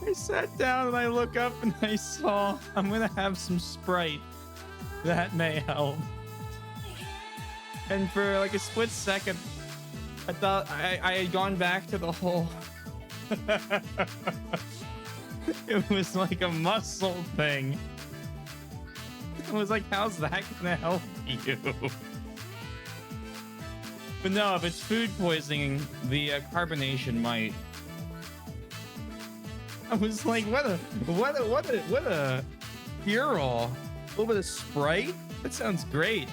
I sat down and I look up and I saw I'm gonna have some Sprite. That may help. And for like a split second, I thought I had gone back to the whole. It was like a muscle thing. I was like, how's that gonna help you? But no, if it's food poisoning, the carbonation might. I was like, what a cure-all. A little bit of Sprite? That sounds great.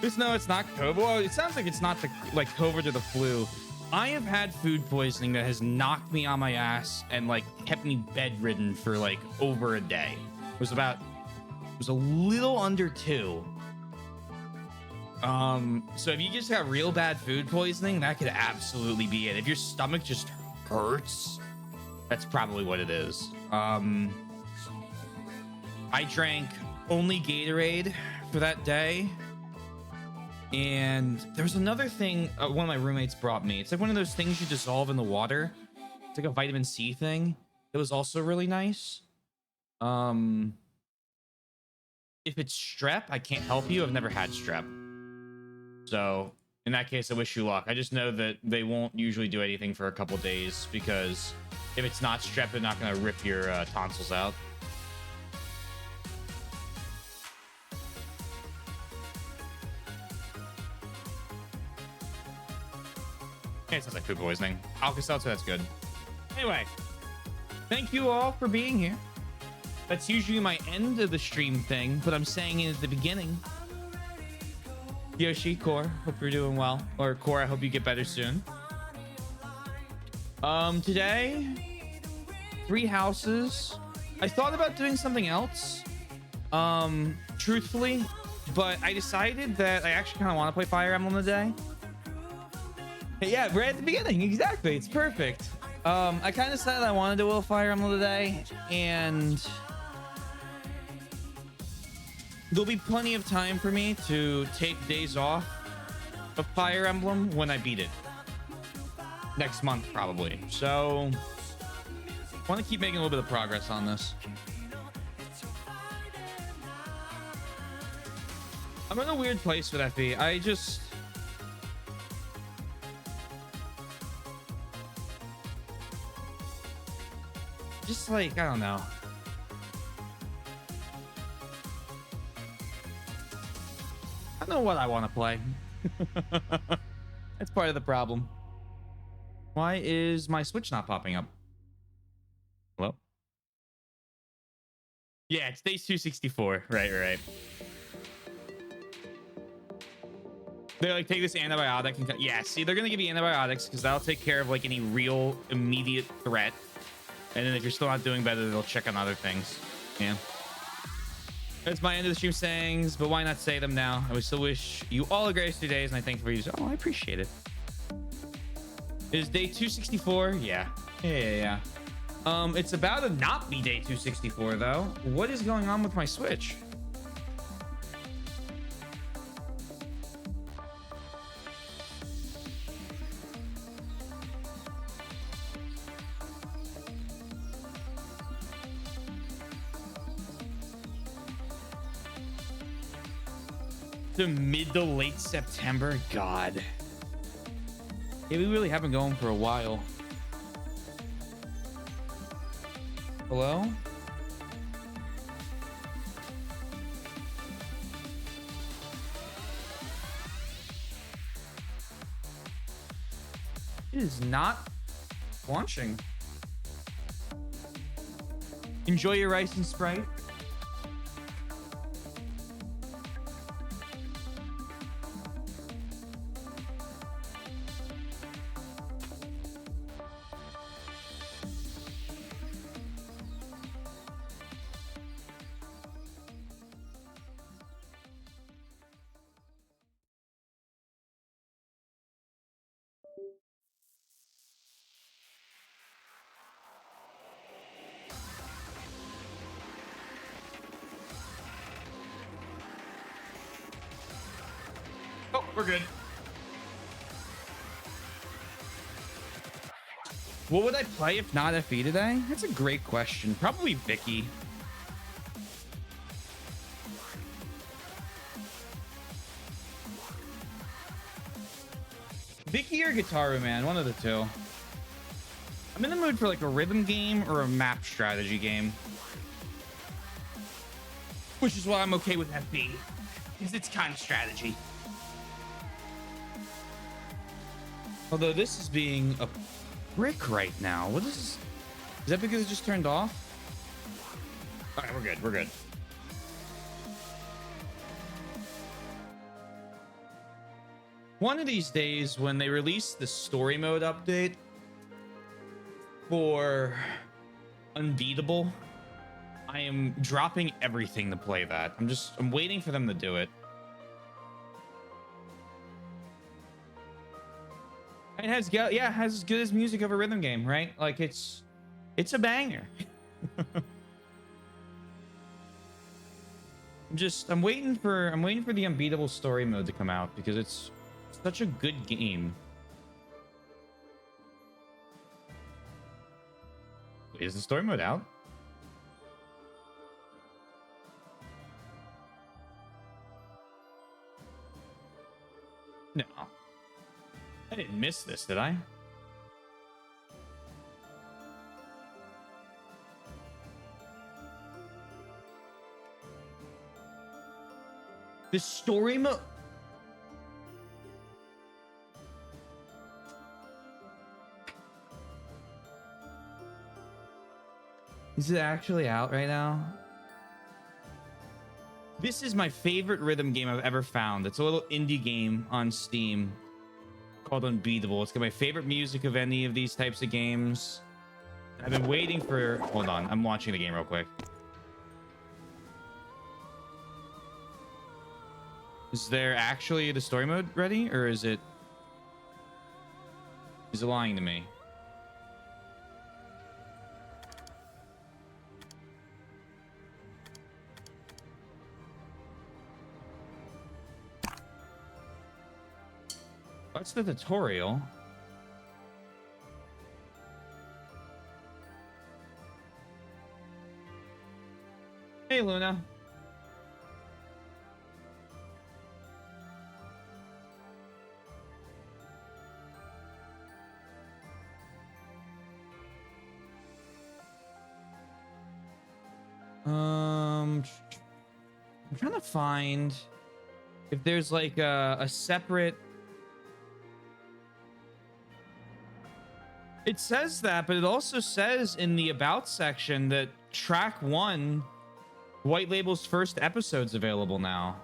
Just no, it's not COVID. Well, it sounds like it's not the like COVID or the flu. I have had food poisoning that has knocked me on my ass and like kept me bedridden for like over a day. It was a little under 2. So if you just got real bad food poisoning, that could absolutely be it. If your stomach just hurts, that's probably what it is. I drank only Gatorade for that day. And there was another thing one of my roommates brought me. It's like one of those things you dissolve in the water. It's like a vitamin C thing. It was also really nice. If it's strep, I can't help you. I've never had strep. So in that case, I wish you luck. I just know that they won't usually do anything for a couple days because if it's not strep, they're not going to rip your tonsils out. Yeah, it sounds like food poisoning. Alka-Seltzer, that's good. Anyway, thank you all for being here. That's usually my end of the stream thing, but I'm saying it at the beginning. Yoshi, Core, hope you're doing well. Or Core, I hope you get better soon. Today, 3 houses. I thought about doing something else, truthfully, but I decided that I actually kind of want to play Fire Emblem today. Yeah, right at the beginning. Exactly. It's perfect. I kind of decided I wanted to do a little Fire Emblem today, and there'll be plenty of time for me to take days off of Fire Emblem when I beat it. Next month, probably. So, I want to keep making a little bit of progress on this. I'm in a weird place with FE. I just like, I don't know. I don't know what I want to play. That's part of the problem. Why is my Switch not popping up? Hello? Yeah, it's day 264. Right. They like take this antibiotic and yeah, see, they're gonna give you antibiotics because that'll take care of like any real immediate threat. And then if you're still not doing better, they'll check on other things. Yeah. That's my end of the stream sayings, but why not say them now? I would still wish you all a great 2 days, and I thank you for you. Oh, I appreciate it. It is day 264. Yeah. It's about to not be day 264 though. What is going on with my Switch? To mid to late September. God. Yeah, we really have been going for a while. Hello? It is not launching. Enjoy your rice and Sprite. We're good. What would I play if not FE today? That's a great question. Probably Vicky. Vicky or Guitar Man, one of the two. I'm in the mood for like a rhythm game or a map strategy game. Which is why I'm okay with FB. Because it's kind of strategy. Although this is being a prick right now. What is this? Is that because it just turned off? All right, we're good. We're good. One of these days when they release the story mode update for Unbeatable, I am dropping everything to play that. I'm waiting for them to do it. It has as good as music of a rhythm game, right? Like it's a banger. I'm waiting for the Unbeatable story mode to come out because it's such a good game. Wait, is the story mode out? No. I didn't miss this, did I? The story mode. Is it actually out right now? This is my favorite rhythm game I've ever found. It's a little indie game on Steam called Unbeatable. It's got my favorite music of any of these types of games. I've been waiting for... Hold on. I'm launching the game real quick. Is there actually the story mode ready? Or is it... Is it lying to me? What's the tutorial? Hey, Luna. I'm trying to find if there's like a separate... It says that, but it also says in the about section that track 1, White Label's first episode's available now.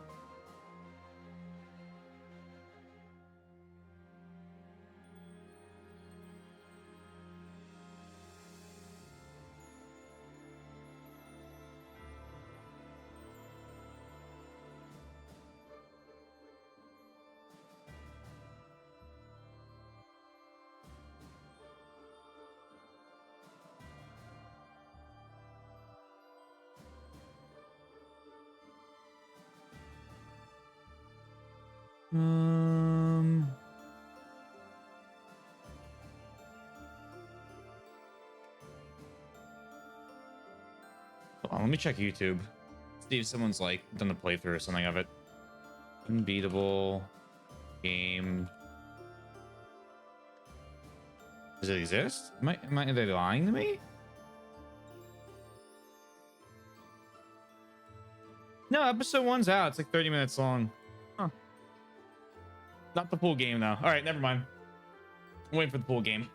Hold on, let me check YouTube. See if someone's like done a playthrough or something of it. Unbeatable game. Does it exist? Are they lying to me? No, episode 1's out. It's like 30 minutes long. Huh. Not the full game, though. All right, never mind. I'm waiting for the full game.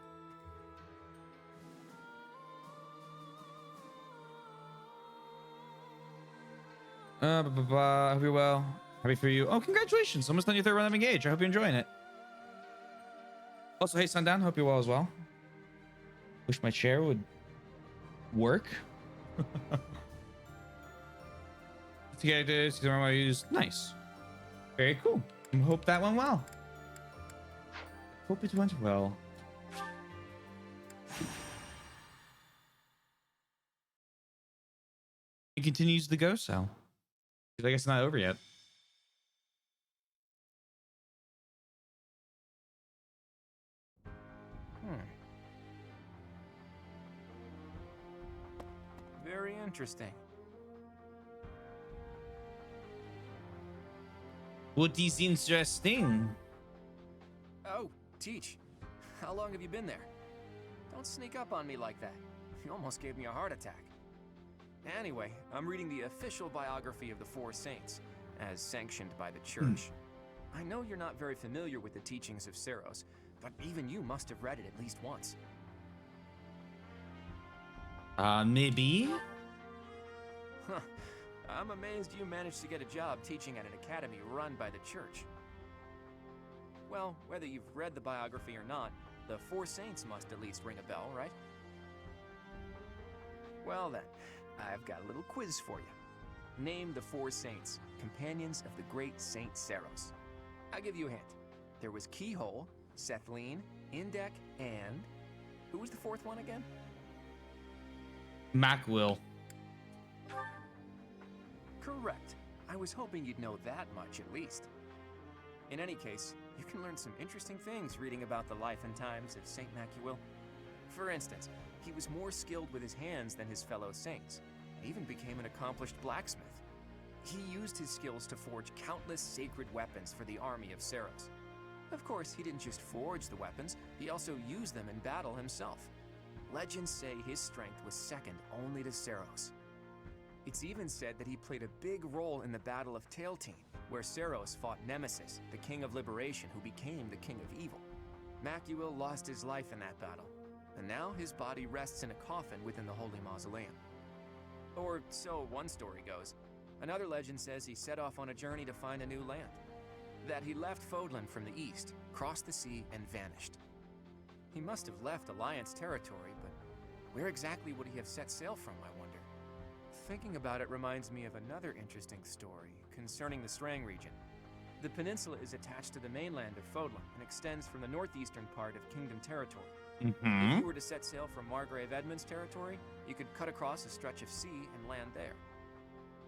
I hope you're well. Happy for you. Oh, congratulations. Almost done your third run of Engage. I hope you're enjoying it. Also, hey, Sundown. Hope you're well as well. Wish my chair would work. To get this, I use. Nice. Very cool. Hope that went well. Hope it went well. It continues to go so. I guess it's not over yet. very interesting. What is interesting? Oh, Teach. How long have you been there? Don't sneak up on me like that. You almost gave me a heart attack. Anyway, I'm reading the official biography of the Four Saints, as sanctioned by the Church. I know you're not very familiar with the teachings of Seros, but even you must have read it at least once. Maybe? Huh. I'm amazed you managed to get a job teaching at an academy run by the Church. Well, whether you've read the biography or not, the Four Saints must at least ring a bell, right? Well then, I've got a little quiz for you. Name the Four Saints, companions of the great Saint Seros. I'll give you a hint. There was Keyhole, Sethleen, Indek, and... who was the fourth one again? Macwill. Correct. I was hoping you'd know that much at least. In any case, you can learn some interesting things reading about the life and times of Saint Macwill. For instance, he was more skilled with his hands than his fellow saints, and even became an accomplished blacksmith. He used his skills to forge countless sacred weapons for the army of Seros. Of course, he didn't just forge the weapons, he also used them in battle himself. Legends say his strength was second only to Seros. It's even said that he played a big role in the Battle of Tailtean, where Seros fought Nemesis, the King of Liberation who became the King of Evil. Macwill lost his life in that battle, and now his body rests in a coffin within the Holy Mausoleum. Or so one story goes. Another legend says he set off on a journey to find a new land. That he left Fodlan from the east, crossed the sea, and vanished. He must have left Alliance territory, but where exactly would he have set sail from, I wonder? Thinking about it reminds me of another interesting story concerning the Srang region. The peninsula is attached to the mainland of Fodlan and extends from the northeastern part of Kingdom territory. If you were to set sail from Margrave Edmund's territory, you could cut across a stretch of sea and land there.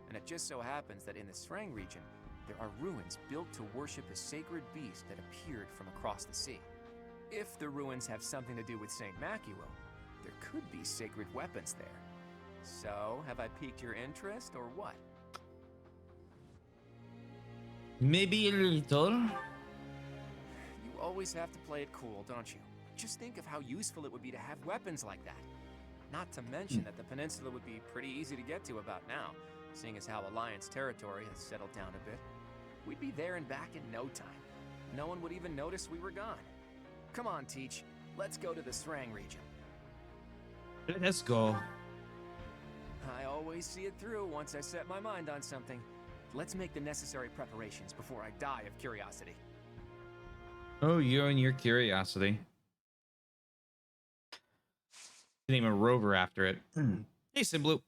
And it just so happens that in the Srang region, there are ruins built to worship a sacred beast that appeared from across the sea. If the ruins have something to do with Saint Macwill, there could be sacred weapons there. So, have I piqued your interest, or what? Maybe a little. You always have to play it cool, don't you? Just think of how useful it would be to have weapons like that. Not to mention that the peninsula would be pretty easy to get to about now, seeing as how Alliance territory has settled down a bit. We'd be there and back in no time. No one would even notice we were gone. Come on, Teach. Let's go to the Srang region. Let's go. I always see it through once I set my mind on something. Let's make the necessary preparations before I die of curiosity. Oh, you and your curiosity. Name a rover after it. Hey, Simblue.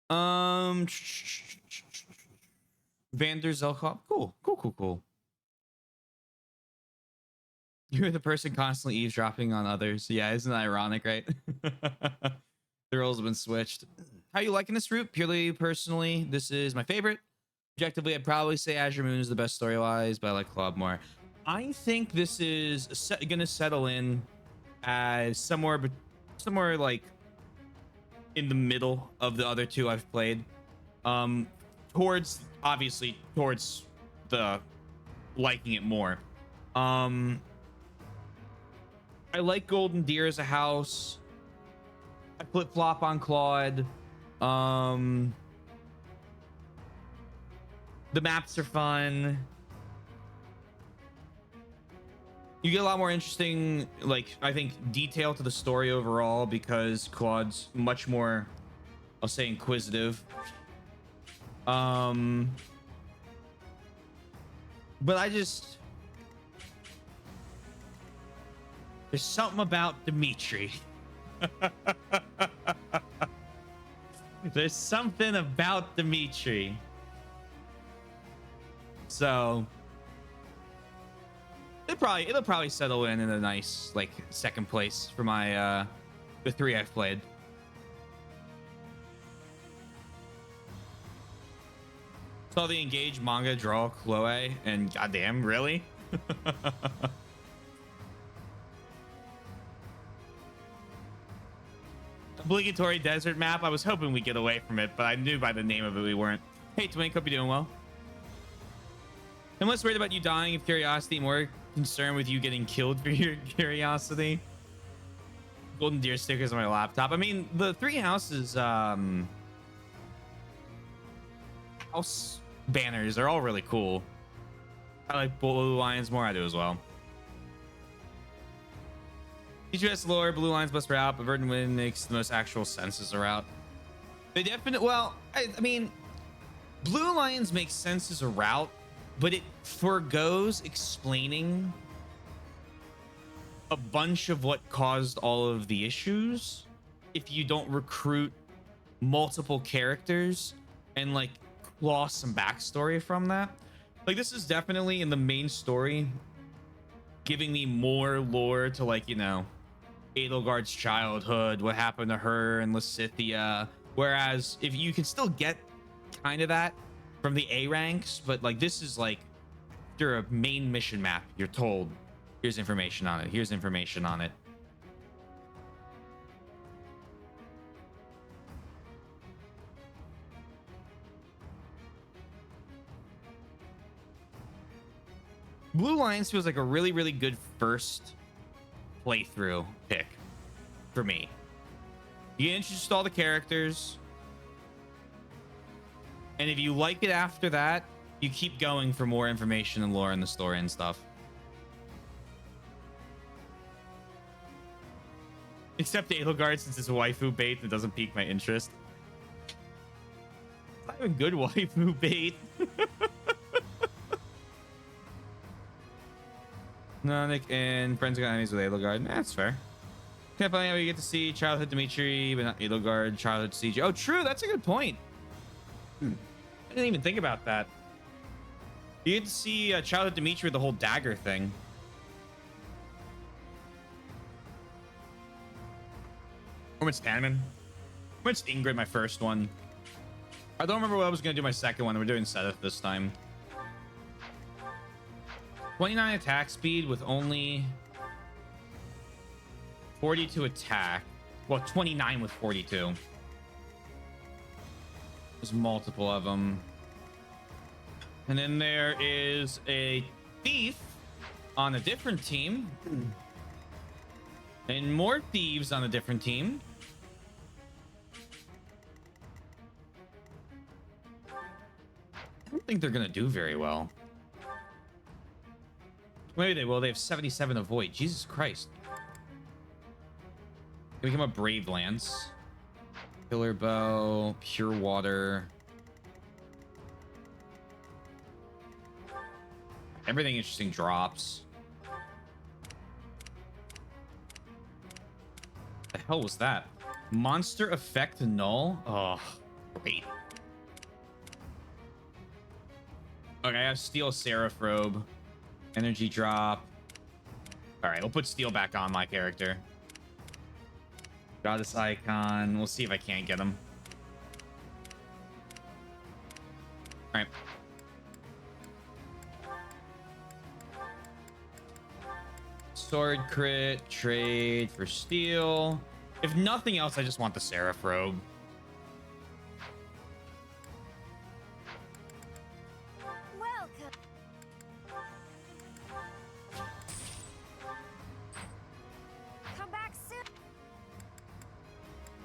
Vander Zelkop. Cool. You're the person constantly eavesdropping on others. Yeah, isn't that ironic, right? The roles have been switched. How you liking this route? Purely personally, this is my favorite. Objectively, I'd probably say Azure Moon is the best story-wise, but I like Club more. I think this is gonna settle in as somewhere like in the middle of the other two I've played. Towards the liking it more. I like Golden Deer as a house. I flip-flop on Claude. The maps are fun. You get a lot more interesting, like, I think, detail to the story overall because Claude's much more, I'll say, inquisitive. But there's something about Dimitri. There's something about Dimitri. So it'll probably settle in a nice like second place for my the three I've played. Saw the Engage manga draw Chloe, and goddamn, really? Obligatory desert map. I was hoping we'd get away from it, but I knew by the name of it we weren't. Hey, Twink, hope you're doing well. I'm less worried about you dying of curiosity, more concerned with you getting killed for your curiosity. Golden deer stickers on my laptop. I mean, the three houses house banners are all really cool. I like Blue Lions more. I do as well. TGS lore, Blue Lions bust route, but Verdant Wind makes the most actual sense as a route. They definitely, well, I mean, Blue Lions makes sense as a route, but it forgoes explaining a bunch of what caused all of the issues if you don't recruit multiple characters and like claw some backstory from that. Like, this is definitely in the main story giving me more lore to, like, you know, Edelgard's childhood, what happened to her and Lysithea. Whereas if you can still get kind of that from the A ranks, but like this is like, you're a main mission map, you're told here's information on it, here's information on it. Blue Lions feels like a really, really good first playthrough pick for me. You get introduced to all the characters, and if you like it after that, you keep going for more information and lore in the story and stuff. Except Edelgard, since it's a waifu bait that doesn't pique my interest. It's not even good waifu bait. No, Nick and friends got enemies with Edelgard. That's fair. Can't find out you get to see childhood Dimitri, but not Edelgard, childhood CG. Oh, true. That's a good point. I didn't even think about that. You get to see childhood Dimitri with the whole dagger thing. How much Tanman? How much Ingrid, my first one? I don't remember what I was going to do my second one. We're doing Seth this time. 29 attack speed with only 42 attack. Well, 29 with 42. There's multiple of them. And then there is a thief on a different team. And more thieves on a different team. I don't think they're going to do very well. Maybe they will. They have 77 avoid. Jesus Christ. They become a Brave Lance. Killer Bow. Pure Water. Everything interesting drops. The hell was that? Monster Effect Null? Oh, great. Okay, I have Steel Seraph Robe. Energy drop. All right, we'll put Steel back on my character. Goddess Icon. We'll see if I can't get him. All right. Sword crit. Trade for Steel. If nothing else, I just want the Seraph Robe.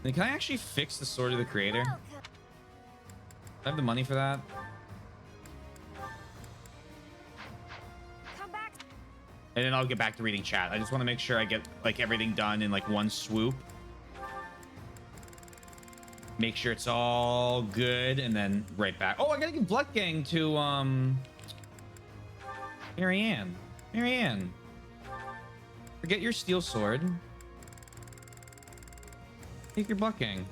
Then can I actually fix the Sword of the Creator? Do I have the money for that? And then I'll get back to reading chat. I just want to make sure I get like everything done in like one swoop. Make sure it's all good and then right back. Oh, I gotta give Blood Gang to Marianne. Marianne. Forget your steel sword. Take your bucking.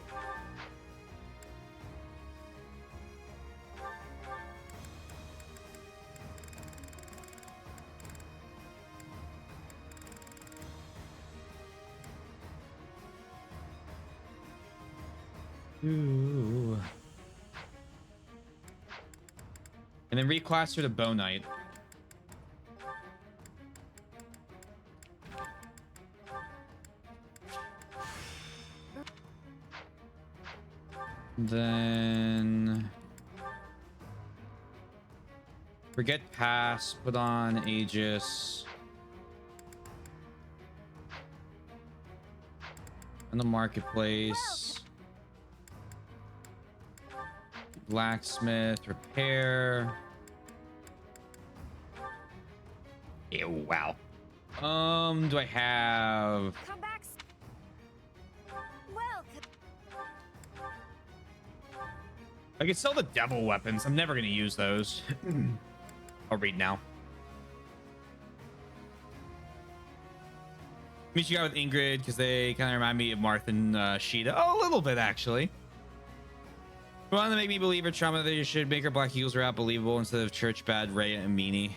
Ooh. And then reclass her to Bow Knight. Then forget pass, put on Aegis. In the marketplace. Blacksmith, repair. Ew, wow. Do I have... Come back. Well, I could sell the devil weapons. I'm never going to use those. I'll read now. Meet you out with Ingrid because they kind of remind me of Martha and Sheeta. Oh, a little bit, actually. You want to make me believe her trauma that you should make her Black Eagles route believable instead of Church Bad, Raya, and Meanie.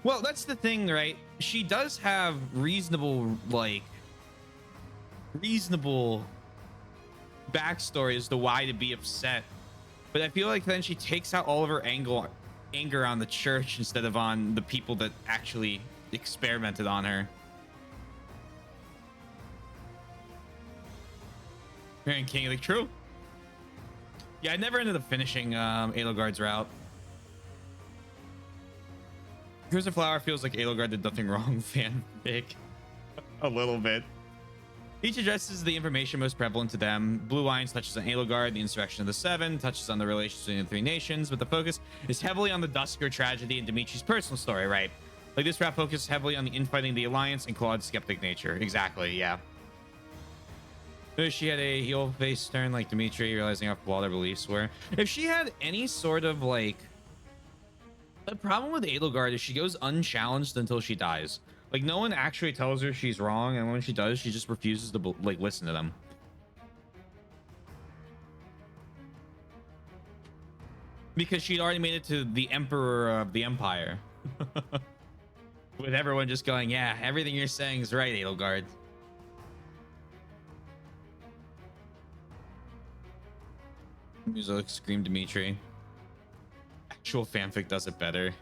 Well, that's the thing, right? She does have reasonable backstory as to why to be upset. But I feel like then she takes out all of her anger on the church instead of on the people that actually experimented on her. Marion King, like, true. Yeah, I never ended up finishing Edelgard's route. Here's a Flower feels like Edelgard did nothing wrong, fanfic. A little bit. Each addresses the information most prevalent to them. Blue Lines touches on Edelgard, the insurrection of the Seven, touches on the relations between the three nations, but the focus is heavily on the Dusker tragedy and Dimitri's personal story, right? Like, this route focuses heavily on the infighting of the Alliance and Claude's skeptic nature. Exactly, yeah. She had a heel face turn like Dimitri, realizing how flawed her beliefs were. If she had any sort of like... The problem with Edelgard is she goes unchallenged until she dies. Like, no one actually tells her she's wrong, and when she does, she just refuses to like listen to them. Because she'd already made it to the Emperor of the Empire. With everyone just going, yeah, everything you're saying is right, Edelgard. Music scream Dimitri. Actual fanfic does it better.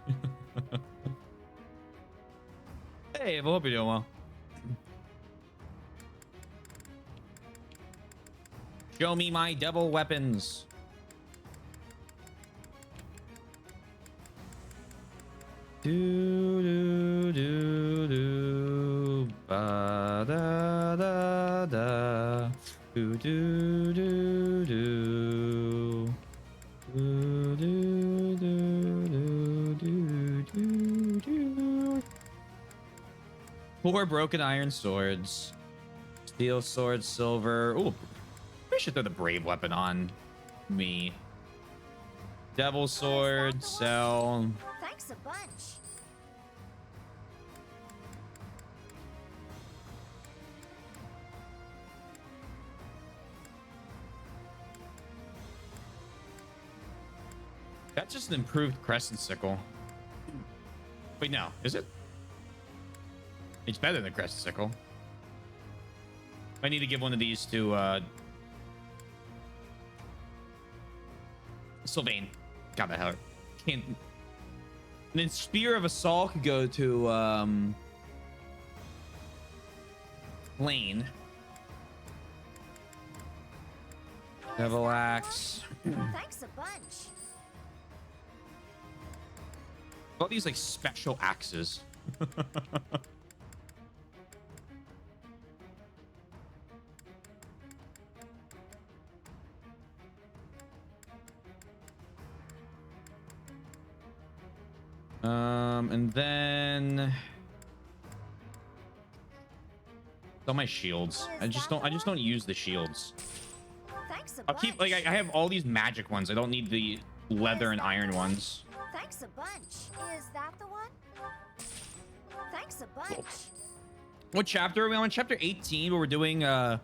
Hey, I hope you're doing well. Show me my devil weapons. Do do do do ba da da da do do do do do do do do do do. 4 broken iron swords, steel sword, silver. Ooh, we should throw the brave weapon on me. Devil sword, sell. thanks a bunch. That's just an improved crescent sickle. Wait, no, is it? It's better than crescent sickle. I need to give one of these to Sylvain. God, the hell. Can't. And then Spear of Assault could go to Lane. Devil Axe. Thanks a bunch. All these like special axes. And then all my shields. I just don't use the shields. Thanks a I'll bunch. keep like I have all these magic ones. I don't need the leather and iron ones. Thanks a bunch. Is that the one? Thanks a bunch. Cool. What chapter are we on? Chapter 18, where we're doing the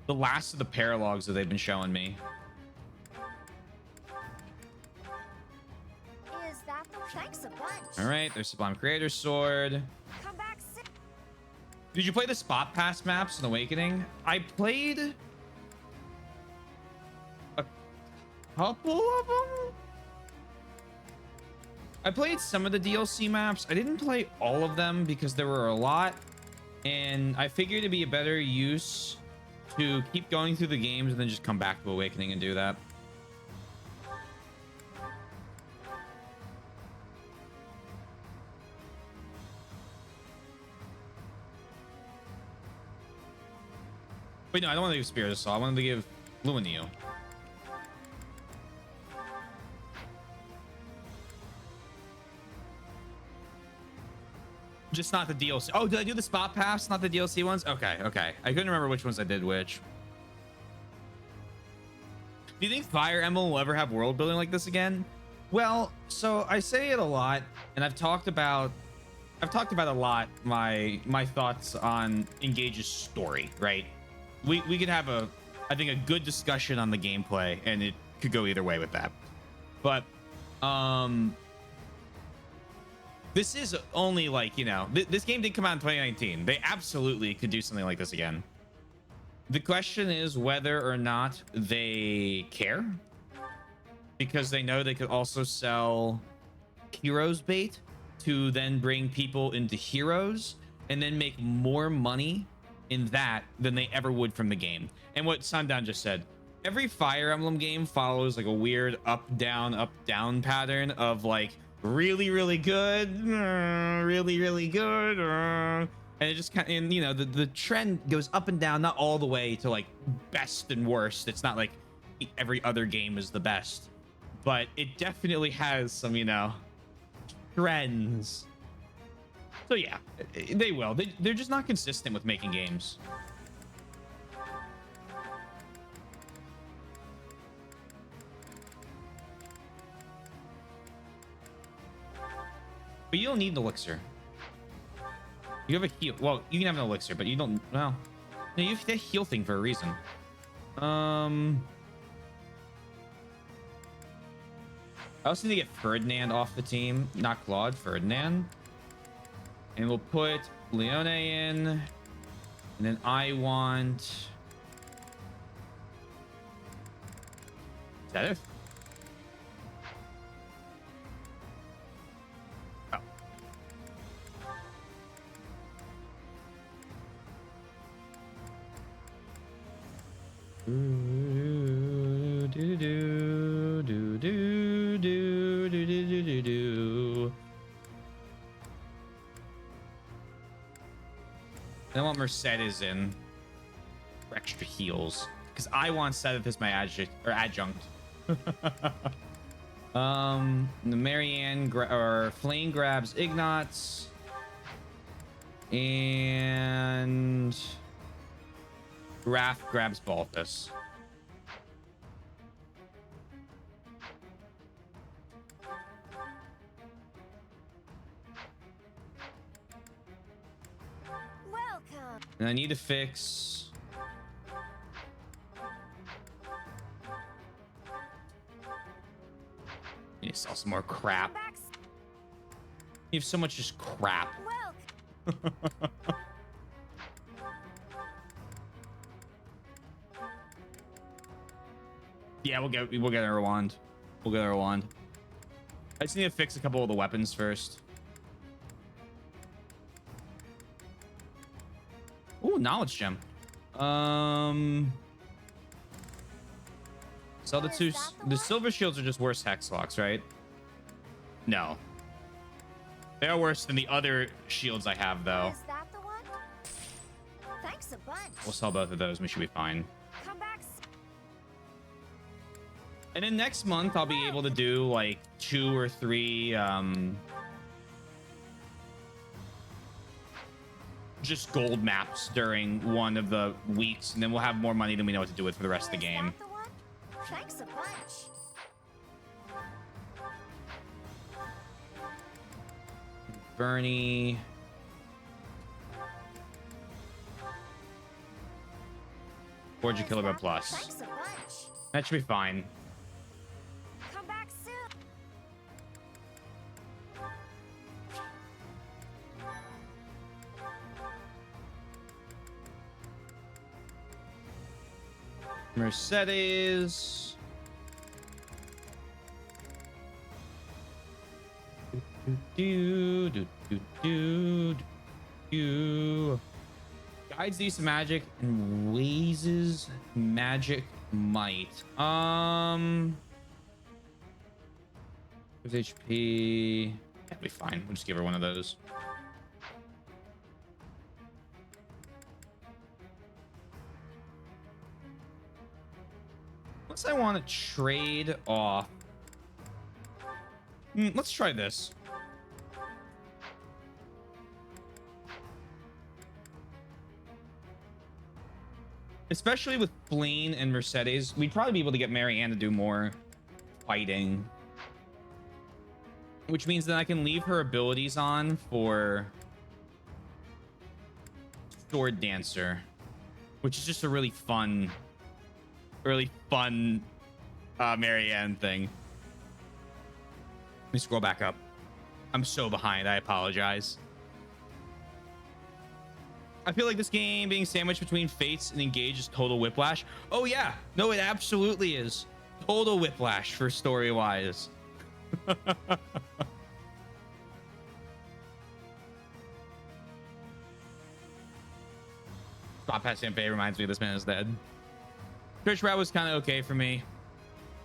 last of the paralogs that they've been showing me. Is that the thanks a bunch. All right, there's Sublime Creator Sword. Come back. Did you play the spot pass maps in Awakening? I played a couple of them. I played some of the DLC maps. I didn't play all of them because there were a lot, and I figured it'd be a better use to keep going through the games and then just come back to Awakening and do that. Wait, no, I don't want to give Spirit Assault. I wanted to give Lumineo. Just not the DLC. Oh, did I do the spot pass? Not the DLC ones? Okay, okay. I couldn't remember which ones I did which. Do you think Fire Emblem will ever have world building like this again? Well, so I say it a lot, and I've talked about a lot my thoughts on Engage's story, right? We could have I think a good discussion on the gameplay, and it could go either way with that. But this is only like, you know, this game did come out in 2019. They absolutely could do something like this again. The question is whether or not they care, because they know they could also sell Heroes bait to then bring people into Heroes and then make more money in that than they ever would from the game. And what Sundown just said, every Fire Emblem game follows like a weird up down pattern of like really good, really good, and it just kind of, and you know, the trend goes up and down, not all the way to like best and worst. It's not like every other game is the best, but it definitely has some, you know, trends. So yeah, they will. They're just not consistent with making games. But you don't need an elixir. You have a heal. Well, you can have an elixir, but you don't. Well, no, you have the heal thing for a reason. I also need to get Ferdinand off the team, not Claude, Ferdinand. And we'll put Leone in. And then I want... Is that it? Oh. I want Mercedes in for extra heals, because I want Seth as my adjunct. The Marianne or Flame grabs Ignatz, and Raph grabs Balthus. And I need to fix... I need to sell some more crap. You have so much just crap. Yeah, we'll get our wand. We'll get our wand. I just need to fix a couple of the weapons first. Ooh, knowledge gem. So the silver shields are just worse hex locks, right? No. They are worse than the other shields I have, though. Is that the one? Thanks a bunch. We'll sell both of those. We should be fine. Come back. And then next month, I'll be able to do like 2 or 3 just gold maps during one of the weeks, and then we'll have more money than we know what to do with for the rest of the game. The one? Thanks a bunch. Bernie. Forge a kilobyte plus. Thanks a bunch. That should be fine. Come back soon. Mercedes. Guides the use of magic and Wazes is magic might? There's HP. That'll be fine. We'll just give her one of those. Unless I want to trade off. Let's try this. Especially with Blaine and Mercedes, we'd probably be able to get Marianne to do more fighting. Which means that I can leave her abilities on for Sword Dancer. Which is just a really fun Marianne thing. Let me scroll back up. I'm so behind. I apologize. I feel like this game being sandwiched between Fates and Engage is total whiplash. Oh yeah, no, it absolutely is. Total whiplash for story-wise. Stop past Sanpei reminds me this man is dead. Church route was kind of okay for me.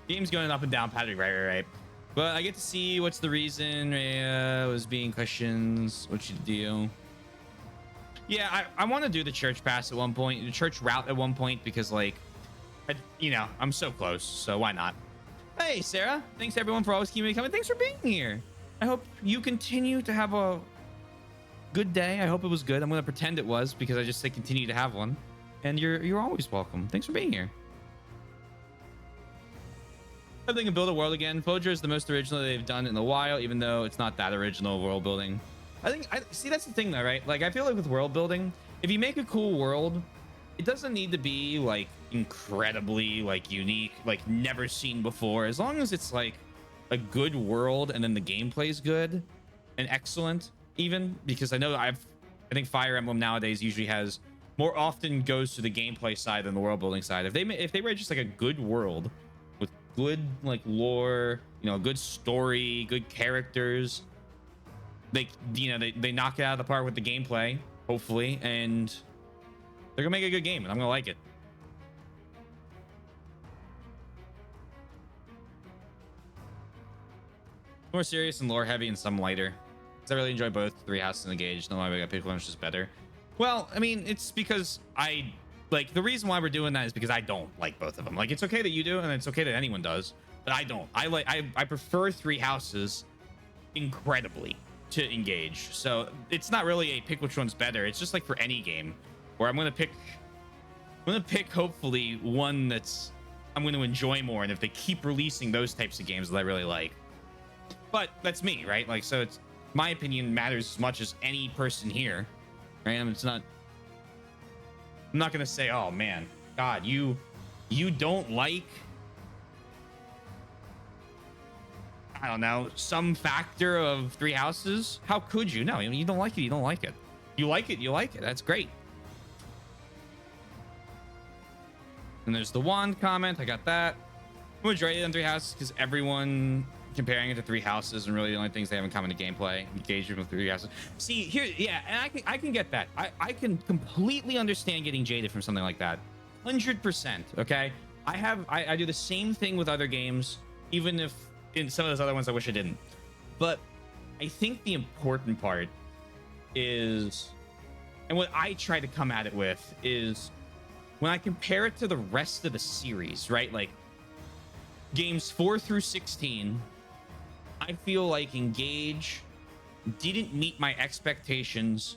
Game's going up and down, Patrick. Right. But I get to see what's the reason was being questions. What you do? Yeah, I want to do the church pass at one point, the church route at one point, because like, I'm so close, so why not? Hey, Sarah, thanks everyone for always keeping me coming. Thanks for being here. I hope you continue to have a good day. I hope it was good. I'm gonna pretend it was because I just say continue to have one, and you're always welcome. Thanks for being here. I think build a world again. Foger is the most original they've done in a while, even though it's not that original world building. I see that's the thing though, right? Like I feel like with world building, if you make a cool world, it doesn't need to be like incredibly like unique, like never seen before. As long as it's like a good world and then the gameplay is good and excellent, even because I think Fire Emblem nowadays usually has more often goes to the gameplay side than the world building side. If they were just like a good world with good like lore, a good story, good characters. They knock it out of the park with the gameplay, hopefully, and they're gonna make a good game, and I'm gonna like it. More serious and lore heavy, and some lighter. Because I really enjoy both Three Houses and Engage. No, I got picked one, which is better. Well, I mean, it's because I like the reason why we're doing that is because I don't like both of them. Like, it's okay that you do, and it's okay that anyone does, but I don't. I prefer Three Houses incredibly to Engage, so it's not really a pick which one's better. It's just like for any game where I'm gonna pick hopefully one that's I'm going to enjoy more, and if they keep releasing those types of games that I really like. But that's me, right? Like, so it's my opinion matters as much as any person here, right? I'm not gonna say, oh man, God, you don't like, I don't know, some factor of Three Houses. How could you? No, you don't like it. You don't like it. You like it. You like it. That's great. And there's the wand comment. I got that. Majority on Three Houses because everyone comparing it to Three Houses, and really the only things they have in common to gameplay, engagement with Three Houses. See here, yeah, and I can get that. I can completely understand getting jaded from something like that. 100%. Okay, I do the same thing with other games, even if in some of those other ones I wish I didn't. But I think the important part is, and what I try to come at it with is, when I compare it to the rest of the series, right? Like games 4 through 16, I feel like Engage didn't meet my expectations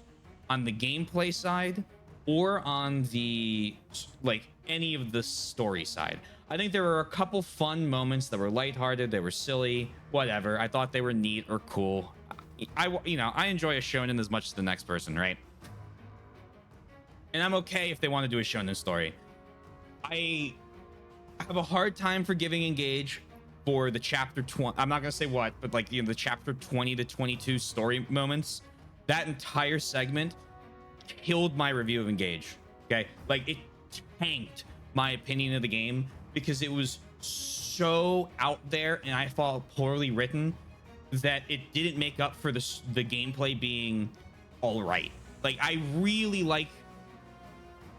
on the gameplay side or on the, like, any of the story side. I think there were a couple fun moments that were lighthearted, they were silly, whatever. I thought they were neat or cool. I enjoy a shonen as much as the next person, right? And I'm okay if they want to do a shonen story. I have a hard time forgiving Engage for the chapter 20. I'm not gonna say what, but like, the chapter 20 to 22 story moments. That entire segment killed my review of Engage. Okay, like it tanked my opinion of the game because it was so out there and I thought poorly written that it didn't make up for the gameplay being all right. Like, I really like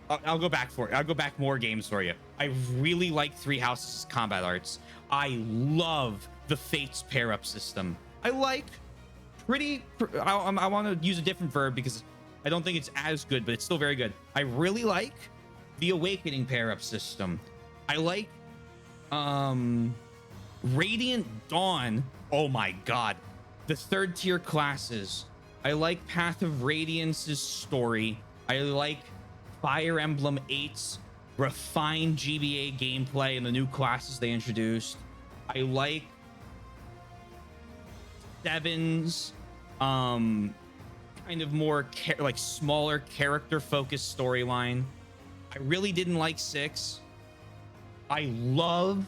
I'll go back for it. I'll go back more games for you. I really like Three Houses' combat arts. I love the Fates pair up system. I like I want to use a different verb because I don't think it's as good, but it's still very good. I really like the Awakening pair up system. I like Radiant Dawn. Oh my god, the 3rd tier classes. I like Path of Radiance's story. I like Fire Emblem 8's refined GBA gameplay and the new classes they introduced. I like 7's kind of more like smaller character focused storyline. I really didn't like 6. I love,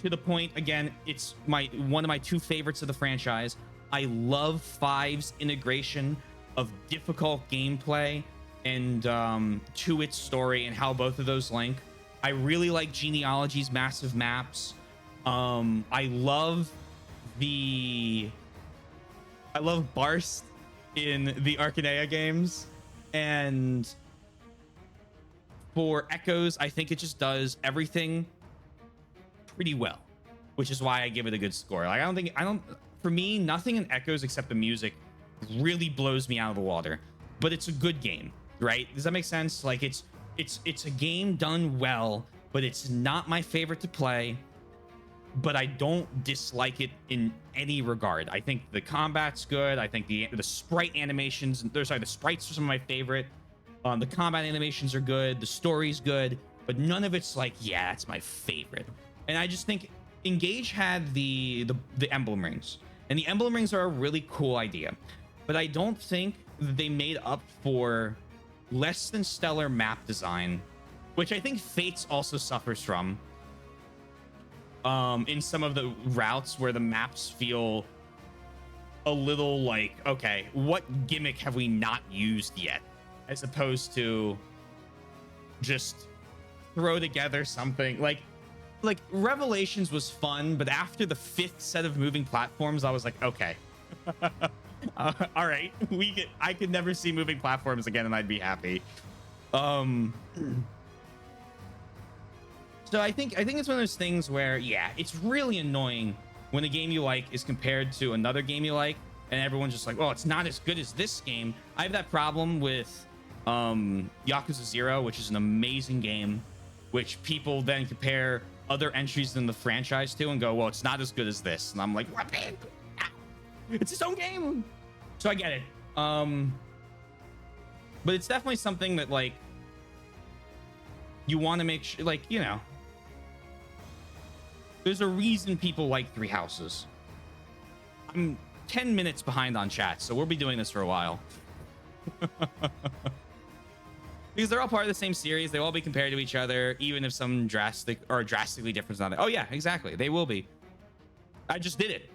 to the point again, it's one of my 2 favorites of the franchise. I love 5's integration of difficult gameplay and to its story and how both of those link. I really like Genealogy's massive maps. I love Barst in the Arcanea games, and for Echoes, I think it just does everything pretty well, which is why I give it a good score. Like for me, nothing in Echoes except the music really blows me out of the water, but it's a good game, right? Does that make sense? Like it's a game done well, but it's not my favorite to play, but I don't dislike it in any regard. I think the combat's good. I think the sprite animations, the sprites are some of my favorite. The combat animations are good. The story's good, but none of it's like, yeah, that's my favorite. And I just think Engage had the emblem rings, and the emblem rings are a really cool idea, but I don't think they made up for less than stellar map design, which I think Fates also suffers from. In some of the routes where the maps feel a little like, okay, what gimmick have we not used yet? As opposed to just throw together something like Revelations was fun, but after the 5th set of moving platforms, I was like, okay, all right, I could never see moving platforms again, and I'd be happy. So I think it's one of those things where, yeah, it's really annoying when a game you like is compared to another game you like, and everyone's just like, oh, it's not as good as this game. I have that problem with Yakuza 0, which is an amazing game, which people then compare other entries in the franchise to and go, well, it's not as good as this. And I'm like, what? It's its own game. So I get it. But it's definitely something that, like, you want to make sure, like, you know, there's a reason people like Three Houses. I'm 10 minutes behind on chat, so we'll be doing this for a while. Because they're all part of the same series. They'll all be compared to each other, even if some drastically different. Not. Oh yeah, exactly. They will be. I just did it.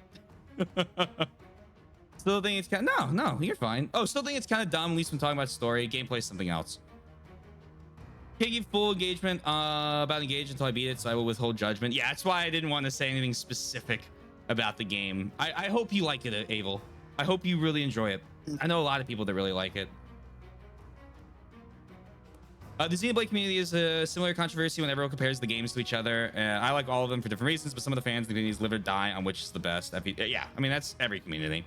Still think it's kind of, no, you're fine. Oh, still think it's kind of dumb, at least when talking about story. Gameplay is something else. Can't give full engagement about Engage until I beat it, so I will withhold judgment. Yeah, that's why I didn't want to say anything specific about the game. I hope you like it, Abel. I hope you really enjoy it. I know a lot of people that really like it. The Xenoblade community is a similar controversy when everyone compares the games to each other. I like all of them for different reasons, but some of the fans in the communities live or die on which is the best. Yeah, I mean, that's every community.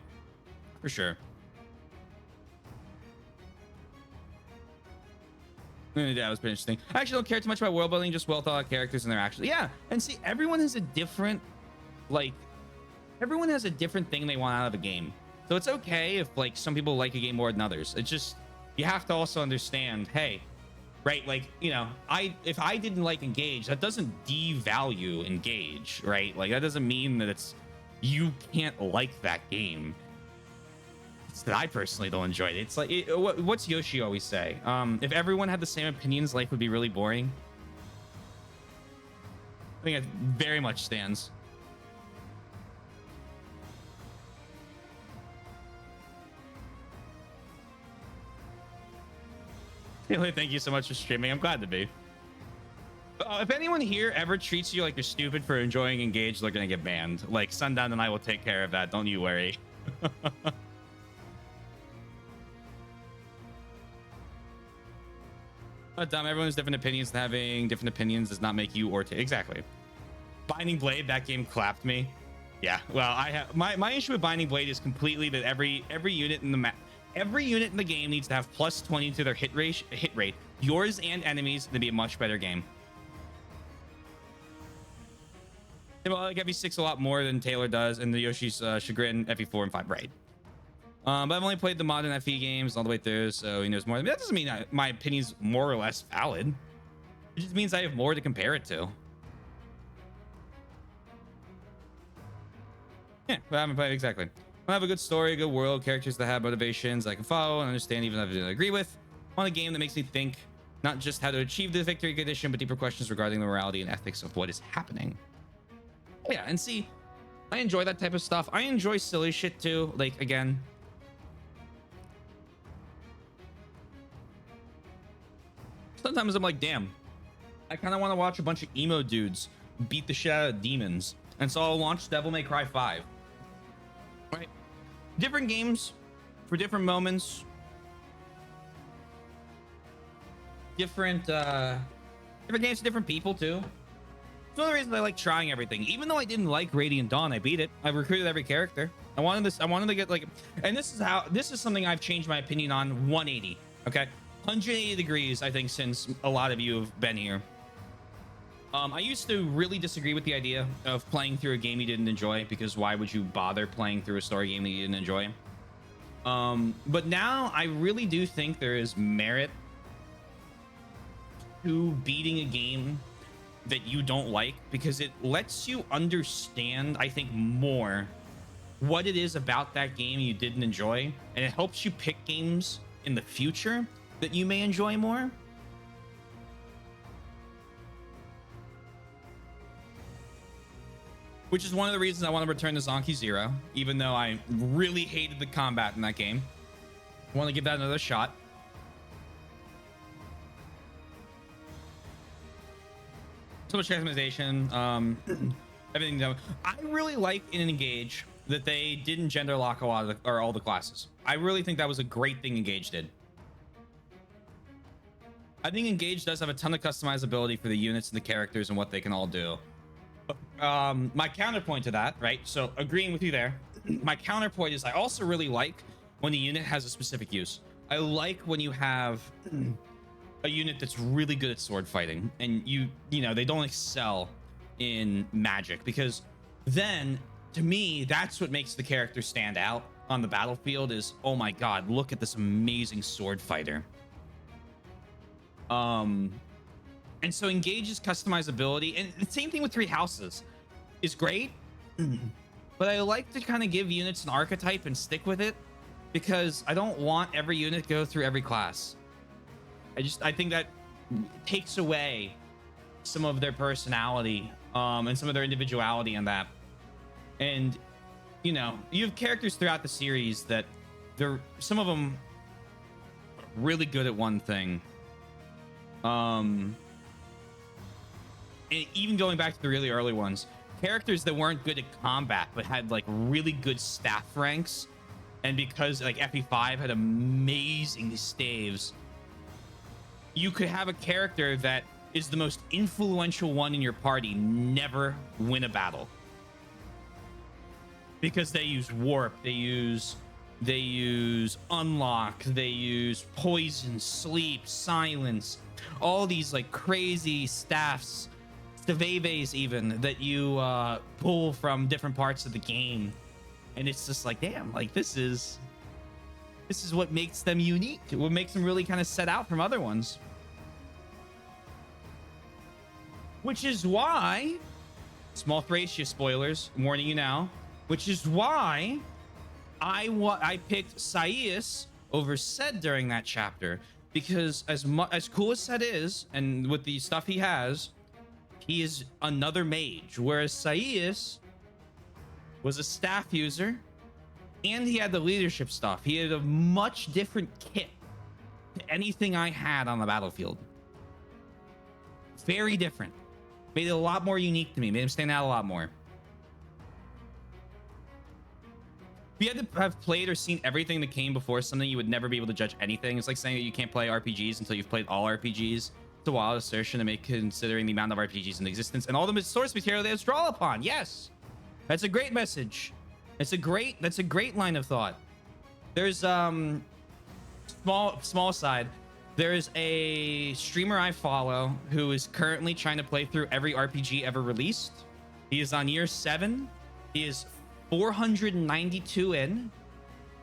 For sure. That was pretty interesting. I actually don't care too much about world building, just well thought out characters and their actions. Yeah, and see, everyone has a different, like, everyone has a different thing they want out of a game. So it's okay if, like, some people like a game more than others. It's just, you have to also understand, hey, right, like, you know, if I didn't like Engage, that doesn't devalue Engage, right? Like, that doesn't mean that it's, you can't like that game. It's that I personally don't enjoy it. It's like, what's Yoshi always say? If everyone had the same opinions, life would be really boring. I think it very much stands. Thank you so much for streaming. I'm glad to be. If anyone here ever treats you like you're stupid for enjoying Engage, they're gonna get banned. Like, Sundown and I will take care of that. Don't you worry. Dumb. Everyone has different opinions, and having different opinions does not make you or exactly. Binding Blade, that game clapped me. Yeah, well, I have my issue with Binding Blade is completely that every unit in the map, every unit in the game needs to have plus 20 to their hit rate. Yours and enemies to be a much better game. Well, I like FE6 a lot more than Taylor does, and the Yoshi's chagrin FE4 and 5, right? But I've only played the modern FE games all the way through, so he knows more. That doesn't mean my opinion's more or less valid. It just means I have more to compare it to. Yeah, but I haven't played exactly. I have a good story, a good world, characters that have motivations I can follow and understand, even if I don't agree with. I want a game that makes me think not just how to achieve the victory condition, but deeper questions regarding the morality and ethics of what is happening. Yeah, and see, I enjoy that type of stuff. I enjoy silly shit too. Like, again, sometimes I'm like, damn, I kind of want to watch a bunch of emo dudes beat the shit out of demons. And so I'll launch Devil May Cry 5. Right? Different games for different moments. Different games for different people too. It's one of the reasons I like trying everything. Even though I didn't like Radiant Dawn, I beat it. I recruited every character. I wanted to get like, and this is something I've changed my opinion on 180. Okay, 180 degrees, I think, since a lot of you have been here. I used to really disagree with the idea of playing through a game you didn't enjoy, because why would you bother playing through a story game that you didn't enjoy? But now I really do think there is merit to beating a game that you don't like, because it lets you understand, I think, more what it is about that game you didn't enjoy, and it helps you pick games in the future that you may enjoy more. Which is one of the reasons I want to return to Zonky Zero, even though I really hated the combat in that game. I want to give that another shot. So much customization, everything done. I really like in Engage that they didn't gender lock a lot of all the classes. I really think that was a great thing Engage did. I think Engage does have a ton of customizability for the units and the characters and what they can all do. My counterpoint to that, right? So agreeing with you there, my counterpoint is I also really like when the unit has a specific use. I like when you have a unit that's really good at sword fighting, and you know, they don't excel in magic, because then to me that's what makes the character stand out on the battlefield is, oh my god, look at this amazing sword fighter. And so Engage's customizability, and the same thing with Three Houses, is great. But I like to kind of give units an archetype and stick with it, because I don't want every unit to go through every class. I think that takes away some of their personality, and some of their individuality in that. And, you know, you have characters throughout the series that some of them are really good at one thing. And even going back to the really early ones, characters that weren't good at combat but had like really good staff ranks, and because like FE5 had amazing staves, you could have a character that is the most influential one in your party never win a battle, because they use warp, they use unlock, they use poison, sleep, silence, all these like crazy staffs, Staveves even, that you pull from different parts of the game. And it's just like, damn, like this is what makes them unique, what makes them really kind of set out from other ones. Which is why, small Thracia spoilers, I'm warning you now, which is why I picked Saius over Sed during that chapter, because as cool as Sed is, and with the stuff he has, he is another mage, whereas Saius was a staff user, and he had the leadership stuff. He had a much different kit to anything I had on the battlefield. Very different. Made it a lot more unique to me. Made him stand out a lot more. you had to have played or seen everything that came before something, you would never be able to judge anything. It's like saying that you can't play RPGs until you've played all RPGs. It's a wild assertion to make considering the amount of RPGs in existence and all the source material they have to draw upon. Yes, that's a great message. That's a great line of thought. There's small side. There's a streamer I follow who is currently trying to play through every RPG ever released. He is on year 7. He is 492 in,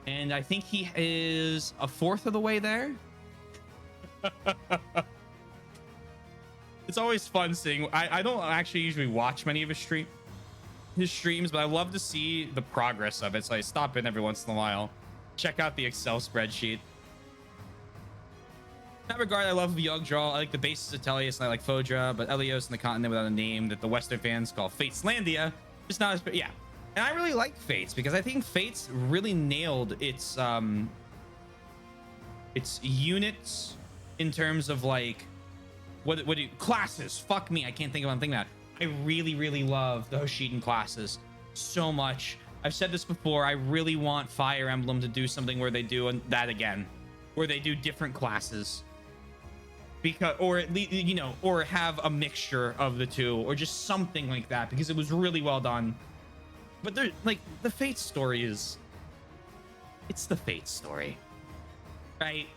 and I think he is a fourth of the way there. It's always fun seeing. I don't actually usually watch many of his streams, but I love to see the progress of it. So I stop in every once in a while, check out the Excel spreadsheet. In that regard, I love Young Draw. I like the bases of Tellius, and I like Fodra, but Elios and the continent without a name that the Western fans call Fateslandia. It's not as, yeah. And I really like Fates because I think Fates really nailed its units in terms of like what do you, classes. Fuck me, I can't think of what I'm thinking about. I really love the Hoshidan classes so much. I've said this before. I really want Fire Emblem to do something where they do that again, where they do different classes. Because, or at least, you know, or have a mixture of the two, or just something like that, because it was really well done. But there, like, the Fate story is, it's the Fate story, right?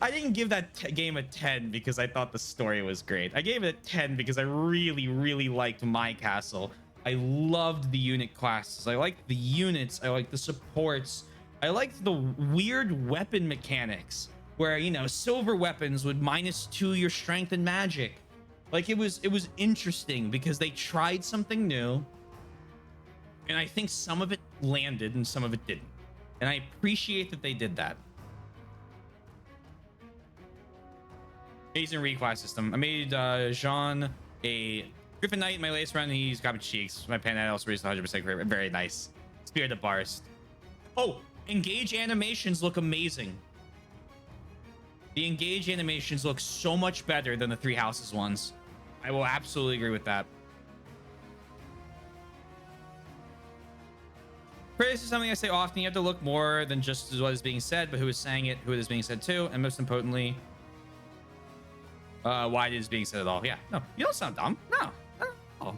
I didn't give that game a 10 because I thought the story was great. I gave it a 10 because I really liked My Castle. I loved the unit classes. I liked the units. I liked the supports. I liked the weird weapon mechanics where, you know, silver weapons would -2 your strength and magic. Like, it was interesting because they tried something new, and I think some of it landed and some of it didn't, and I appreciate that they did that. Amazing reclass system. I made Jean a Griffin Knight in my latest run. He's got cheeks. My pen also raised 100% great. Very nice. Spirit of Barst. Oh, engage animations look amazing. The engage animations look so much better than the Three Houses ones. I will absolutely agree with that. Praise is something I say often. You have to look more than just what is being said, but who is saying it, who it is being said to, and most importantly, why it is being said at all. Yeah, no, you don't sound dumb. No, not at all.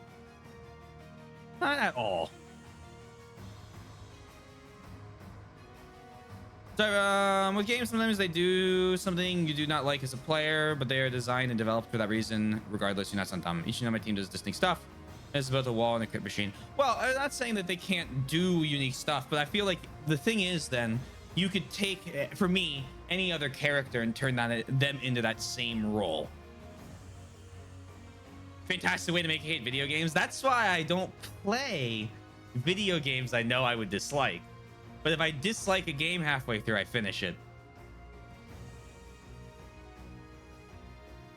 Not at all. So, with games, sometimes they do something you do not like as a player, but they are designed and developed for that reason. Regardless, you're not sound dumb. Each and every team does distinct stuff. It's about the wall and the crit machine. Well, I'm not saying that they can't do unique stuff, but I feel like the thing is, then you could take, for me, any other character and turn them into that same role. Fantastic way to make hate video games. That's why I don't play video games I know I would dislike. But if I dislike a game halfway through, I finish it.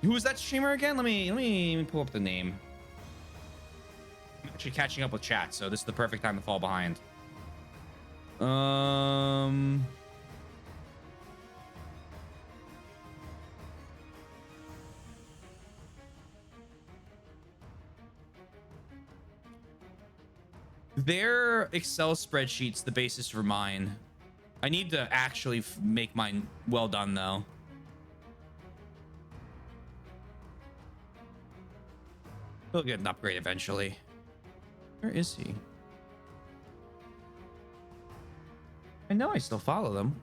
Who was that streamer again? Let me pull up the name. I'm actually catching up with chat, so this is the perfect time to fall behind. Their Excel spreadsheet's the basis for mine. I need to actually make mine well done, though. He'll get an upgrade eventually. Where is he? I know I still follow them.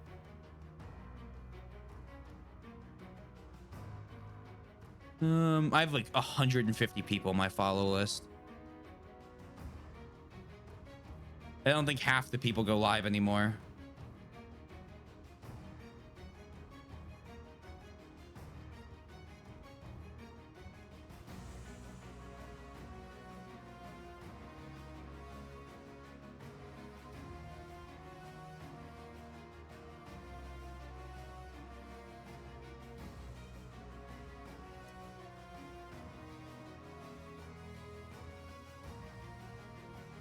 I have like 150 people on my follow list. I don't think half the people go live anymore.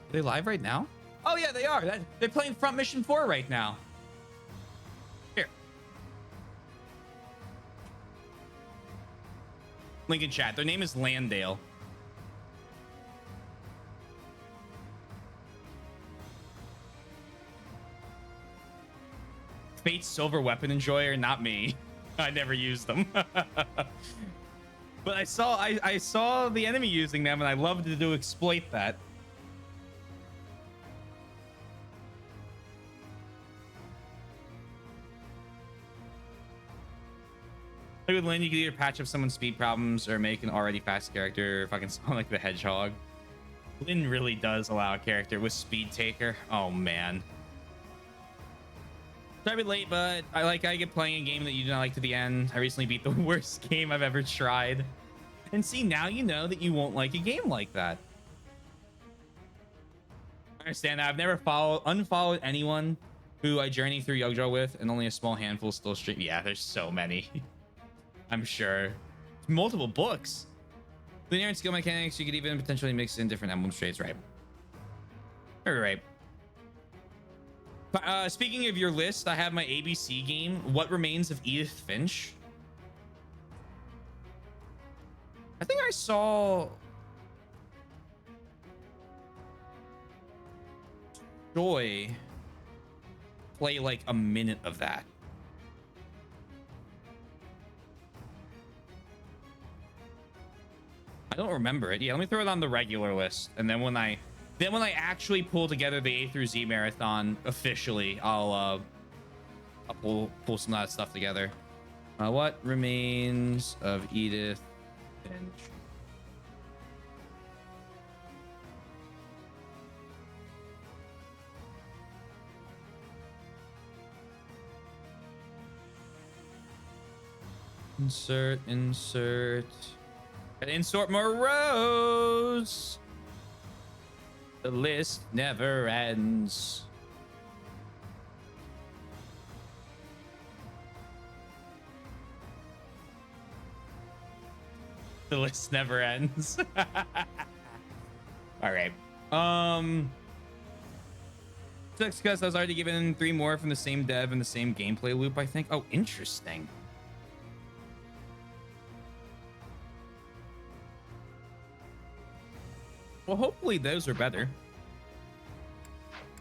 Are they live right now? Oh yeah, they are. They're playing Front Mission 4 right now. Here. Link in chat. Their name is Landale. Fate's Silver Weapon Enjoyer, not me. I never used them. But I saw the enemy using them, and I loved to exploit that. Like with Lynn, you can either patch up someone's speed problems or make an already fast character fucking sound like the Hedgehog. Lynn really does allow a character with Speed Taker. Oh man. Sorry to be late, but I get playing a game that you do not like to the end. I recently beat the worst game I've ever tried. And see, now you know that you won't like a game like that. I understand that. I've never unfollowed anyone who I journey through Yogjo with, and only a small handful still stream. Yeah, there's so many. I'm sure. Multiple books. Linear and skill mechanics, you could even potentially mix in different emblem traits, right? Right. Speaking of your list, I have my ABC game, What Remains of Edith Finch. I think I saw Joy play like a minute of that. I don't remember it. Yeah, let me throw it on the regular list, and then when I actually pull together the A through Z marathon officially, I'll pull some of that stuff together. What Remains of Edith Finch? Insert. And insert more rows. The list never ends. The list never ends. All right. Just because I was already given 3 more from the same dev and the same gameplay loop, I think. Oh, interesting. Well, hopefully those are better.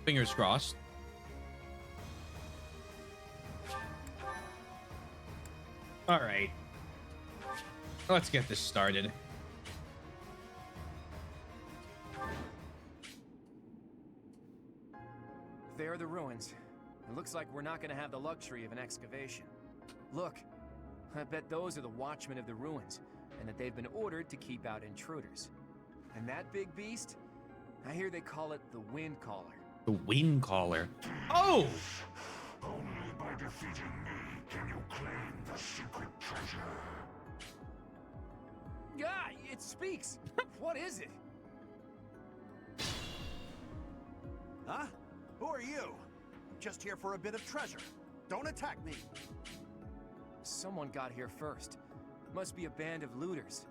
Fingers crossed. All right. Let's get this started. There are the ruins. It looks like we're not gonna have the luxury of an excavation. Look, I bet those are the watchmen of the ruins, and that they've been ordered to keep out intruders. And that big beast? I hear they call it the Wind Caller. The Wind Caller. Oh! Only by defeating me can you claim the secret treasure. Ah, it speaks! What is it? Huh? Who are you? I'm just here for a bit of treasure. Don't attack me. Someone got here first. Must be a band of looters.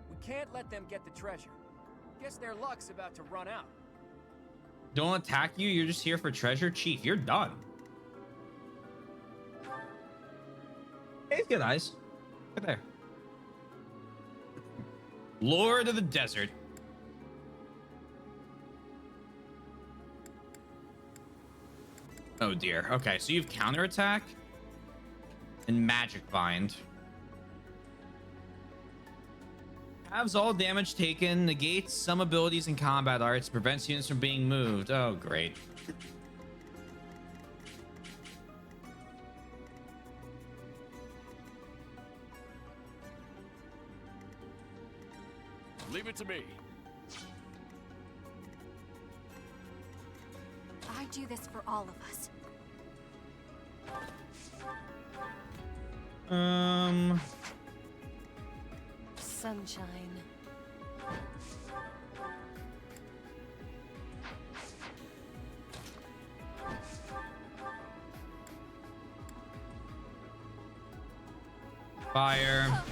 We can't let them get the treasure. Guess their luck's about to run out. Don't attack you. You're just here for treasure. Chief, you're done. Hey, he's got eyes. Right there. Lord of the Desert. Oh dear. Okay, so you have counterattack and magic bind. Halves all damage taken, negates some abilities in combat arts, prevents units from being moved. Oh, great. Leave it to me. I do this for all of us. Sunshine. Fire.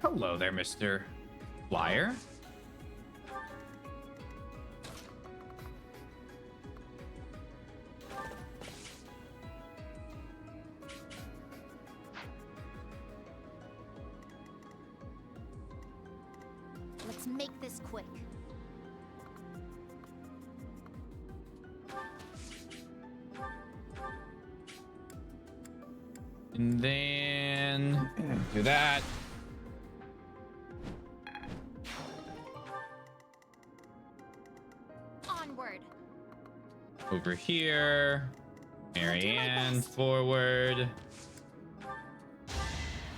Hello there, Mr. Flyer. Let's make this quick. And then do that. Onward. Over here. I'll do my Marianne, best. forward.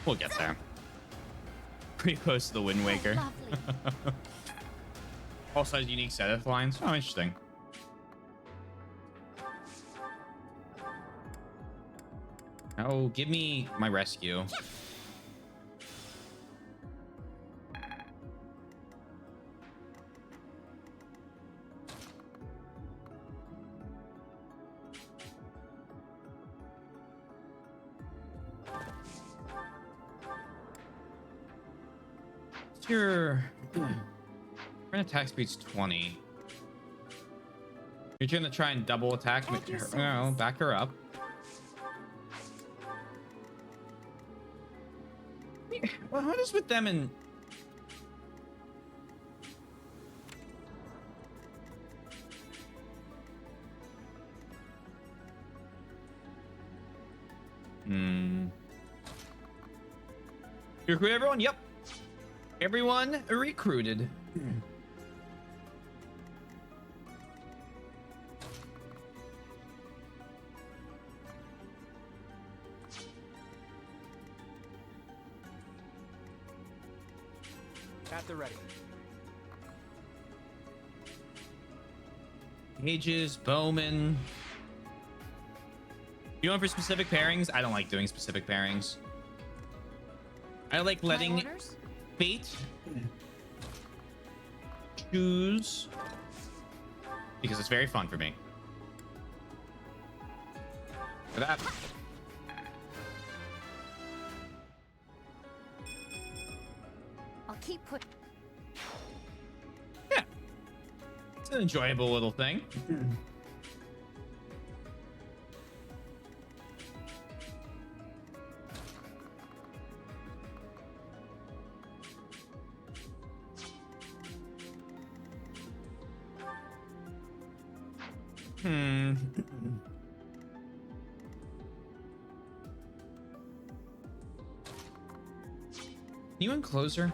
We'll get there. Pretty close to the Wind Waker. Lovely. Also has a unique set of lines. Oh, interesting. Oh, give me my rescue. What's your current attack speed's 20. You're trying to try and double attack. At your No, service. back her up. Well, what is with them and You recruit everyone? Yep. Everyone recruited. At the ready. Ages, Bowman. You going for specific pairings? I don't like doing specific pairings. I like My letting orders? fate choose because it's very fun for me. For that. I'll keep put. Yeah. It's an enjoyable little thing. You enclose her?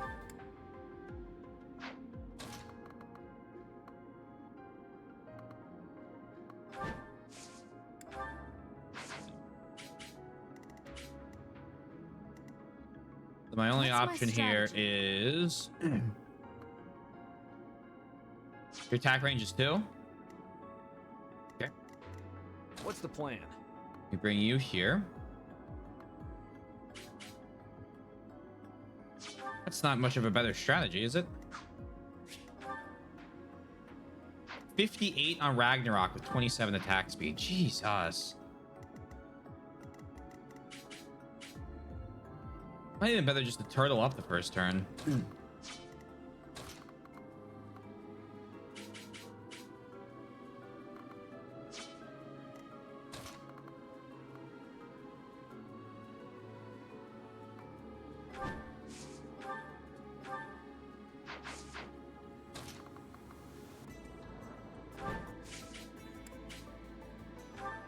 My only What's my option here strategy? is your attack range is 2. Okay. What's the plan? We bring you here. That's not much of a better strategy, is it? 58 on Ragnarok with 27 attack speed. Jesus. Might even better just to turtle up the first turn.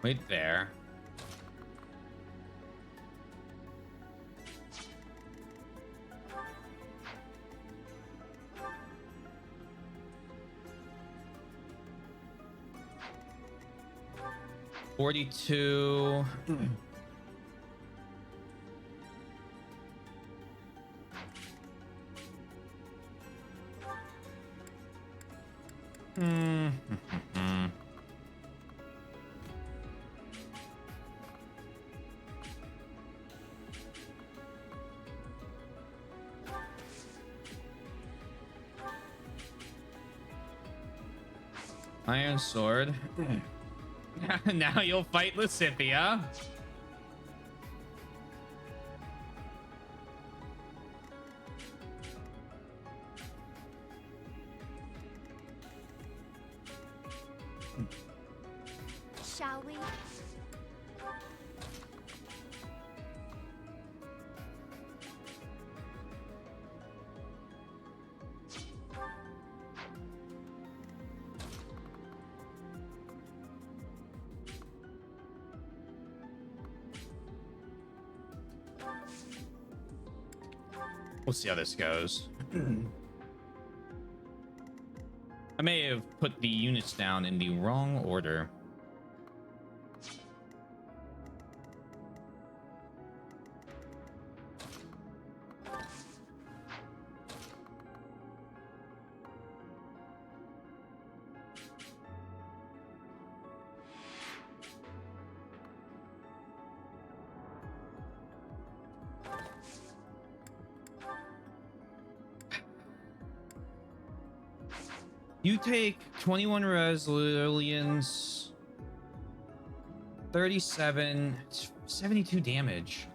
Wait there. $42. Iron Sword. Now you'll fight Lucifia. Shall we? We'll see how this goes. I may have put the units down in the wrong order. You take 21 resilience, 37, 72 damage.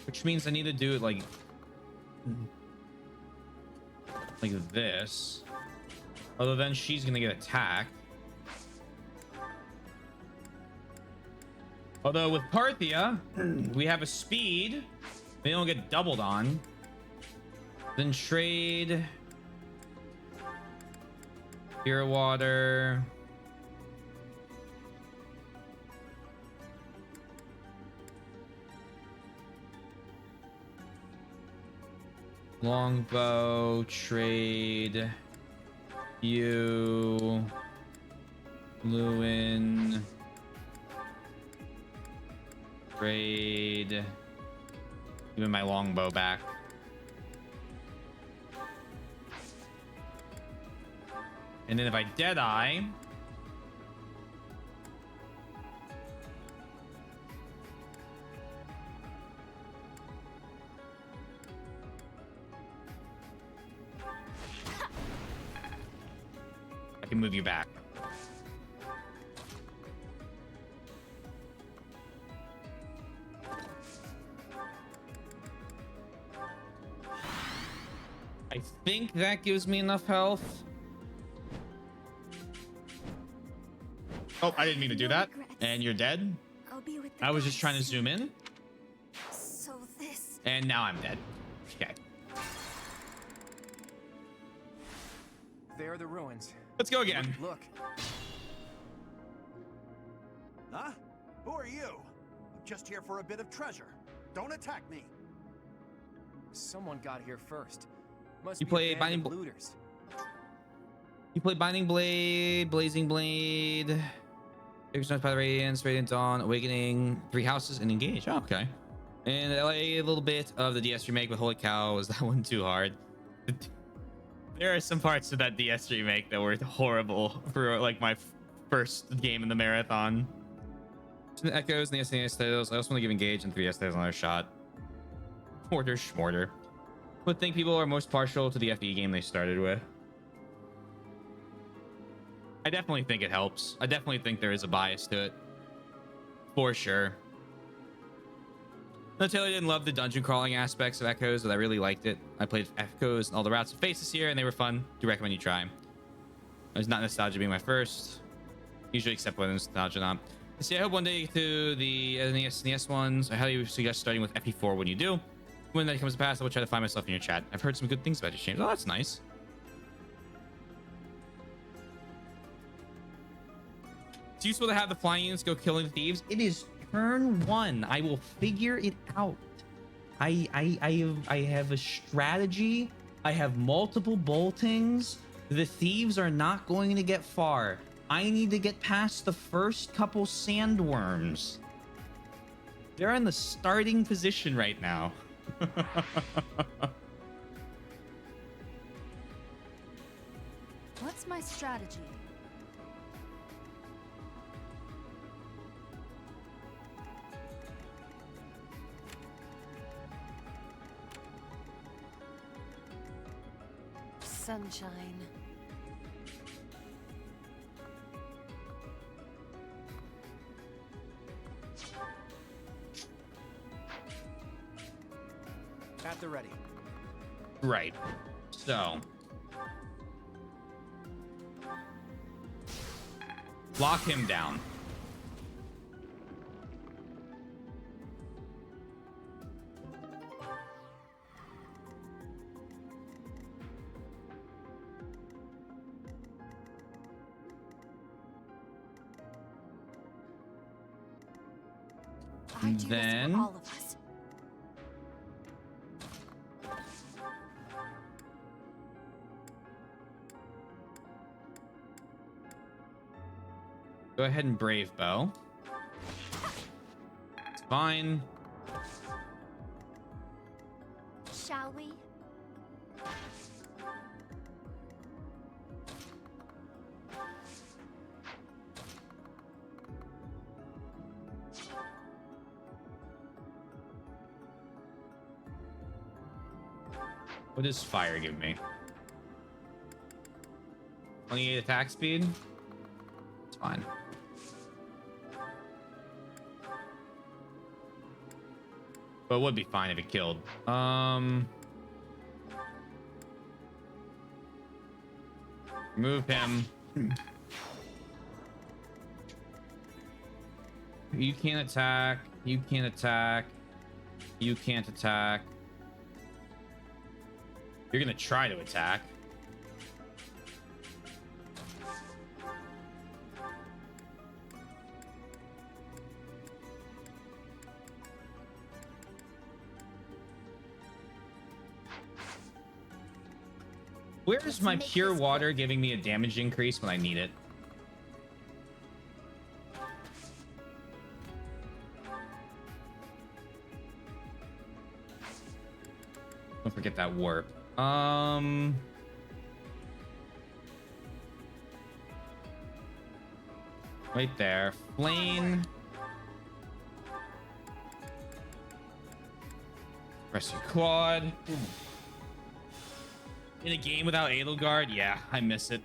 Which means I need to do it like this. Although then she's gonna get attacked. Although with Parthia, we have a speed. They don't get doubled on. Then trade. Pure water. Longbow, trade, you, Lewin, trade, give me my longbow back. And then if I Deadeye, I can move you back. I think that gives me enough health. Oh, I didn't mean to do that. And you're dead. I'll be with the I was just trying to guys. zoom in. So this. And now I'm dead. Okay. There are the ruins. Let's go again. Look. Huh? Who are you? I'm just here for a bit of treasure. Don't attack me. Someone got here first. Must You be play abandoned Binding looters. You play Binding Blade, Blazing Blade, Path of Radiance, Radiant Dawn, Awakening, 3 houses, and Engage. Oh, okay. And I like a little bit of the DS remake, but holy cow, was that one too hard? There are some parts of that DS remake that were horrible for like my first game in the marathon. The Echoes and the SNES titles. I also want to give Engage and 3S titles another shot. Order schmorder. But think people are most partial to the FE game they started with. I definitely think it helps. I definitely think there is a bias to it. For sure. No, Taylor didn't love the dungeon crawling aspects of Echoes, but I really liked it. I played Echoes and all the routes of Face this year, and they were fun. Do recommend you try. It's not nostalgia being my first. Usually except when it's nostalgia not. See, I hope one day you get to the SNES ones. I highly suggest starting with FE4 when you do. When that comes to pass, I will try to find myself in your chat. I've heard some good things about your streams. Oh, that's nice. It's useful to have the flying units go killing the thieves. It is turn 1. I will figure it out. I have a strategy. I have multiple boltings. The thieves are not going to get far. I need to get past the first couple sandworms. They're in the starting position right now. What's my strategy? Sunshine. At the ready. Right. So. Lock him down. I do this Then- for all of us. Go ahead and brave bow. It's fine. Shall we? What does fire give me? 28 attack speed? It's fine. But it would be fine if it killed. Move him. You can't attack. You can't attack. You can't attack. You're gonna try to attack. Where is my pure water giving me a damage increase when I need it? Don't forget that warp. Right there. Flame. Press your quad. In a game without Edelgard, yeah, I miss it.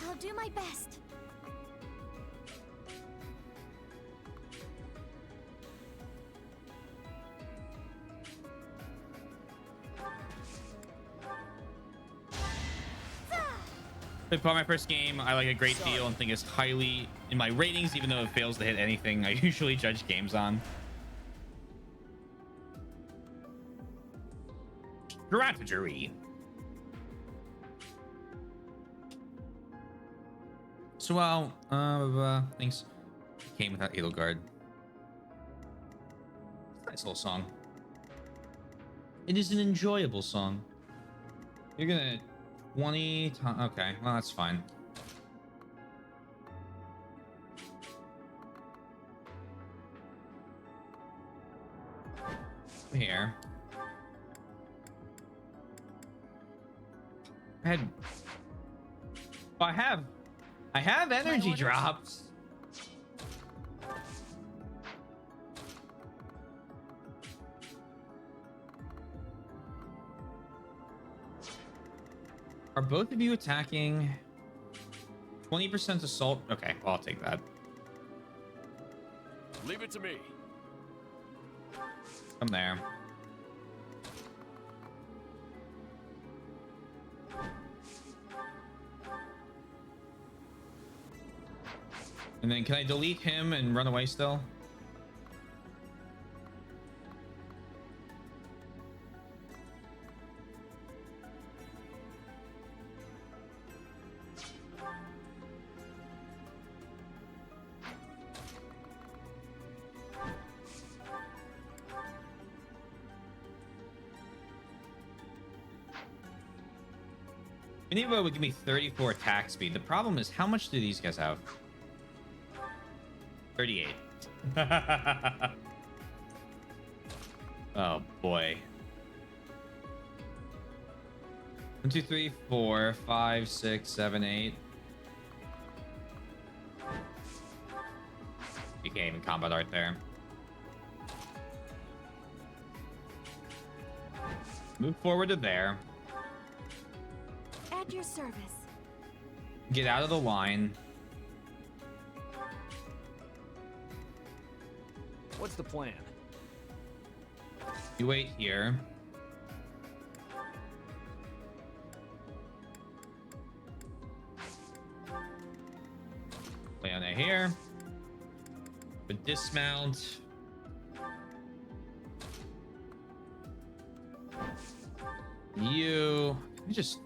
I'll do my best. I bought my first game. I like a great deal and think it's highly in my ratings, even though it fails to hit anything I usually judge games on. Strategy. So, well, thanks. Came without Edelgard. Nice little song. It is an enjoyable song. You're gonna 20 times. Okay, well, that's fine. Here. I have energy drops. Are both of you attacking? 20% assault. Okay, well, I'll take that. Leave it to me. Come there. And then can I delete him and run away still? Minivo would give me 34 attack speed. The problem is, how much do these guys have? 38. Oh boy. 1, 2, 3, 4, 5, 6, 7, 8. You can't even combat art there. Move forward to there. At your service. Get out of the line. What's the plan? You wait here. Leona here. But dismount. You just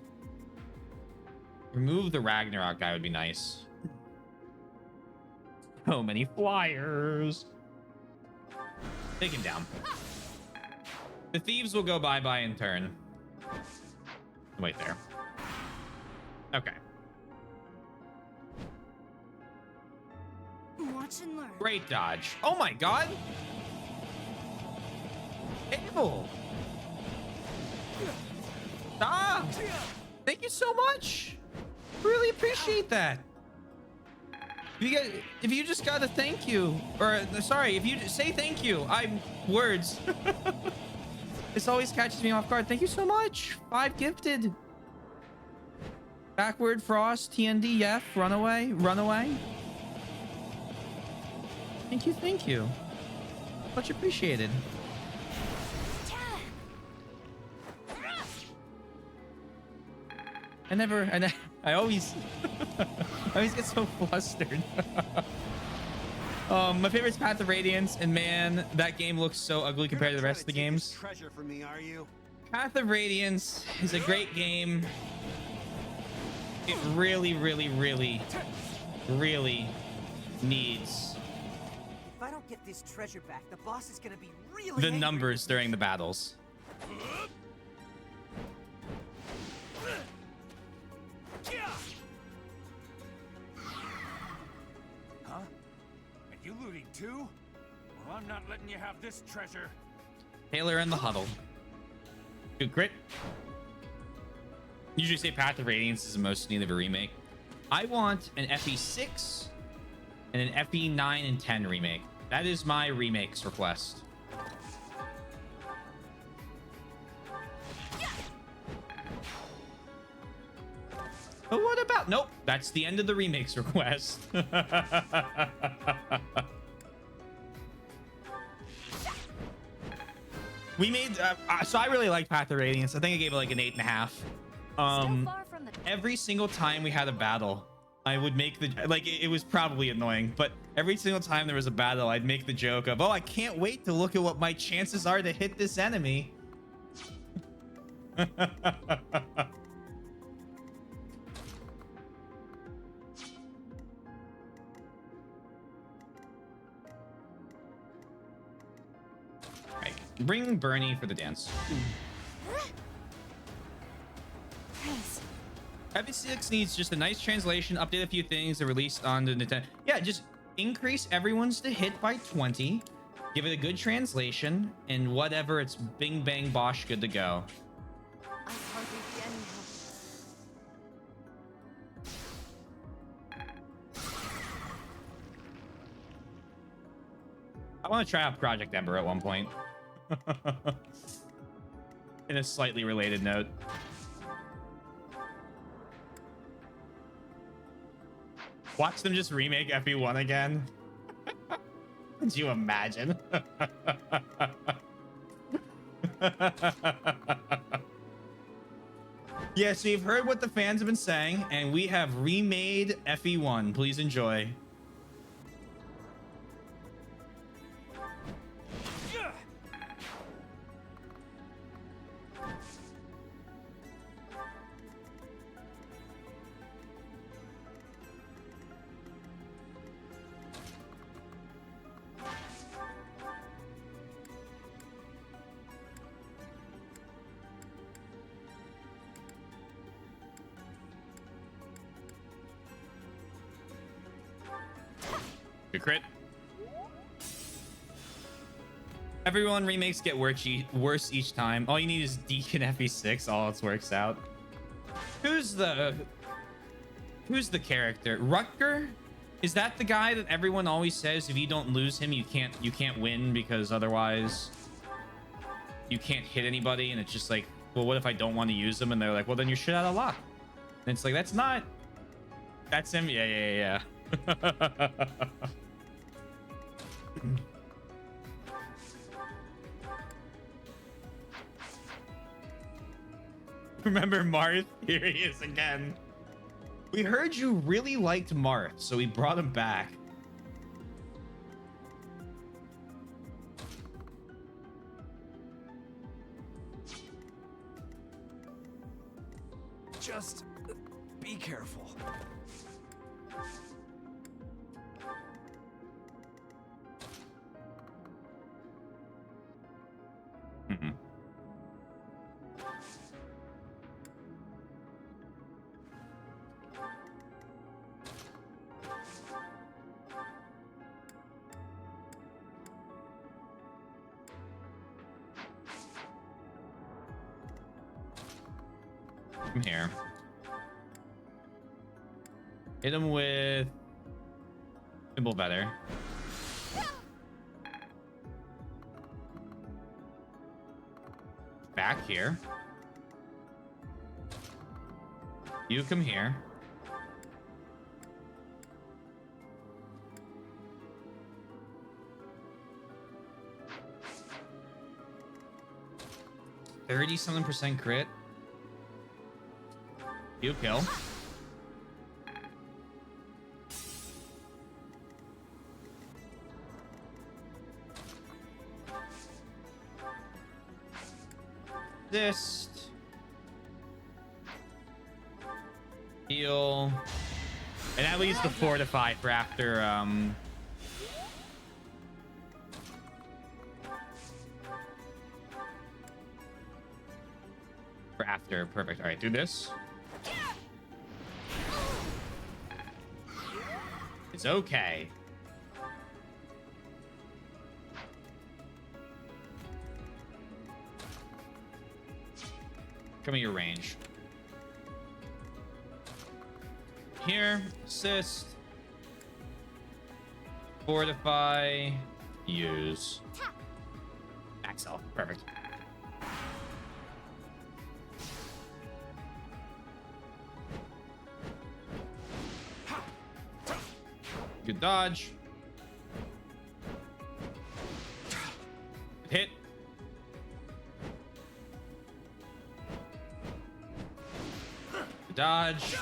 remove the Ragnarok guy would be nice. So many flyers. Taken down. The thieves will go bye-bye in turn. Wait there. Okay. Watch and learn. Great dodge. Oh my god. Abel. Ah. Thank you so much. Really appreciate that. If you just got a thank you, or sorry, if you say thank you, I'm words. This always catches me off guard. Thank you so much. 5 gifted. Backward Frost, TND, Yef, Runaway, Runaway. Thank you. Much appreciated. I always I always get so flustered. My favorite's Path of Radiance, and man, that game looks so ugly compared to the rest of the games. Treasure for me, are you? Path of Radiance is a great game. It really needs If I don't get this treasure back, the boss is gonna be really the angry. numbers during the battles. Huh? And you looting too? Well, I'm not letting you have this treasure. Taylor in the huddle. Good crit. Usually say Path of Radiance is the most need of a remake. I want an FE6 and an FE9 and 10 remake. That is my remakes request. But what about... Nope. That's the end of the remakes request. We made... so I really liked Path of Radiance. I think I gave it like an 8.5. Still far from the Every single time we had a battle, I would make the... Like, it was probably annoying, but every single time there was a battle, I'd make the joke of, oh, I can't wait to look at what my chances are to hit this enemy. Right. Bring Bernie for the dance. Nice. FE6 needs just a nice translation, update a few things, and release on the Nintendo. Yeah, just increase everyone's to hit by 20, give it a good translation, and whatever, it's bing bang bosh, good to go. I hardly can I want to try out Project Ember at one point. In a slightly related note. Watch them just remake FE1 again. Could you imagine? Yeah, so you've heard what the fans have been saying, and we have remade FE1. Please enjoy. Good crit. Everyone remakes get worse each time. All you need is Deacon FE6. All else works out. Who's the character? Rutger? Is that the guy that everyone always says if you don't lose him, you can't win because otherwise you can't hit anybody? And it's just like, well, what if I don't want to use them? And they're like, well, then you're shit out of luck. And it's like, that's him. Yeah. Remember Marth? Here he is again. We heard you really liked Marth, so we brought him back. Just be careful. Mm-mm. From here. Hit him with Simple Better. Back here. You come here. $30-something% crit. You kill. Assist. Heal. And that leaves the fortify for after perfect. All right, do this. It's okay. Come at your range. Here, assist. Fortify. Use. Axel. Perfect. Good dodge. Hit. Good dodge.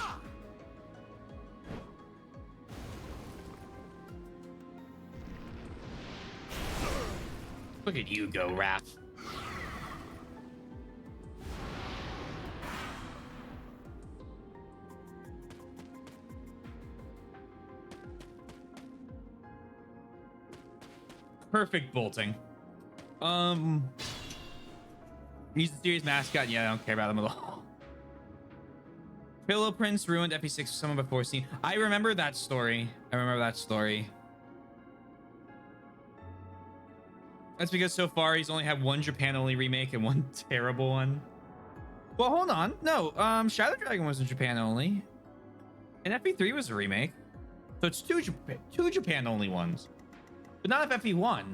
Look at you go, Raph. Perfect bolting. He's the series mascot. Yeah, I don't care about him at all. Pillow Prince ruined FE6 for someone before scene. I remember that story. That's because so far he's only had one Japan only remake and one terrible one. Well, hold on. No, Shadow Dragon wasn't Japan only. And FE3 was a remake. So it's two Japan only ones. But not if FE1.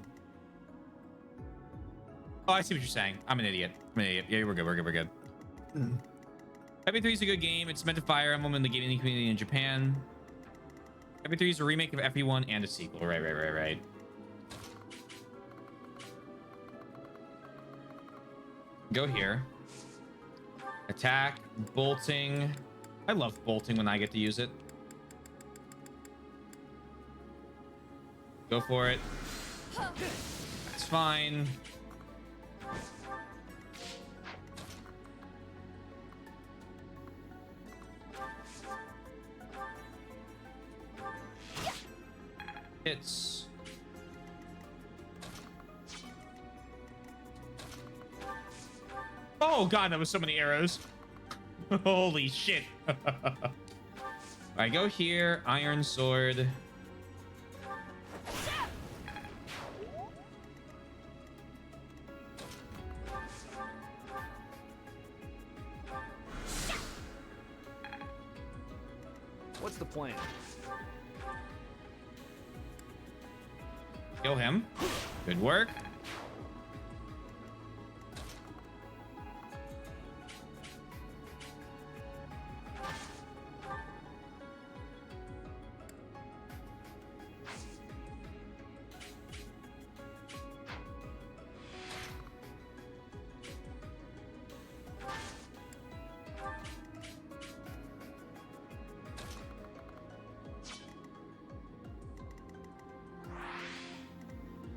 Oh, I see what you're saying. I'm an idiot. Yeah, we're good. FE3 is a good game. It's meant to fire Emblem in the gaming community in Japan. FE3 is a remake of FE1 and a sequel. Right. Go here. Attack, bolting. I love bolting when I get to use it. Go for it. That's fine. Hits. Oh god, that was so many arrows. Holy shit. I go here, Iron Sword. What's the plan? Kill him. Good work.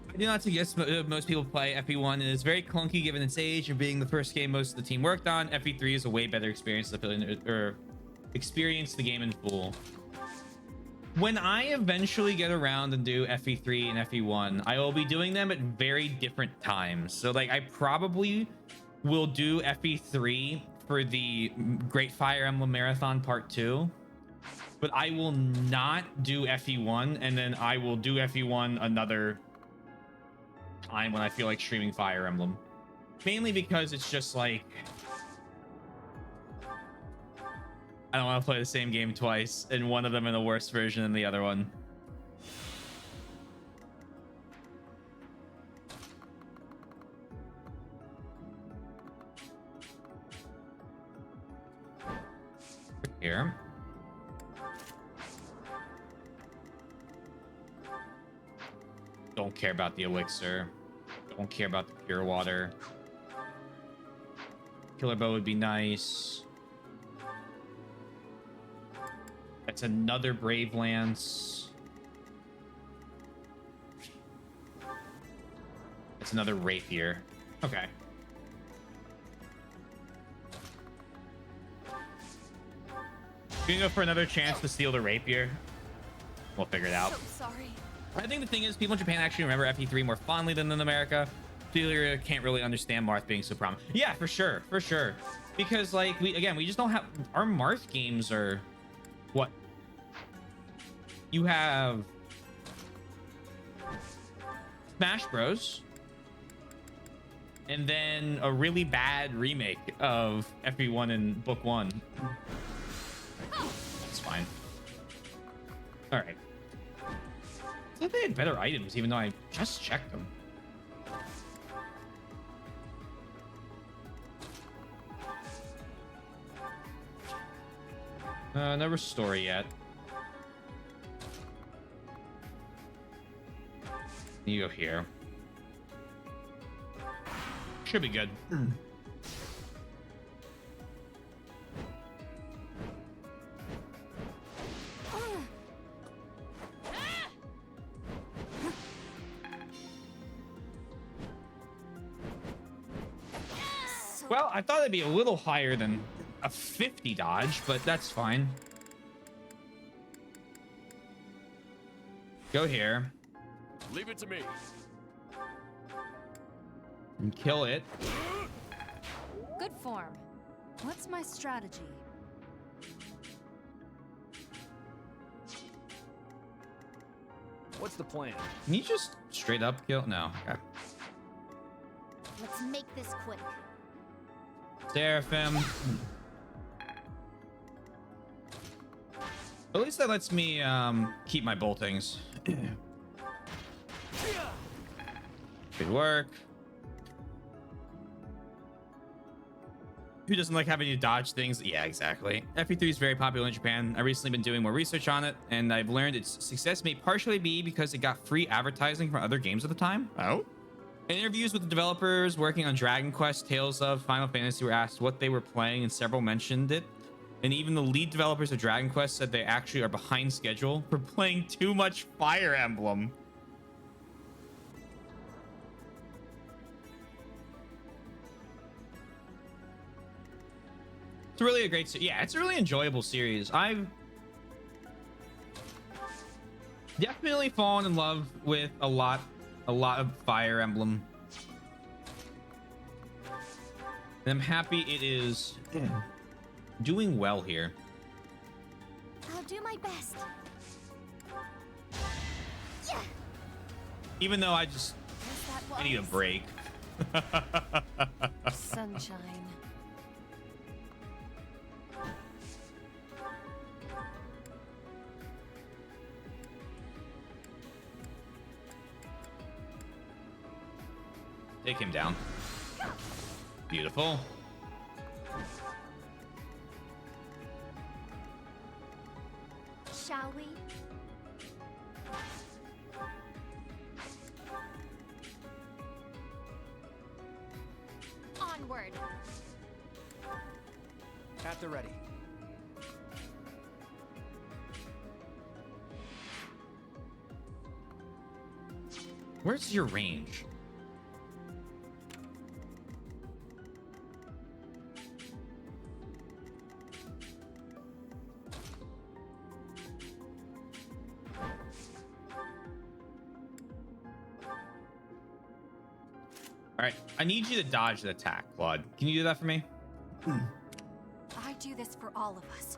I do not suggest most people play FE1, and it's very clunky given its age and being the first game most of the team worked on. FE3 is a way better experience to experience the game in full. When I eventually get around and do FE3 and FE1, I will be doing them at very different times. So like I probably will do FE3 for the Great Fire Emblem Marathon Part 2, but I will not do FE1, and then I will do FE1 another time when I feel like streaming Fire Emblem. Mainly because it's just like I don't want to play the same game twice, and one of them in a worse version than the other one. Here. Don't care about the elixir. Don't care about the pure water. Killer bow would be nice. That's another Brave Lance. That's another Rapier. Okay. You can go for another chance to steal the Rapier. We'll figure it out. So sorry. I think the thing is, people in Japan actually remember FE3 more fondly than in America. Dealer can't really understand Marth being so prominent. Yeah, for sure, for sure. Because like we just don't have our Marth games are what you have. Smash Bros. And then a really bad remake of FE1 and Book 1. That's fine. All right. I thought they had better items, even though I just checked them. No restore yet. You go here. Should be good. Well, I thought it'd be a little higher than a 50 dodge, but that's fine. Go here. Leave it to me. And kill it. Good form. What's my strategy? What's the plan? Can you just straight up kill? No. Okay. Let's make this quick. Seraphim. At least that lets me keep my boltings. Good work. Who doesn't like having to dodge things? Yeah, exactly. FE3 is very popular in Japan. I've recently been doing more research on it, and I've learned its success may partially be because it got free advertising from other games at the time. Oh? In interviews with the developers working on Dragon Quest, Tales of, Final Fantasy were asked what they were playing, and several mentioned it. And even the lead developers of Dragon Quest said they actually are behind schedule for playing too much Fire Emblem. It's really a great, yeah, it's a really enjoyable series. I've definitely fallen in love with a lot of Fire Emblem. And I'm happy it is doing well here. I'll do my best. Yeah. Even though I need a Was. break. Sunshine. Take him down. Beautiful. Shall we? Onward. At the ready. Where's your range? All right, I need you to dodge the attack, Claude. Can you do that for me? I do this for all of us.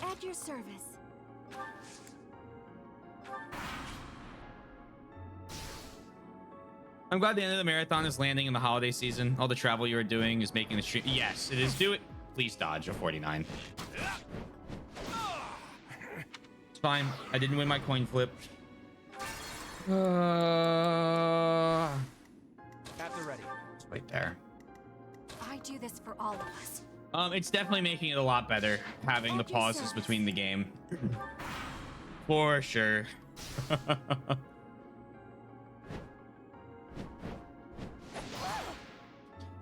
At your service. I'm glad the end of the marathon is landing in the holiday season. All the travel you are doing is making the stream. Yes, it is. Do it. Please dodge a 49. It's fine. I didn't win my coin flip. At the ready. It's right there. I do this for all of us. It's definitely making it a lot better having the At your pauses service. between the game. For sure.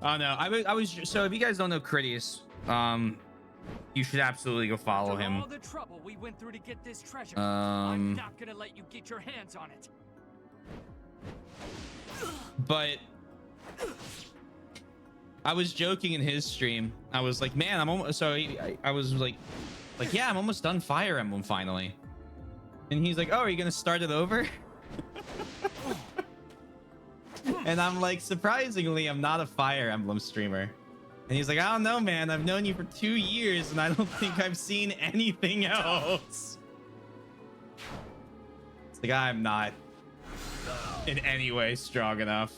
Oh no, I was so if you guys don't know Critias, you should absolutely go follow him. All the trouble we went through to get this treasure. I'm not gonna let you get your hands on it. But I was joking in his stream. I was like, man, I'm almost so I was like yeah, I'm almost done Fire Emblem finally. And he's like, oh, are you gonna start it over? And I'm like, surprisingly, I'm not a Fire Emblem streamer. And he's like, I don't know, man. I've known you for 2 years and I don't think I've seen anything else. It's like, I'm not in any way strong enough.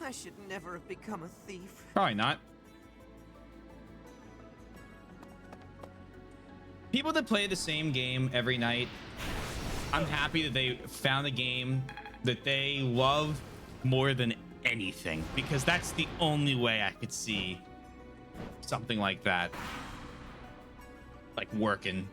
I should never have become a thief. Probably not. People that play the same game every night, I'm happy that they found a game that they love more than anything, because that's the only way I could see something like that like working.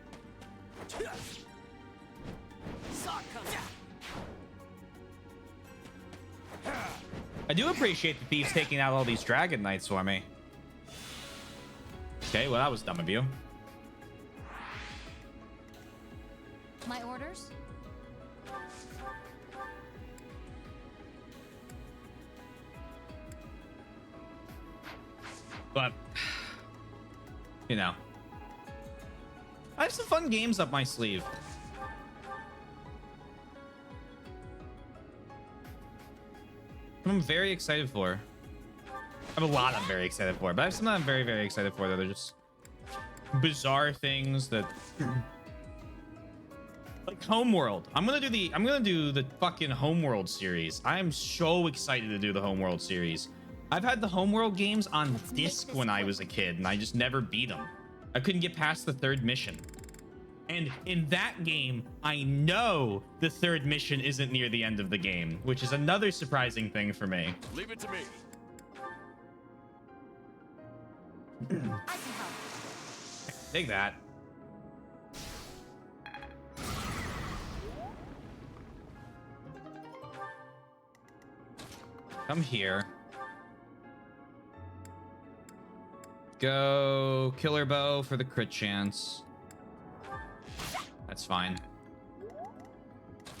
I do appreciate the thieves taking out all these dragon knights for me. Okay, well, that was dumb of you. My orders? But, you know, I have some fun games up my sleeve. I'm very excited for. I have a lot I'm very excited for, but I have some that I'm very, very excited for that are just bizarre things that... Like Homeworld. I'm gonna do the fucking Homeworld series. I am so excited to do the Homeworld series. I've had the Homeworld games on disc when I was a kid, and I just never beat them. I couldn't get past the 3rd mission. And in that game, I know the 3rd mission isn't near the end of the game, which is another surprising thing for me. Leave it to me. I can help. Take that. Come here. Go killer bow for the crit chance. That's fine.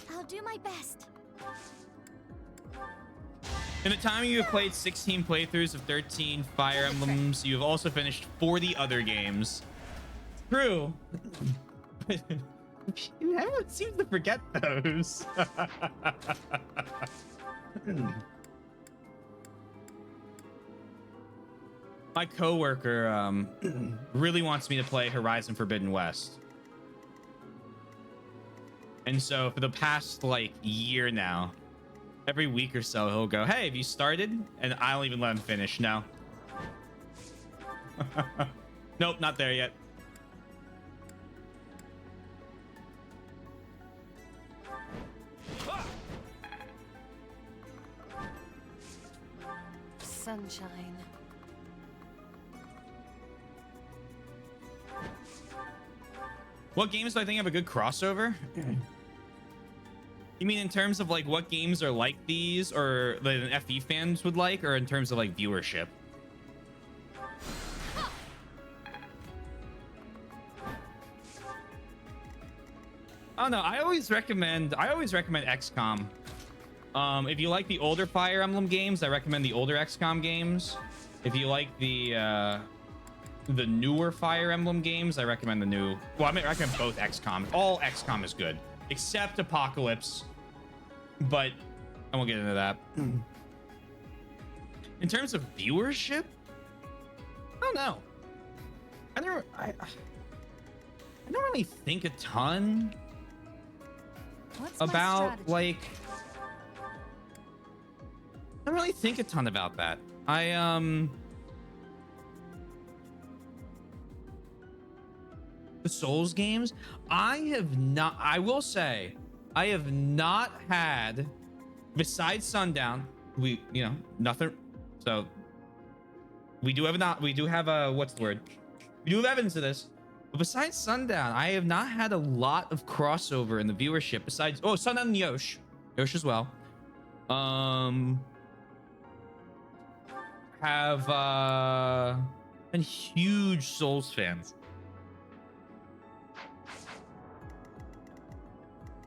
I'll do my best. In the time you have played 16 playthroughs of 13 Fire Emblems, you have also finished 40 other games. True. Everyone seems to forget those. My coworker really wants me to play Horizon Forbidden West. And so for the past like year now, every week or so he'll go, hey, have you started? And I don't even let him finish. No. Nope, not there yet. Sunshine. What games do I think have a good crossover? You mean in terms of like what games are like these or that an FE fans would like, or in terms of like viewership? Oh no, I always recommend XCOM. If you like the older Fire Emblem games, I recommend the older XCOM games. If you like the newer Fire Emblem games, I recommend the new. Well, I recommend both XCOM. All XCOM is good, except Apocalypse. But I won't get into that. In terms of viewership, I don't know. I don't really think a ton What's my about strategy? like. I don't really think a ton about that. The Souls games, I will say, I have not had, besides Sundown, nothing. So we do have what's the word? We do have evidence of this. But besides Sundown, I have not had a lot of crossover in the viewership besides, Sundown and Yosh as well. Have been huge Souls fans.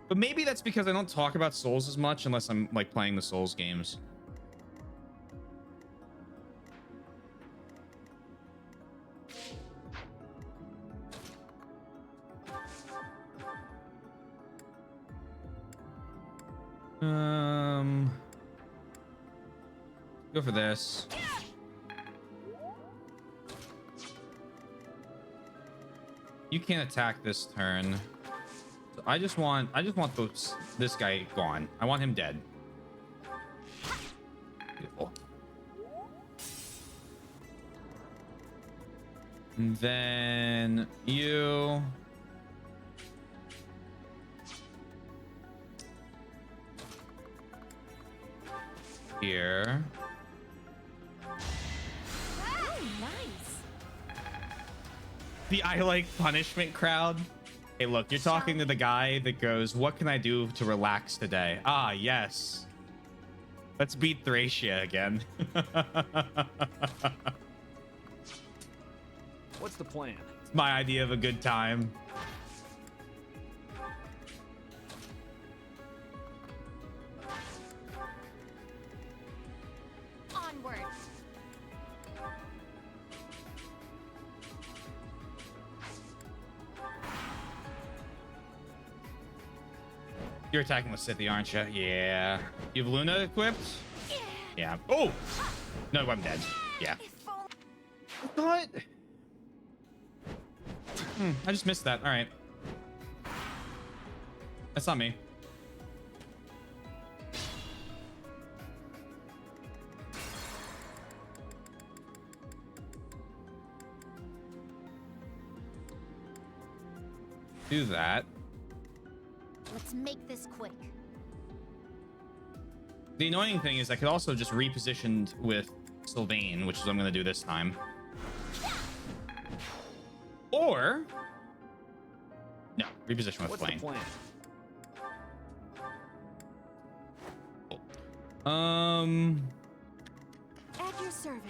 But maybe that's because I don't talk about Souls as much unless I'm like playing the Souls games. Go for this. You can't attack this turn. So I just want this guy gone. I want him dead. Beautiful. And then you. Here. Oh, nice. The I like punishment crowd. Hey, look, you're talking to the guy that goes, "What can I do to relax today?" Ah, yes. Let's beat Thracia again. What's the plan? It's my idea of a good time. Onward. You're attacking with Scythia, aren't you? Yeah. You have Luna equipped? Yeah. Oh! No, I'm dead. Yeah. What? I just missed that. All right. That's not me. Do that. Let's make this quick. The annoying thing is I could also just repositioned with Sylvain, which is what I'm going to do this time. Or... No, reposition with What's the Flame. plan? At your service.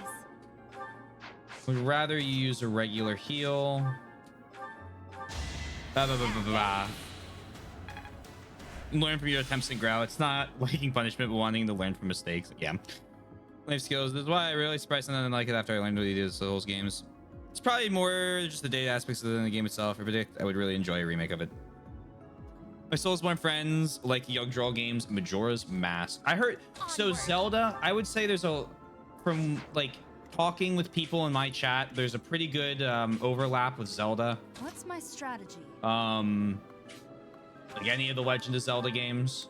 Would rather you use a regular heal. Blah, blah, blah, blah, blah. Learn from your attempts and growl. It's not liking punishment, but wanting to learn from mistakes. Yeah. Life skills. This is why I really surprised and I didn't like it after I learned what he did with Souls games. It's probably more just the data aspects than the game itself. I predict I would really enjoy a remake of it. My Soulsborne friends like Young Draw games, Majora's Mask. I heard so Zelda. I would say there's from like talking with people in my chat, there's a pretty good overlap with Zelda. What's my strategy? Like any of the Legend of Zelda games.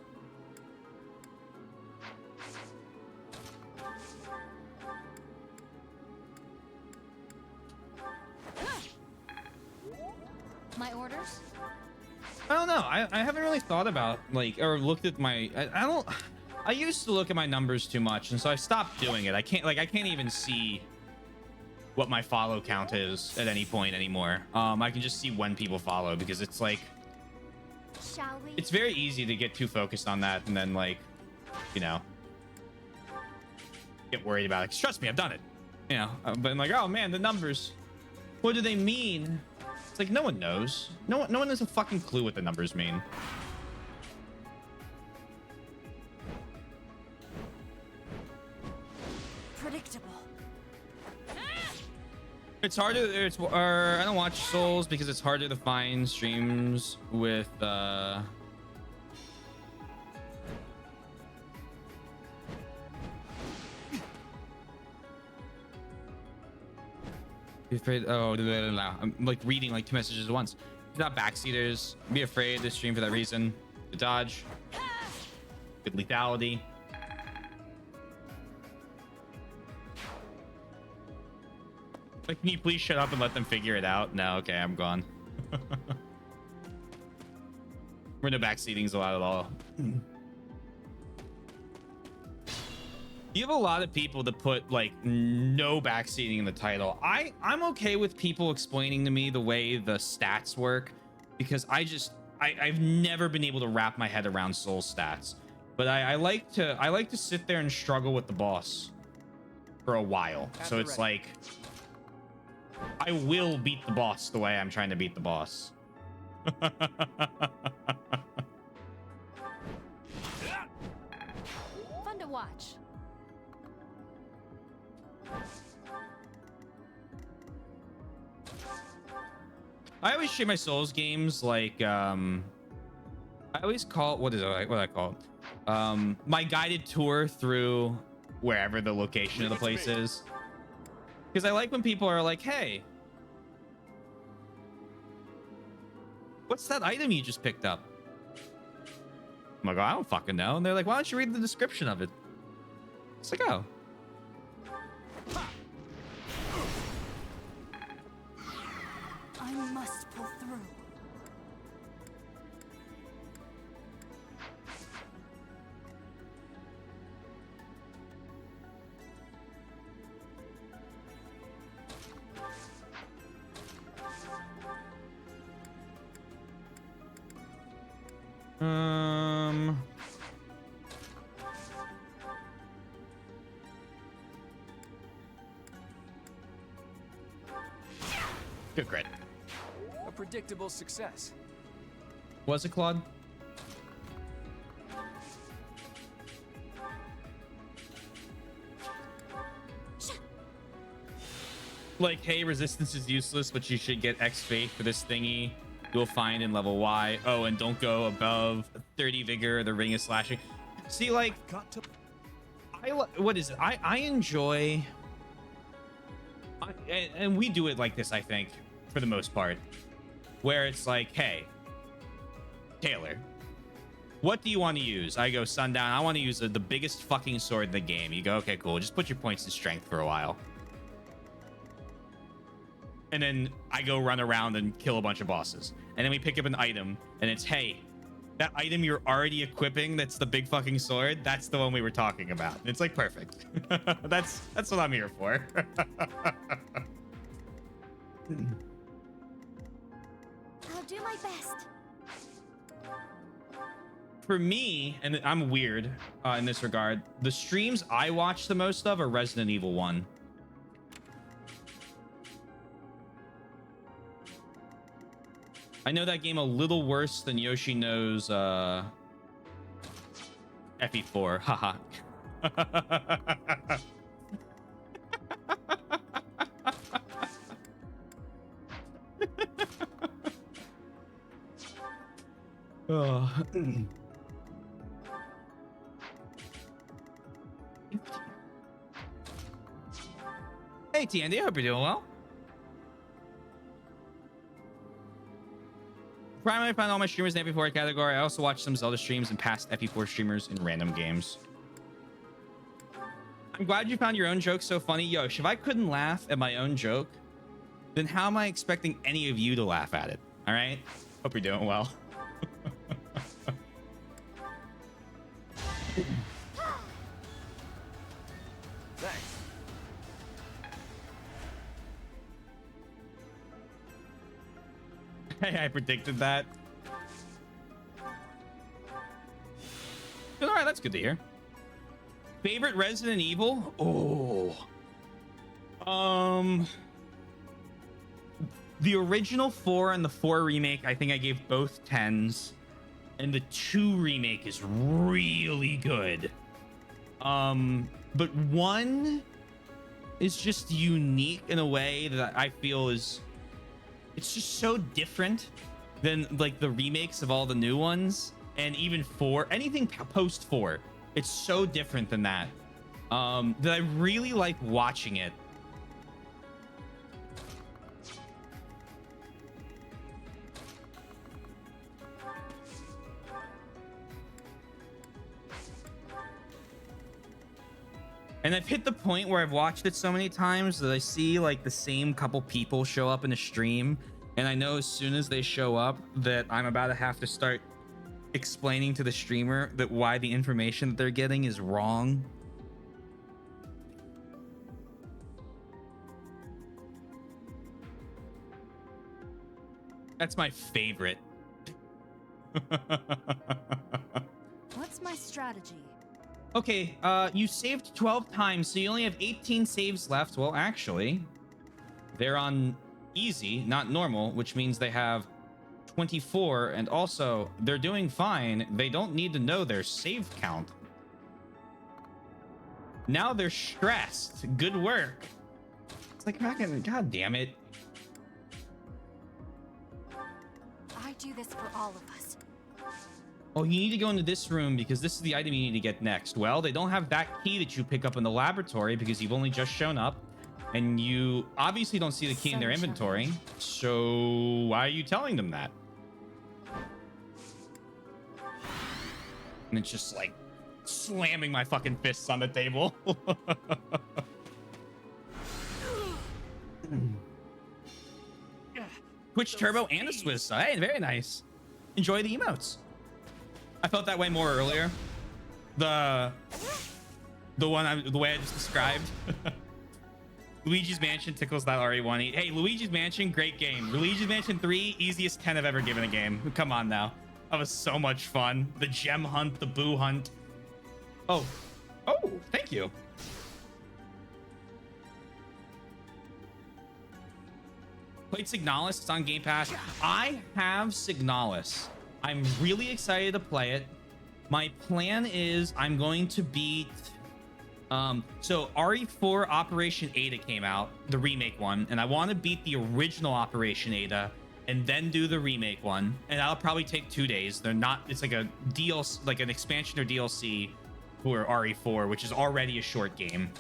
My orders? I don't know. I haven't really thought about like or looked at my. I used to look at my numbers too much, and so I stopped doing it. I can't even see what my follow count is at any point anymore. I can just see when people follow because it's like. Shall we? It's very easy to get too focused on that and then like, you know, get worried about it. 'Cause trust me, I've done it. You know, but I'm like, oh man, the numbers. What do they mean? It's like no one knows. No one has a fucking clue what the numbers mean. Predictable. It's harder. I don't watch Souls because it's harder to find streams with Be afraid. Oh, I'm like reading like 2 messages at once. He's not backseaters. Be afraid this stream for that reason. Good dodge. Good lethality. Like, can you please shut up and let them figure it out? No, okay, I'm gone. We're no backseatings allowed at all. You have a lot of people that put like no backseating in the title. I'm okay with people explaining to me the way the stats work, because I've never been able to wrap my head around soul stats. But I like to sit there and struggle with the boss for a while. So it's like I will beat the boss the way I'm trying to beat the boss. Fun to watch. I always treat my Souls games like I always call it, what I call it? My guided tour through wherever the location of the place is. Because I like when people are like, hey, what's that item you just picked up? I'm like, oh, I don't fucking know. And they're like, why don't you read the description of it? It's like, oh. I must pull through. Good crit. A predictable success. Was it Claude? Like, hey, resistance is useless, but you should get X faith for this thingy you'll find in level Y. Oh, and don't go above 30 vigor. The ring is slashing. See, like, what is it? I enjoy, and we do it like this, I think, for the most part, where it's like, hey, Taylor, what do you want to use? I go Sundown. I want to use the biggest fucking sword in the game. You go, okay, cool. Just put your points in strength for a while. And then I go run around and kill a bunch of bosses. And then we pick up an item, and it's, hey, that item you're already equipping, that's the big fucking sword, that's the one we were talking about. It's like perfect. That's what I'm here for. I'll do my best. For me, and I'm weird in this regard, the streams I watch the most of are Resident Evil 1. I know that game a little worse than Yoshi knows FE4. Haha. Oh. Hey, TND, I hope you're doing well. Primarily find all my streamers in the FE4 category. I also watch some Zelda streams and past FE4 streamers in random games. I'm glad you found your own joke so funny. Yo, if I couldn't laugh at my own joke, then how am I expecting any of you to laugh at it? All right? Hope you're doing well. Thanks. Hey, I predicted that. All right, that's good to hear. Favorite Resident Evil? Oh. The original 4 and the 4 remake, I think I gave both 10s. And the 2 remake is really good. But 1 is just unique in a way that I feel is, it's just so different than like the remakes of all the new ones, and even 4, anything post 4, it's so different than that, that I really like watching it. And I've hit the point where I've watched it so many times that I see like the same couple people show up in a stream, and I know as soon as they show up that I'm about to have to start explaining to the streamer that why the information that they're getting is wrong. That's my favorite. What's my strategy? Okay, you saved 12 times, so you only have 18 saves left. Well, actually, they're on easy, not normal, which means they have 24, and also they're doing fine. They don't need to know their save count. Now they're stressed. Good work. It's like, fucking, god damn it. I do this for all of us. Oh, you need to go into this room because this is the item you need to get next. Well, they don't have that key that you pick up in the laboratory because you've only just shown up, and you obviously don't see the key in their inventory. So why are you telling them that? And it's just like slamming my fucking fists on the table. Twitch Turbo and a Swiss. Hey, very nice. Enjoy the emotes. I felt that way more earlier. The way I just described. Luigi's Mansion tickles that RE1. Hey, Luigi's Mansion, great game. Luigi's Mansion 3, easiest 10 I've ever given a game. Come on now. That was so much fun. The gem hunt, the boo hunt. Oh, thank you. Played Signalis. It's on Game Pass. I have Signalis. I'm really excited to play it. My plan is I'm going to beat... so RE4 Operation Ada came out, the remake one, and I want to beat the original Operation Ada and then do the remake one, and that'll probably take 2 days. They're not... It's like a DLC, like an expansion or DLC for RE4, which is already a short game.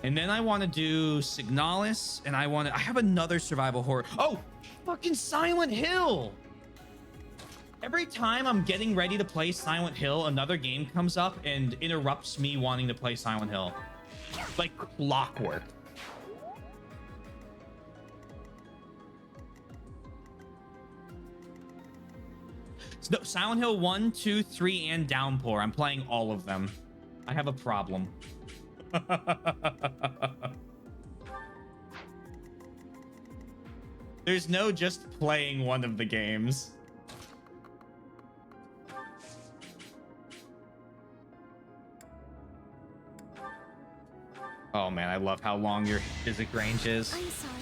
And then I want to do Signalis, and I have another survival horror. Oh, fucking Silent Hill! Every time I'm getting ready to play Silent Hill, another game comes up and interrupts me wanting to play Silent Hill. Like clockwork. No, Silent Hill 1, 2, 3, and Downpour. I'm playing all of them. I have a problem. There's no just playing one of the games. Oh man, I love how long your physic range is. I'm sorry.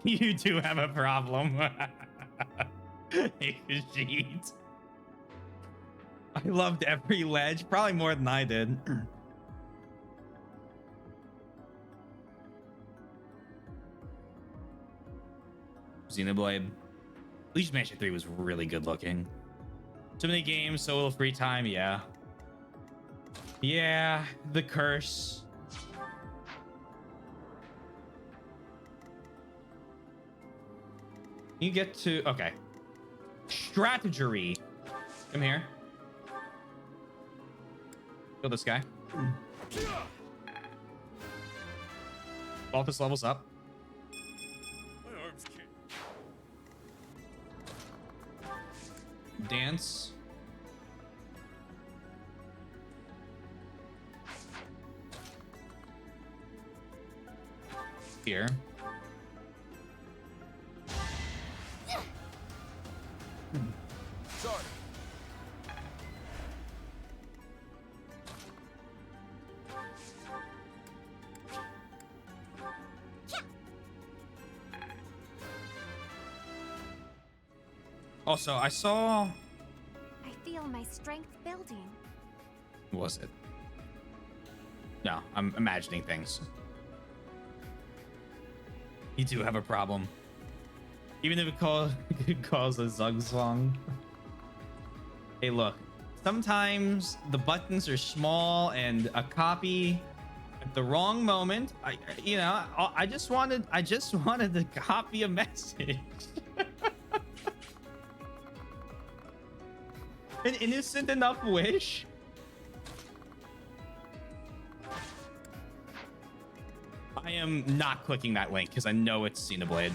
You do have a problem. Sheet. I loved every ledge, probably more than I did. Xenoblade. Luigi's Mansion 3 was really good looking. Too many games, so little free time, yeah. Yeah, the curse. You get to... Okay. Strategery. Come here. Kill this guy. Balthus levels up. My arms can't. Dance. Here. Sorry. Also, I saw... I feel my strength building. What was it? No, I'm imagining things. You do have a problem. Even if it calls a Zug song. Hey, look. Sometimes the buttons are small and a copy at the wrong moment. I just wanted to copy a message. An innocent enough wish. am not clicking that link because I know it's Xenoblade.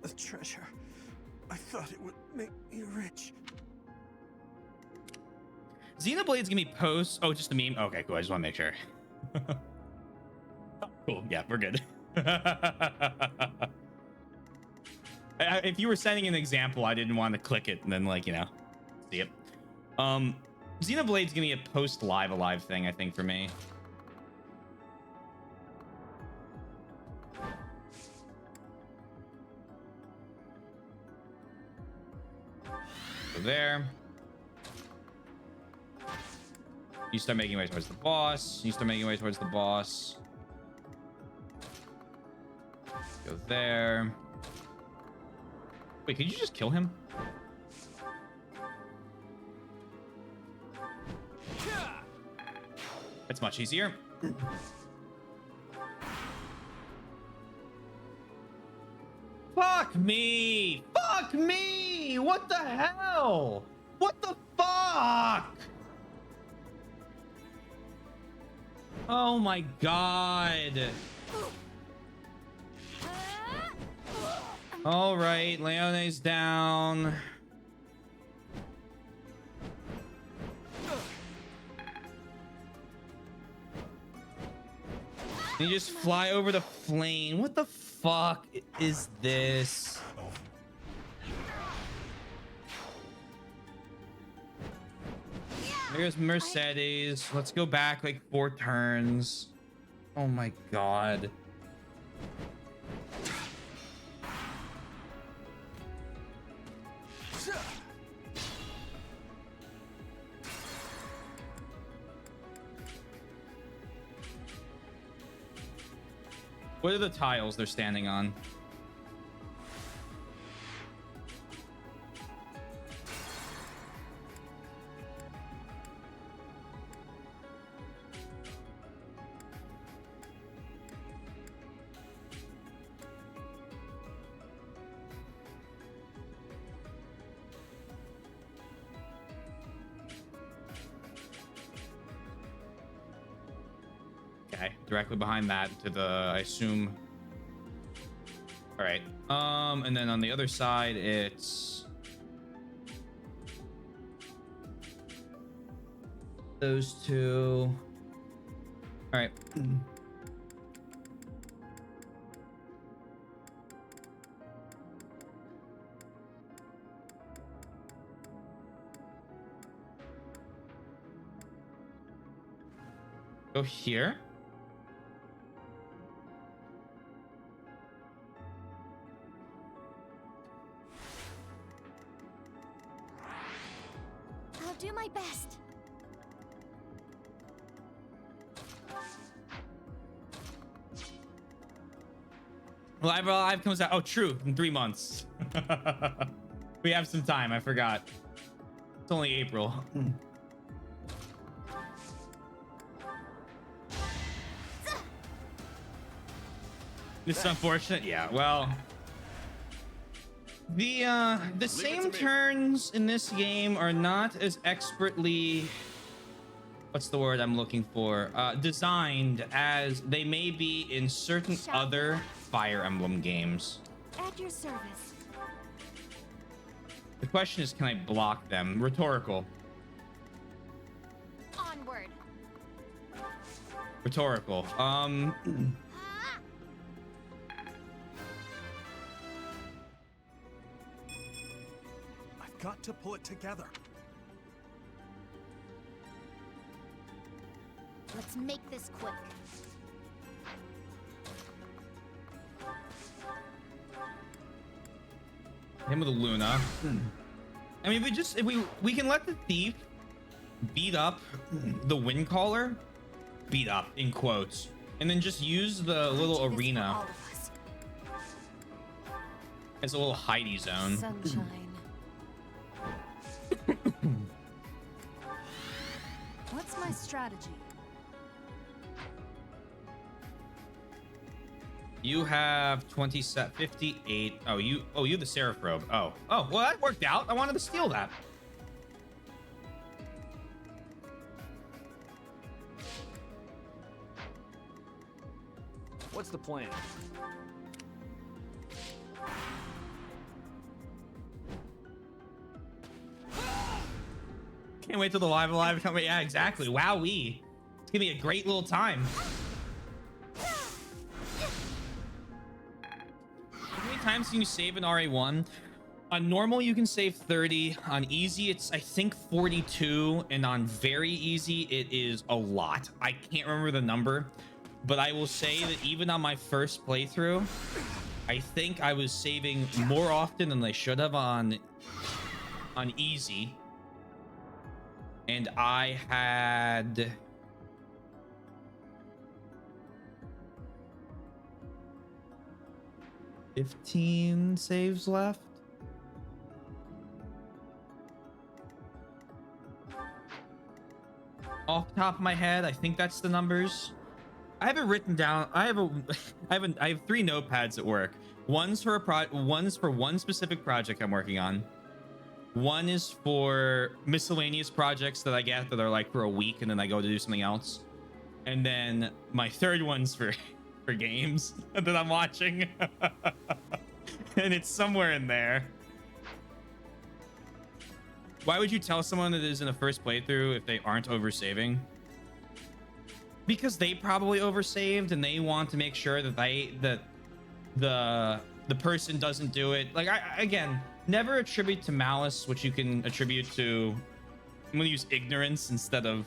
The treasure. I thought it would make me rich. Xenoblade's gonna be post. Oh, just a meme. Okay, cool. I just want to make sure. Cool. Yeah, we're good. If you were sending an example, I didn't want to click it and then, like, you know, see it. Xenoblade's gonna be a post live alive thing, I think, for me. Go there. You start making your way towards the boss. You start making your way towards the boss. Go there. Wait, could you just kill him? That's much easier. Fuck me! Fuck me! What the hell? What the fuck? Oh my god. All right, Leone's down. You just fly over the flame. What the fuck is this? There's Mercedes. Let's go back like 4 turns. Oh my god. What are the tiles they're standing on? Okay, directly behind that to the, I assume. All right. And then on the other side, it's those two. All right. Go here. I'll do my best. Live comes out. Oh, true. In 3 months. We have some time. I forgot. It's only April. It's unfortunate. Yeah. Well, the same turns in this game are not as expertly, what's the word I'm looking for, designed as they may be in certain other Fire Emblem games. At your service. The question is, can I block them? Rhetorical. Onward. Rhetorical. I've got to pull it together. Let's make this quick. Him with a Luna. I mean, we can let the thief beat up the wind caller, beat up in quotes, and then just use the little arena as a little hidey zone. Sunshine. What's my strategy? You have 58. Oh, you the Seraph robe. Oh, well, that worked out. I wanted to steal that. What's the plan? Can't wait till the live come. Yeah, exactly. Wowee. It's gonna be a great little time. How many times can you save in RA1? On normal, you can save 30. On easy, it's I think 42, and on very easy, it is a lot. I can't remember the number, but I will say that even on my first playthrough, I think I was saving more often than I should have on easy, and I had 15 saves left. Off the top of my head, I think that's the numbers. I have it written down. I have 3 notepads at work. One's for one specific project I'm working on. One is for miscellaneous projects that I get that are like for a week and then I go to do something else. And then my third one's for games that I'm watching. And it's somewhere in there. Why would you tell someone that is in a first playthrough if they aren't oversaving? Because they probably oversaved and they want to make sure that the person doesn't do it. Like, again, never attribute to malice what you can attribute to. I'm gonna use ignorance instead of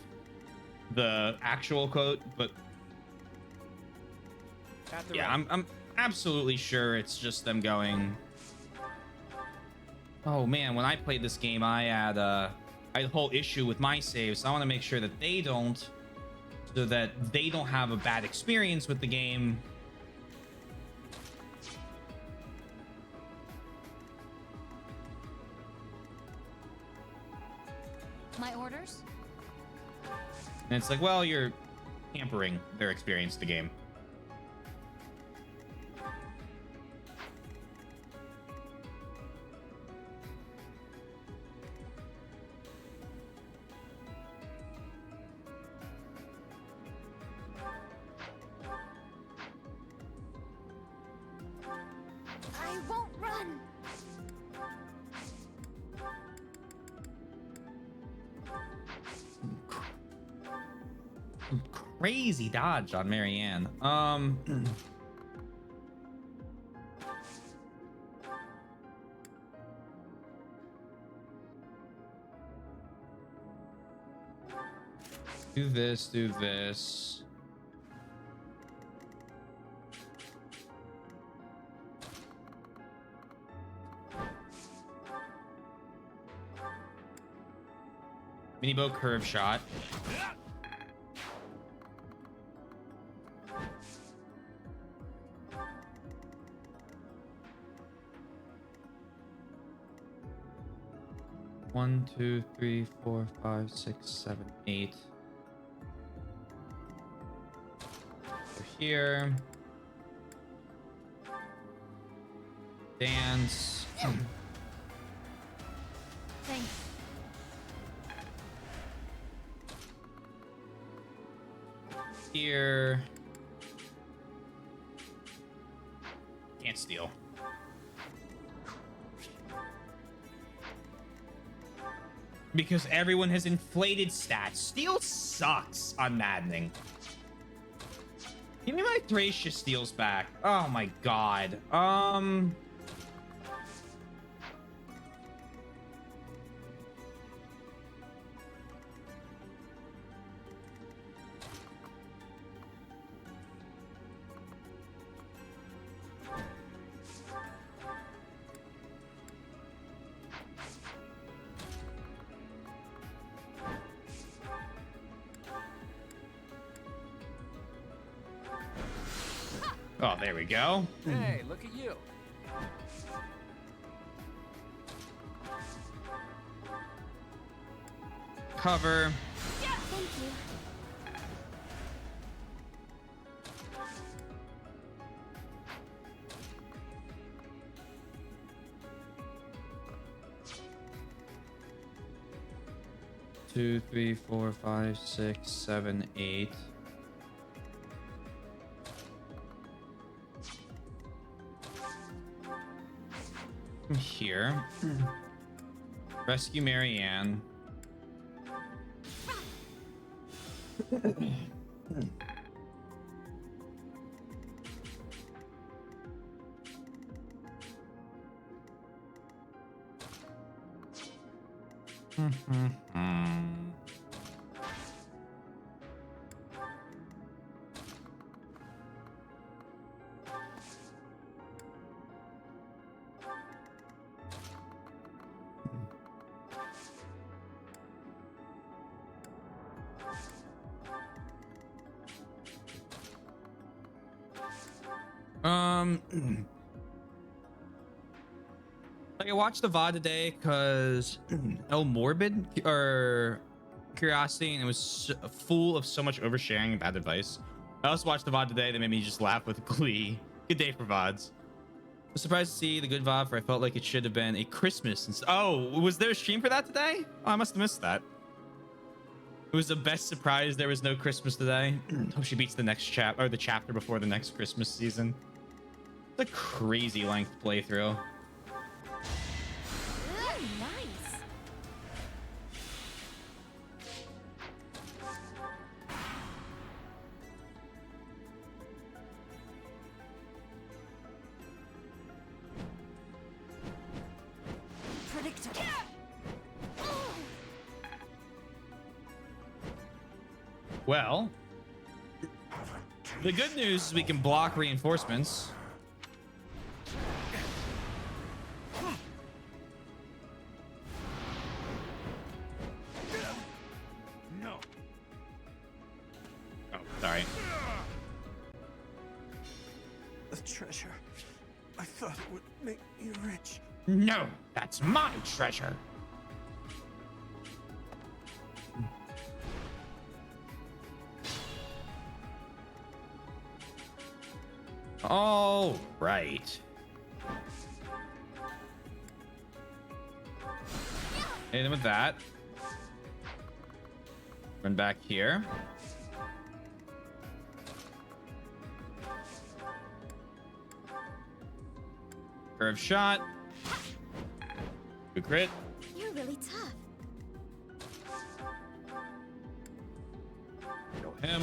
the actual quote, but yeah, I'm absolutely sure it's just them going, oh man, when I played this game, I had a whole issue with my saves. So I want to make sure that they don't, so that they don't have a bad experience with the game. My orders? And it's like, well, you're hampering their experience with the game. I won't run. Crazy dodge on Marianne. Do this. Mini bow curve shot. One, 2, 3, 4, 5, 6, 7, 8. Over here. Dance. Thanks. Here. Can't steal. Because everyone has inflated stats. Steal sucks on Maddening. Give me my Thracia steals back. Oh my god. Oh, there we go. Hey, look at you. Cover. Thank you. 2, 3, 4, 5, 6, 7, 8. From here. Rescue Marianne. Like I watched the VOD today because morbid or curiosity, and it was full of so much oversharing and bad advice. I also watched the VOD today that made me just laugh with glee. Good day for VODs. I was surprised to see the good VOD, for I felt like it should have been a Christmas. Oh, was there a stream for that today? Oh, I must have missed that. It was the best surprise there was no Christmas today. Hope she beats the next chapter, or the chapter before the next Christmas season. It's a crazy length playthrough. Ooh, nice. Predictable. Well, the good news is we can block reinforcements. No. Oh, sorry. The treasure. I thought it would make me rich. No, that's my treasure. All right. Hit him with that. Run back here. Curve shot. Good crit. You're really tough. Kill him.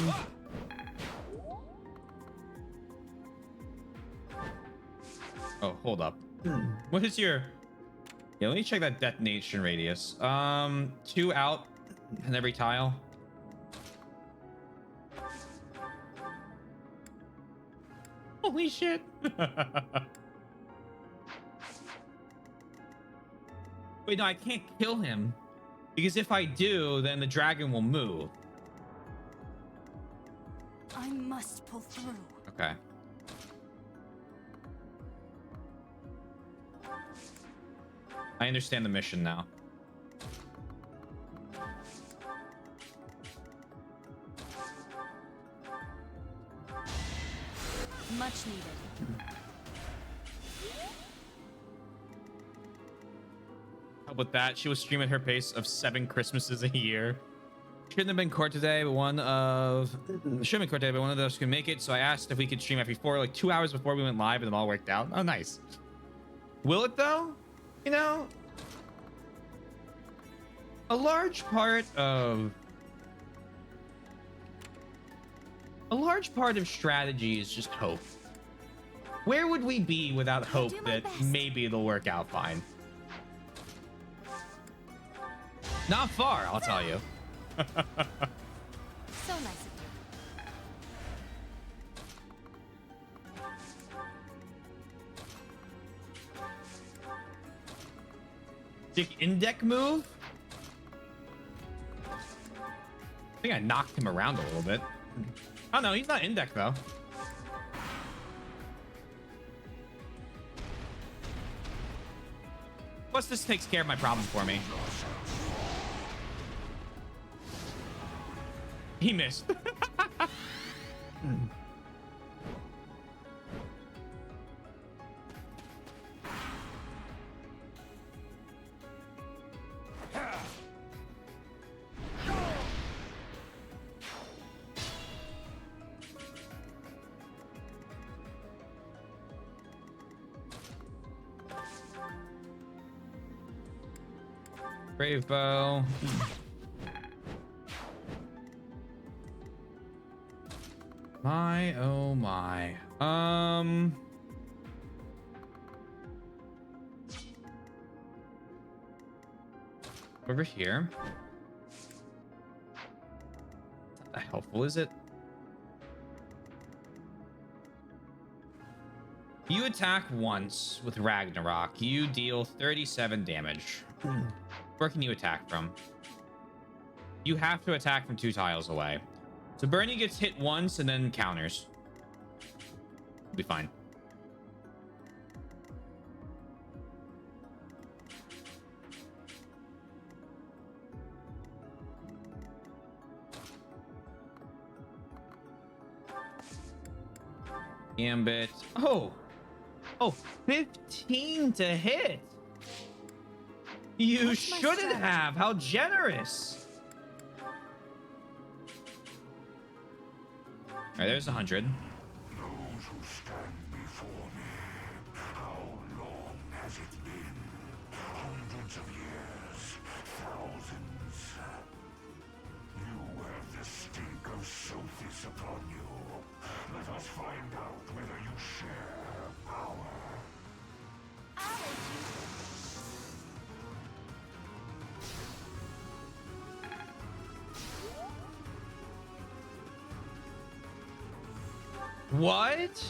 Oh, hold up. What is your... Yeah, let me check that detonation radius. 2 out in every tile. Holy shit. Wait, no, I can't kill him. Because if I do, then the dragon will move. I must pull through. Okay. I understand the mission now. Much needed. How about that? She was streaming her pace of 7 Christmases a year. Shouldn't have been court today, but one of us can make it. So I asked if we could stream FE4 like 2 hours before we went live, and it all worked out. Oh, nice. Will it though? You know, a large part of strategy is just hope. Where would we be without hope that maybe it'll work out fine? Not far, I'll tell you. So nice of you. Dick in deck move? I think I knocked him around a little bit. Oh no, he's not in deck though. Plus, this takes care of my problem for me. He missed. Brave bow. My oh my. Over here. Not that helpful, is it? You attack once with Ragnarok. You deal 37 damage. Where can you attack from? You have to attack from 2 tiles away. So Bernie gets hit once and then counters. It'll be fine. Gambit. Oh, 15 to hit. You What's my shouldn't strategy? have. How generous. All right, there's 100. Those who stand before me, how long has it been? Hundreds of years, thousands. You have the stink of Sophis upon you. Let us find out whether you share her power. What?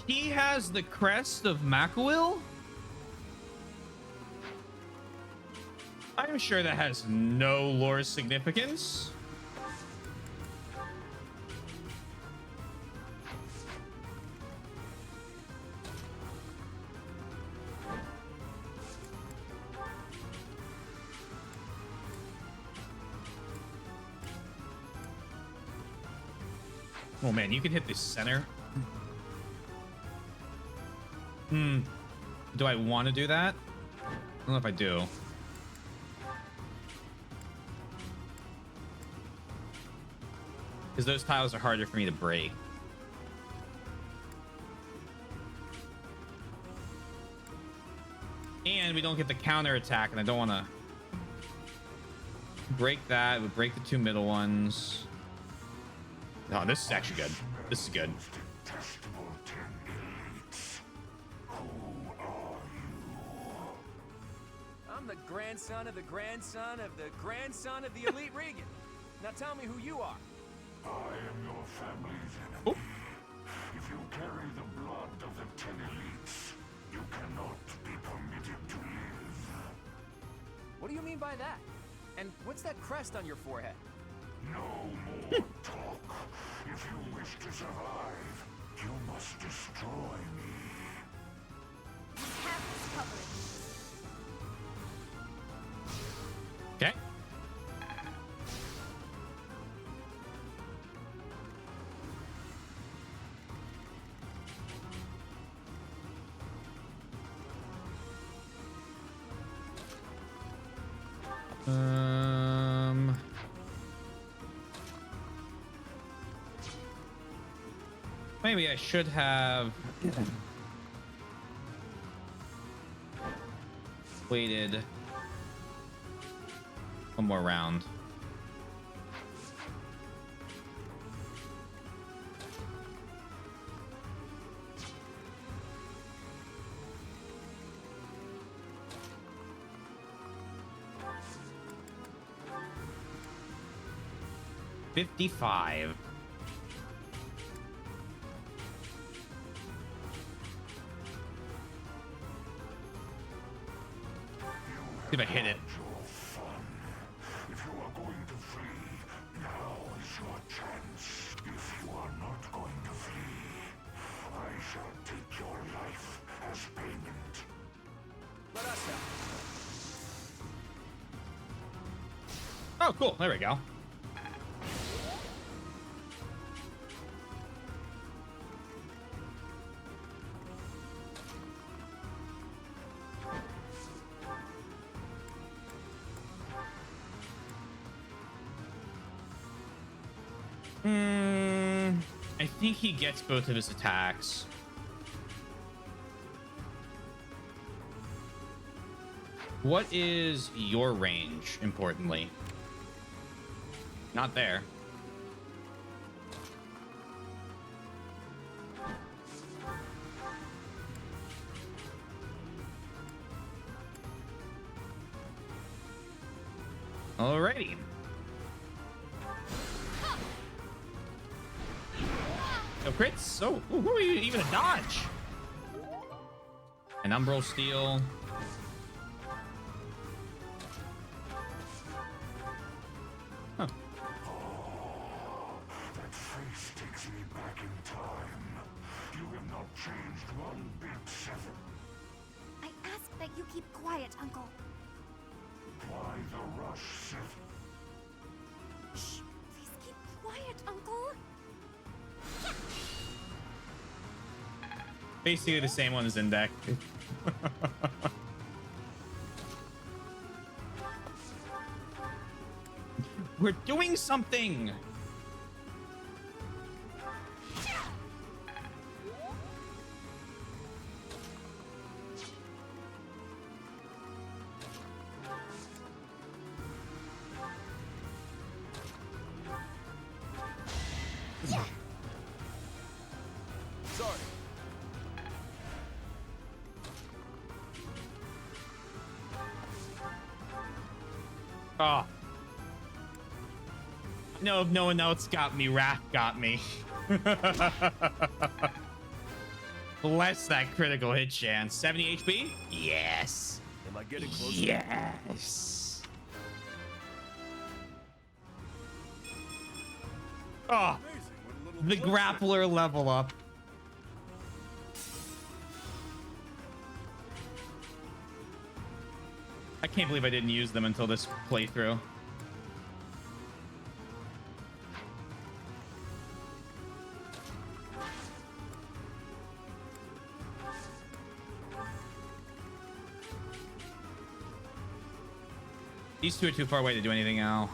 He has the crest of Macawill? I'm sure that has no lore significance. Oh man, you can hit the center. Do I want to do that? I don't know if I do. Because those tiles are harder for me to break. And we don't get the counter attack, and I don't want to break that. We break the 2 middle ones. No, this is actually good. This is good. Detestable 10 elites. Who are you? I'm the grandson of the grandson of the grandson of the elite Regan. Now tell me who you are. I am your family's enemy. Oh. If you carry the blood of the 10 elites, you cannot be permitted to live. What do you mean by that? And what's that crest on your forehead? No more talk. If you wish to survive, you must destroy me. We have this covered. Okay. Maybe I should have waited one more round. $55. See if I hit it. Your fun. If you are going to flee, now is your chance. If you are not going to flee, I shall take your life as payment. Let us help. Oh, cool. There we go. I think he gets both of his attacks. What is your range, importantly? Not there. Alrighty. No crits. Oh, ooh, even a dodge. An umbral steel. Huh. That face takes me back in time. You have not changed one bit, Seth. I ask that you keep quiet, Uncle. Why the rush, Seth? Shh! Please keep quiet, Uncle. Basically the same one as in deck. We're doing something. Sorry. Oh. No, no one else got me. Wrath got me. Bless that critical hit chance. 70 HP? Yes. Am I getting closer? Yes. Oh, Amazing what a little the closer. grappler level up. I can't believe I didn't use them until this playthrough. These two are too far away to do anything now.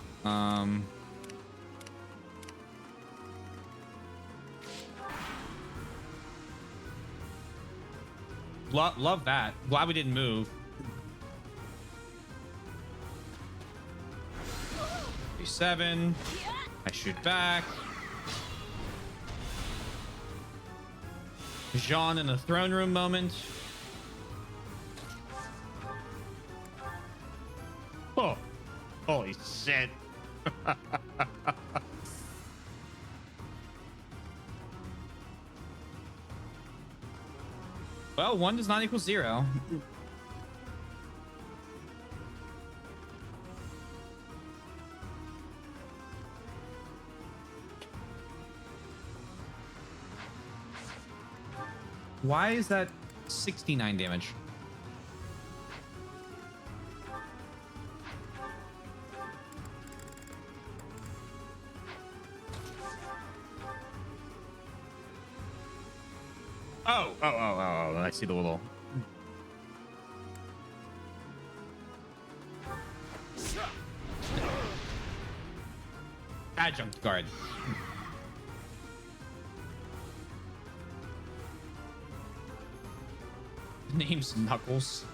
Love that. Glad we didn't move. 37. I shoot back. Jean in the throne room moment. Oh, holy shit. Well, 1 does not equal 0. Why is that 69 damage? Oh, I see the little... Adjunct guard. Name's Knuckles.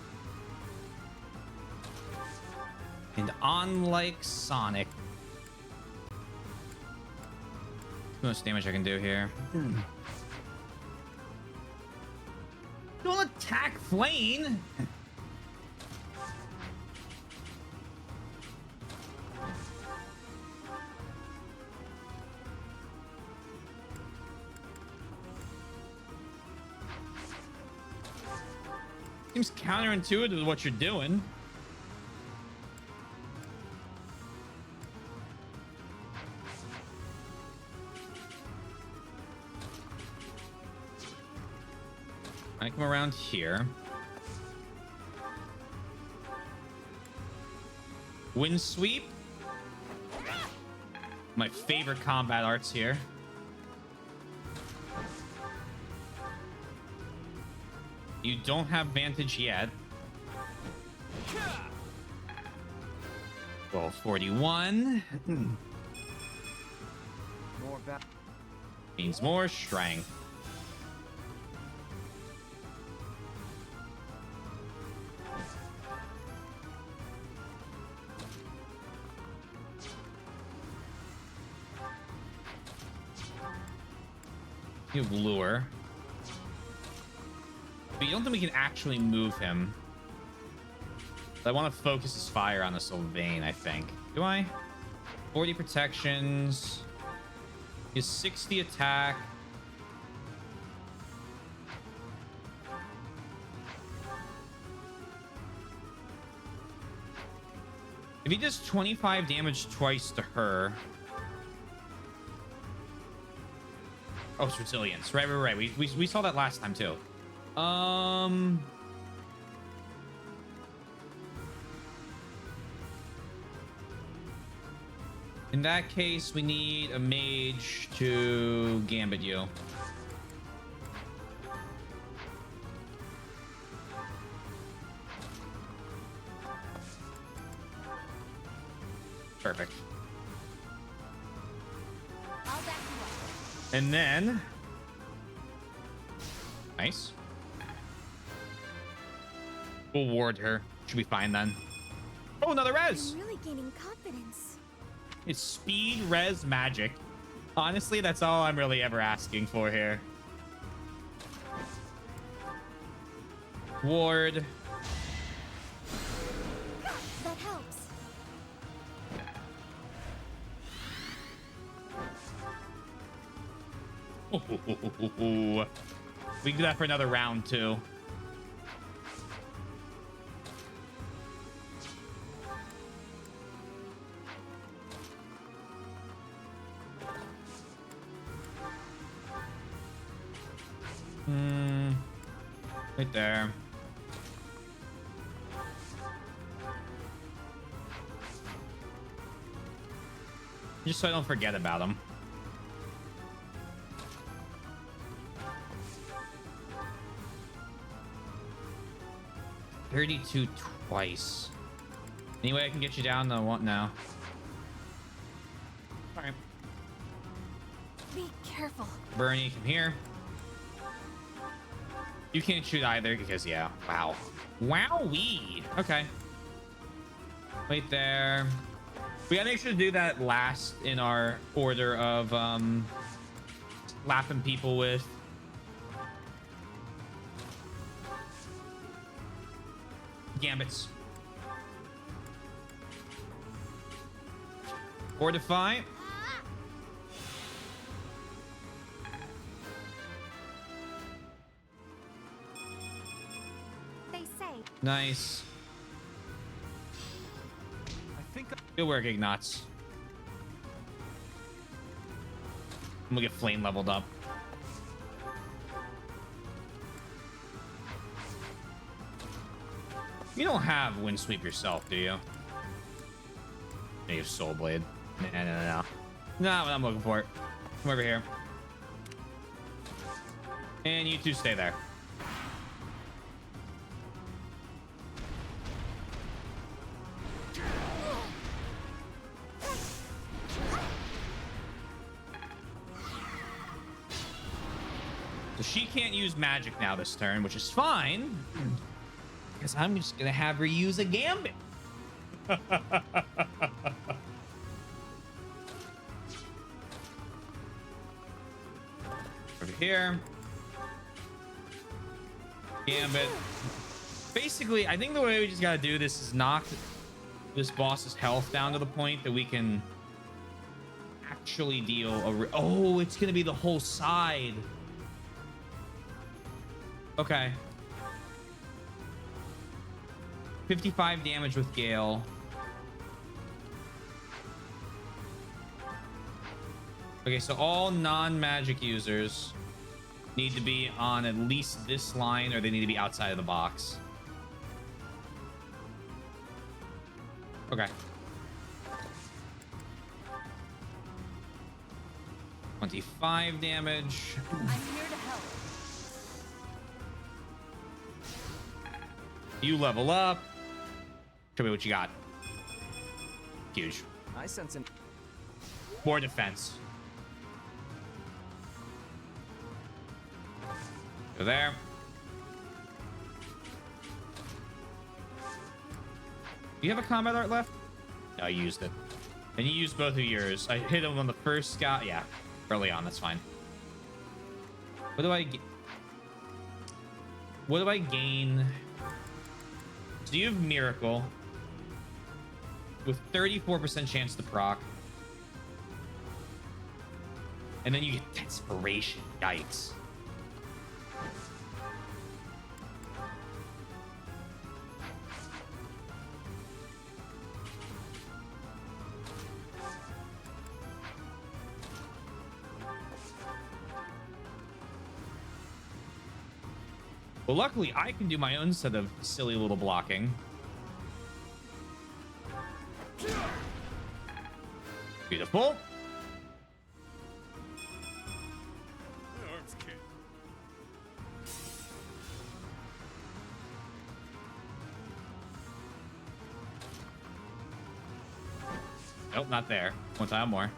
And unlike Sonic... Most damage I can do here. Don't attack Flane! Seems counterintuitive to what you're doing. I come around here. Wind sweep. My favorite combat arts here. You don't have vantage yet. Roll 41. More back. Means more strength. You have lure. But you don't think we can actually move him. I want to focus his fire on the Sylvain, I think. Do I? 40 protections. He has 60 attack. If he does 25 damage twice to her. Oh, it's resilience. Right. We saw that last time too. In that case, we need a mage to gambit you. Perfect. I'll back you up. And then... Nice. We'll ward her. Should be fine then. Oh, another res! I'm really gaining confidence. It's speed, res, magic. Honestly, that's all I'm really ever asking for here. Ward. That helps. We can do that for another round too. Right there. Just so I don't forget about him. $32 twice. Anyway, I can get you down to what now? All right. Be careful. Bernie, come here. You can't shoot either because, yeah. Wow. Wowee. Okay. Wait there. We gotta make sure to do that last in our order of lapping people with. Gambits. Fortify. They say. Nice. I think Good work, Ignatz. I'm gonna get flame leveled up. You don't have Windsweep yourself, do you? You have Soul Blade. No. Not what I'm looking for. Come over here. And you two stay there. So she can't use magic now this turn, which is fine. Because I'm just going to have her use a gambit. Over here. Gambit. Basically, I think the way we just got to do this is knock this boss's health down to the point that we can actually deal a... Oh, it's going to be the whole side. Okay. 55 damage with Gale. Okay, so all non-magic users need to be on at least this line, or they need to be outside of the box. Okay. 25 damage. I'm here to help. You level up. Show me what you got. Huge. I sense an... More defense. Go there. Do you have a combat art left? No, I used it. And you used both of yours. I hit him on the first guy. Yeah, early on. That's fine. What do I get? What do I gain? So you have Miracle with 34% chance to proc. And then you get Desperation. Yikes. Well, luckily, I can do my own set of silly little blocking. Beautiful. Nope, not there. One time more.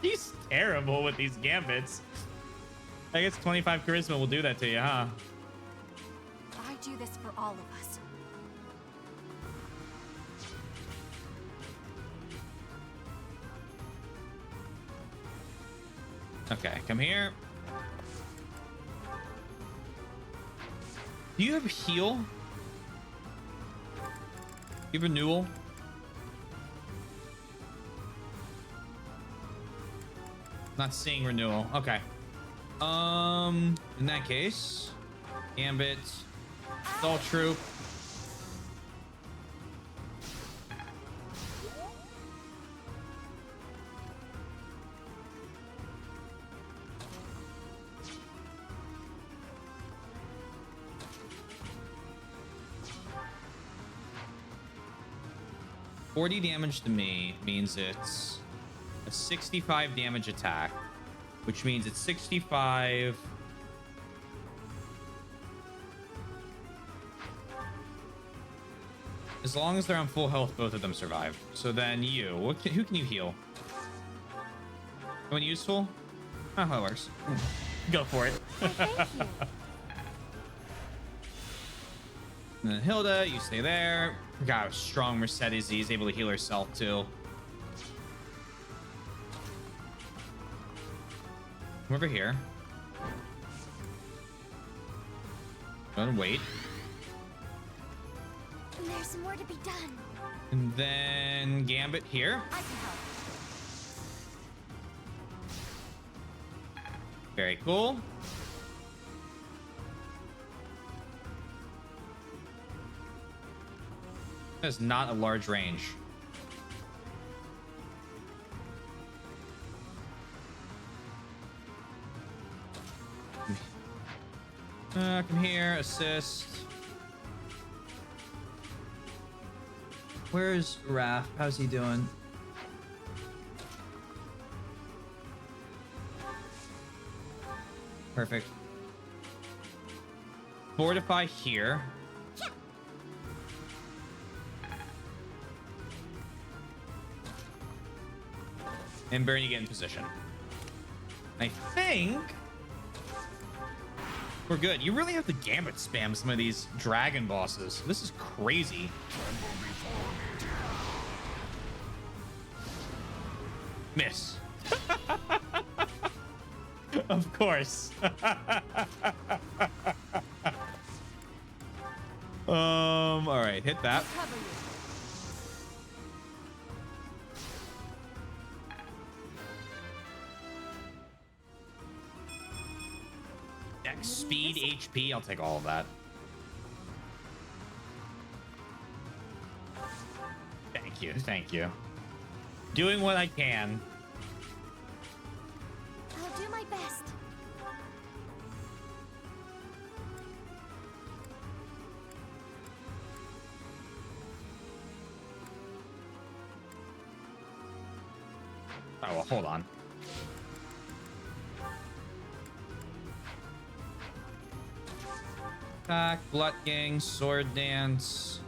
He's terrible with these gambits. I guess 25 charisma will do that to you, huh? I do this for all of us. Okay, come here. Do you have heal? You have renewal? Not seeing renewal. Okay. In that case, Gambit, Soul Troop. $40 damage to me means it's a 65 damage attack, which means it's 65. As long as they're on full health, both of them survive. So then you, who can you heal? Anyone useful? Oh, that works. Go for it. Thank you. And then Hilda, you stay there. Got a strong Mercedes. He's able to heal herself too. Come over here. Go and wait. There's some more to be done. And then Gambit here. I can help. Very cool. That's not a large range. Come here, assist. Where's Raph? How's he doing? Perfect. Fortify here. And Bernie get in position. I think we're good. You really have to Gambit spam some of these dragon bosses. This is crazy. Miss. Of course. All right, hit that. Cover you. Dex, speed, HP. I'll take all of that. Thank you. Thank you. Doing what I can. I'll do my best. Oh, well, hold on. Attack, Glut Gang, Sword Dance.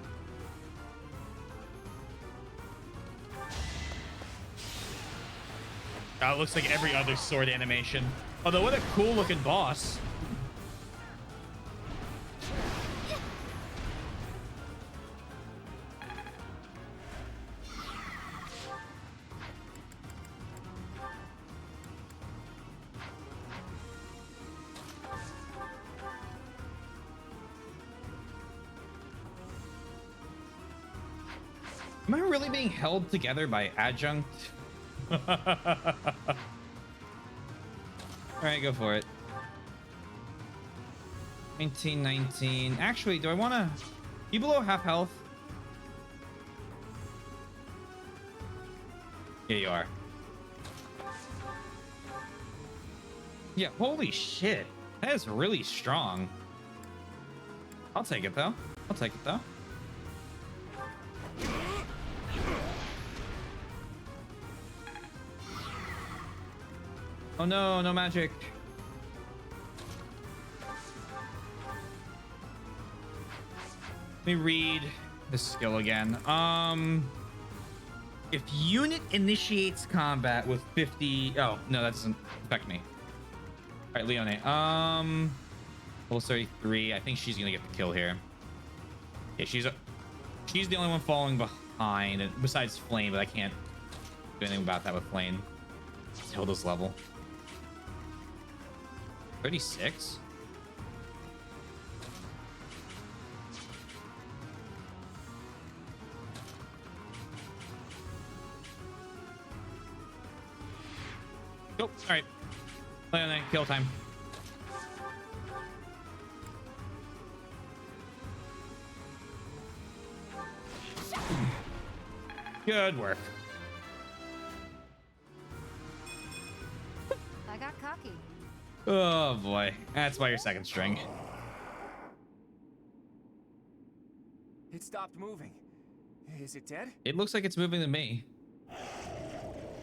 Oh, it looks like every other sword animation. Although, what a cool looking boss. Am I really being held together by adjunct? All right, go for it. 1919. Actually, do I want to... You below half health? Yeah, you are. Yeah, holy shit. That is really strong. I'll take it, though. I'll take it, though. Oh, no. No magic. Let me read the skill again. If unit initiates combat with 50... Oh, no, that doesn't affect me. All right, Leone. Level 33. I think she's gonna get the kill here. Yeah, she's the only one falling behind, and besides Flame, but I can't do anything about that with Flame. Hilda's level 36. Nope. All right. Play on that. Kill time. Good work. I got cocky. Oh boy. That's why you're second string. It stopped moving. Is it dead? It looks like it's moving to me.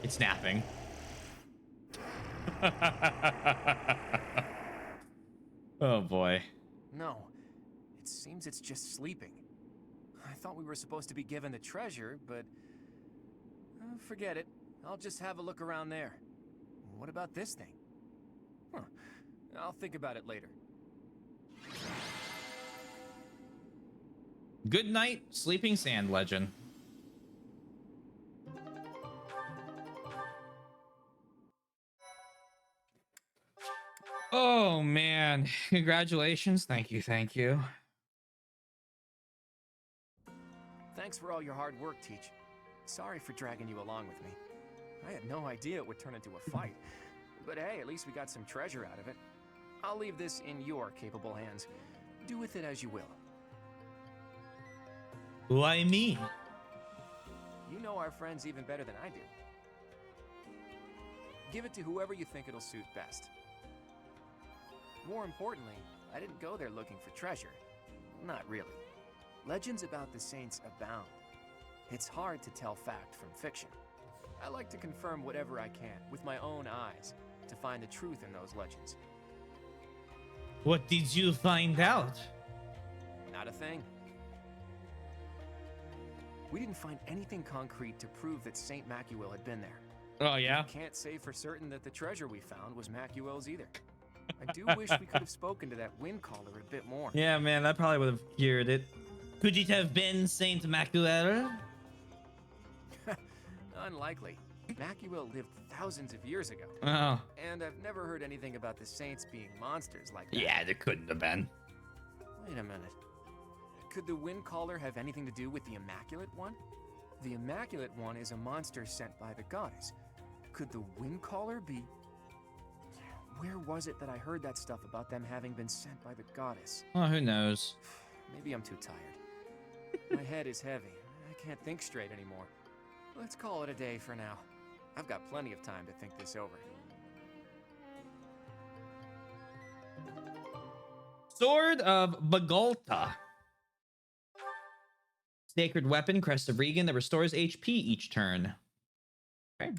It's napping. Oh boy. No. It seems it's just sleeping. I thought we were supposed to be given the treasure, but... forget it. I'll just have a look around there. What about this thing? Huh. I'll think about it later. Good night, sleeping sand legend. Oh man, congratulations. Thank you, thank you. Thanks for all your hard work, Teach. Sorry for dragging you along with me. I had no idea it would turn into a fight. But hey, at least we got some treasure out of it. I'll leave this in your capable hands. Do with it as you will. Why me? You know our friends even better than I do. Give it to whoever you think it'll suit best. More importantly, I didn't go there looking for treasure. Not really. Legends about the saints abound. It's hard to tell fact from fiction. I like to confirm whatever I can with my own eyes to find the truth in those legends. What did you find out? Not a thing. We didn't find anything concrete to prove that Saint Macuel had been there. Oh yeah? Can't say for certain that the treasure we found was Macuel's either. I do wish we could have spoken to that wind caller a bit more. Yeah, man, that probably would have cured it. Could it have been Saint Macuel? Unlikely. Macuel lived thousands of years ago. Oh. And I've never heard anything about the saints being monsters like that. Yeah, there couldn't have been. Wait a minute. Could the wind caller have anything to do with the Immaculate One? The Immaculate One is a monster sent by the goddess. Could the wind caller be... Where was it that I heard that stuff about them having been sent by the goddess? Oh, who knows? Maybe I'm too tired. My head is heavy. I can't think straight anymore. Let's call it a day for now. I've got plenty of time to think this over. Sword of Bagolta. Sacred weapon, Crest of Regan, that restores HP each turn. Okay.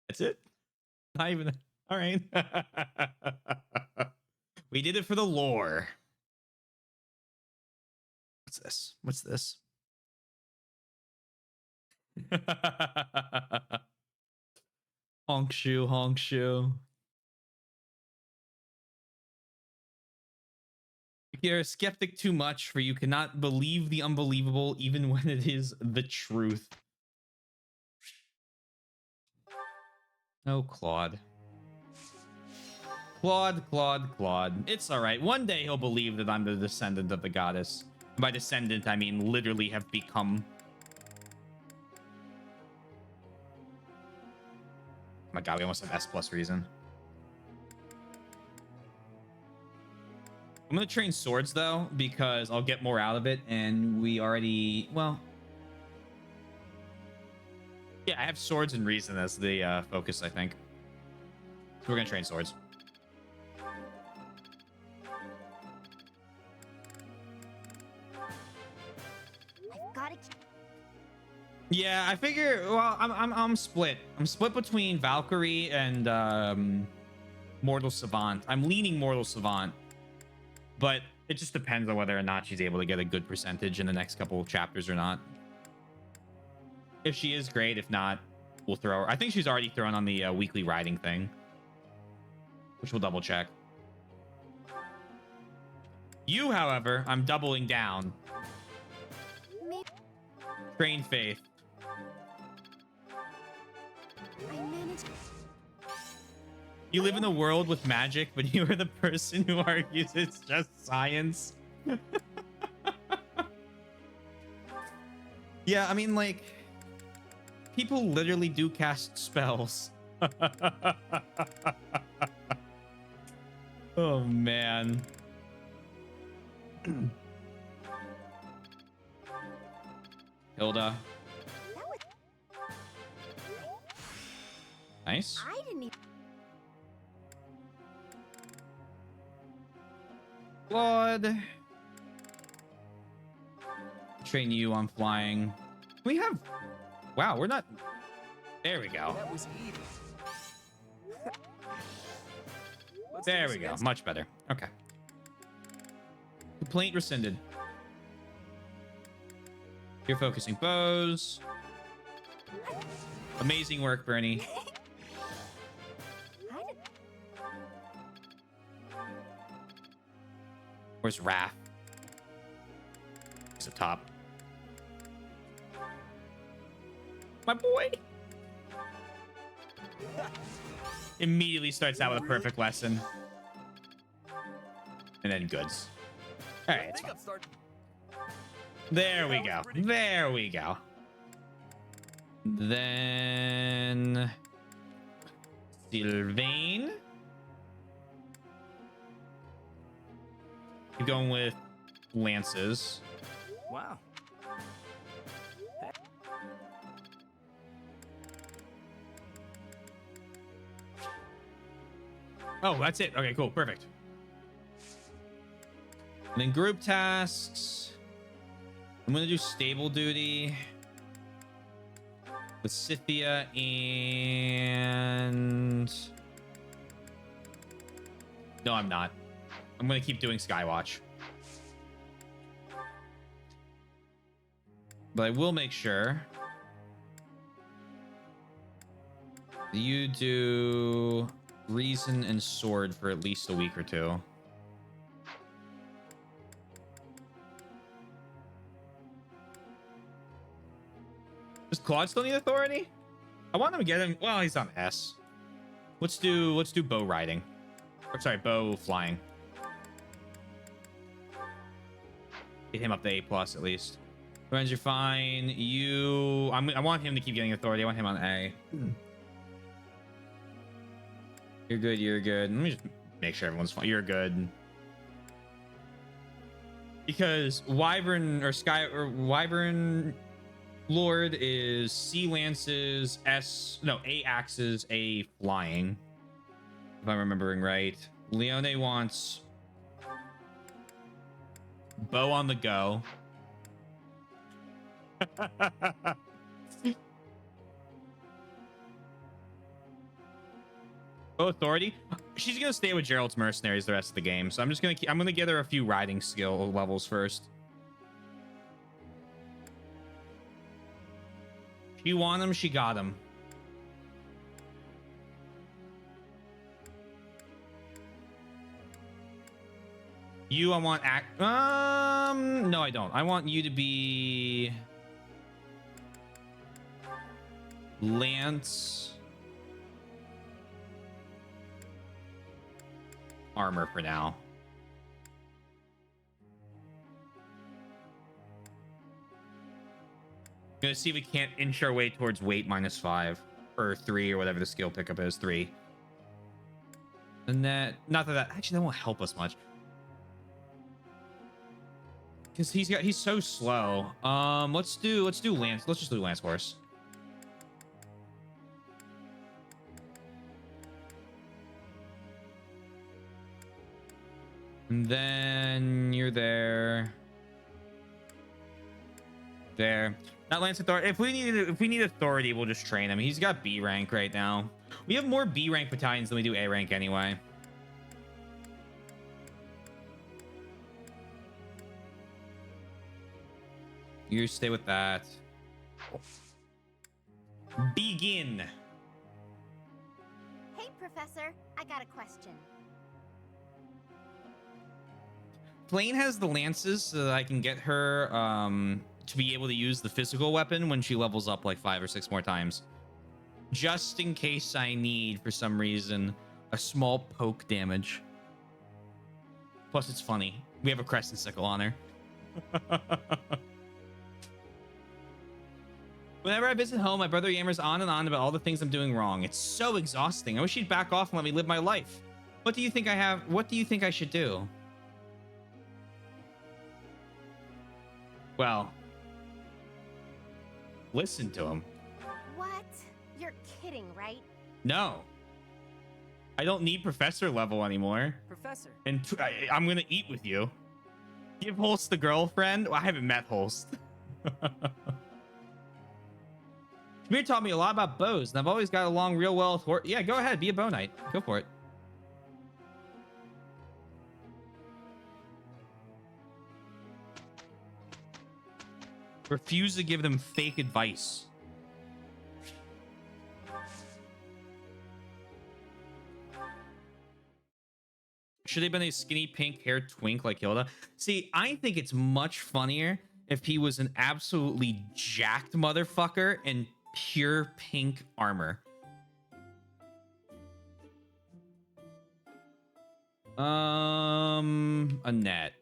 That's it. Not even... All right. We did it for the lore. What's this? What's this? Honk shoe, honk shoe. You're a skeptic too much, for you cannot believe the unbelievable even when it is the truth. Oh, Claude. Claude. It's all right. One day he'll believe that I'm the descendant of the goddess. By descendant, I mean literally have become. Oh my god, we almost have S plus reason. I'm gonna train swords though, because I'll get more out of it, and we already, well, yeah, I have swords and reason as the focus, I think. So we're gonna train swords. I've got it. Yeah, I figure. Well, I'm split. I'm split between Valkyrie and Mortal Savant. I'm leaning Mortal Savant, but it just depends on whether or not she's able to get a good percentage in the next couple of chapters or not. If she is, great. If not, we'll throw her. I think she's already thrown on the weekly riding thing, which we'll double check. You, however, I'm doubling down. Maybe Train Faith. I managed. You live in a world with magic, but you are the person who argues it's just science. Yeah, I mean, like, people literally do cast spells. Oh, man. Hilda. That was. Nice. I didn't even. Claude. Train you on flying. We have. Wow, we're not. There we go. That was evil. Let's do There this we go. against- Much better. Okay. Complaint rescinded. You're focusing bows. Amazing work, Bernie. I did. Where's Raph? He's up top. My boy. Immediately starts out with a perfect lesson. And then goods. All right, I it's think fine. I'm starting. There we go. There we go. Then Sylvain. You're going with lances. Wow. Oh, that's it. Okay, cool. Perfect. And then group tasks. I'm going to do stable duty with Scythia and... No, I'm not. I'm going to keep doing Skywatch. But I will make sure you do reason and sword for at least a week or two. Does Claude still need authority? I want him to get him. Well, he's on S. Let's do bow riding. Or sorry, bow flying. Get him up to A plus at least. Friends, you're fine. You, I want him to keep getting authority. I want him on A. You're good. You're good. Let me just make sure everyone's fine. You're good. Because Wyvern or Sky or Wyvern Lord is C lances, A axes, A flying. If I'm remembering right. Leone wants bow on the go. Oh, authority. She's gonna stay with Gerald's mercenaries the rest of the game, so I'm gonna get her a few riding skill levels first. She want him, she got him. You, I want no, I don't. I want you to be Lance armor for now. Gonna see if we can't inch our way towards weight -5 or 3 or whatever the skill pickup is. 3. And that, not that actually that won't help us much. Because he's so slow. Let's do Lance. Let's just do Lance Horse. And then you're there. There. Not Lance Authority. If we need authority, we'll just train him. He's got B rank right now. We have more B rank battalions than we do A rank anyway. You stay with that. Begin. Hey, Professor. I got a question. Plane has the lances so that I can get her to be able to use the physical weapon when she levels up like 5 or 6 more times. Just in case I need, for some reason, a small poke damage. Plus, it's funny. We have a crescent sickle on her. Whenever I visit home, my brother yammers on and on about all the things I'm doing wrong. It's so exhausting. I wish he'd back off and let me live my life. What do you think I should do? Well, listen to him. What? You're kidding, right? No. I don't need professor level anymore. Professor. And I'm going to eat with you. Give Holst the girlfriend. Well, I haven't met Holst. Samir taught me a lot about bows, and I've always got along real well with horse. Yeah, go ahead. Be a bow knight. Go for it. Refuse to give them fake advice. Should have been a skinny pink haired twink like Hilda. See, I think it's much funnier if he was an absolutely jacked motherfucker in pure pink armor. Annette.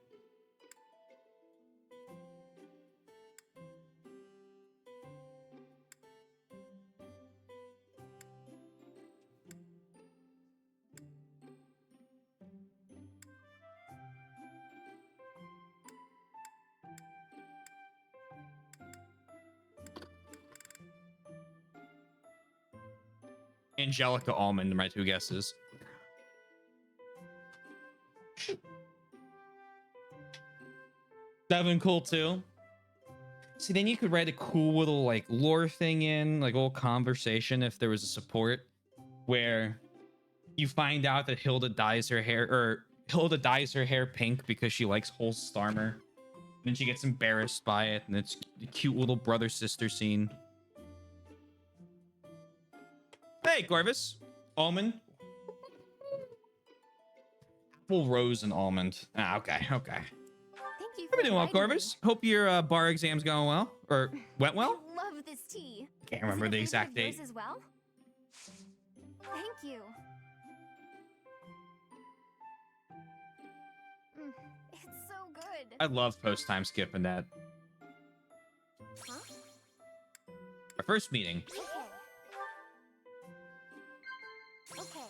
Angelica Almond, my 2 guesses. That'd been cool too. See, then you could write a cool little like lore thing in, like a little conversation if there was a support where you find out that Hilda dyes her hair pink because she likes Holst's armor. Then she gets embarrassed by it, and it's a cute little brother-sister scene. Hey, Corvus. Almond. Apple, rose, and almond. Ah, okay. Thank you. How are you doing well, inviting Corvus? Hope your bar exam's going well. Or went me. well? I love this tea. Can't remember Is it the a exact favorite of date. yours as well? Thank you. It's so good. I love post-time skip and that. Huh? Our first meeting. Okay.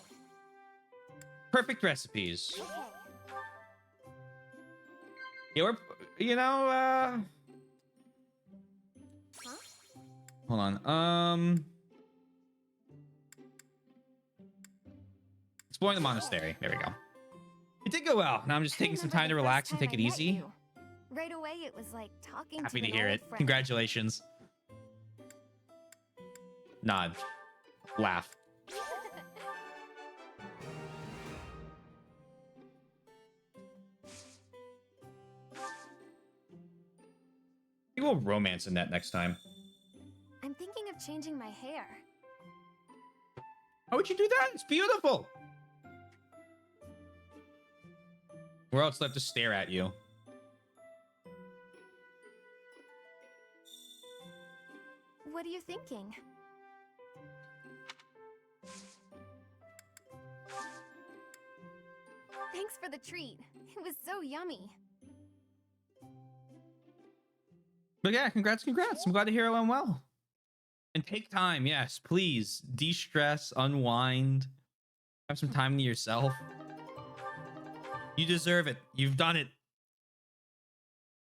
Perfect recipes. Okay. Yeah, we're, you know, Huh? hold on. Exploring the monastery. There we go. It did go well. Now I'm just I taking some remember time to the relax first and take time it I met easy. you. Right away, it was like talking Happy to to an hear old it. friend. Congratulations. Nod. Laugh. I think we'll romance in that next time. I'm thinking of changing my hair. How would you do that? It's beautiful. Or else they'll have to stare at you. What are you thinking? Thanks for the treat. It was so yummy. But yeah, congrats. I'm glad to hear it went well. And take time, yes, please. De-stress, unwind, have some time to yourself. You deserve it. You've done it.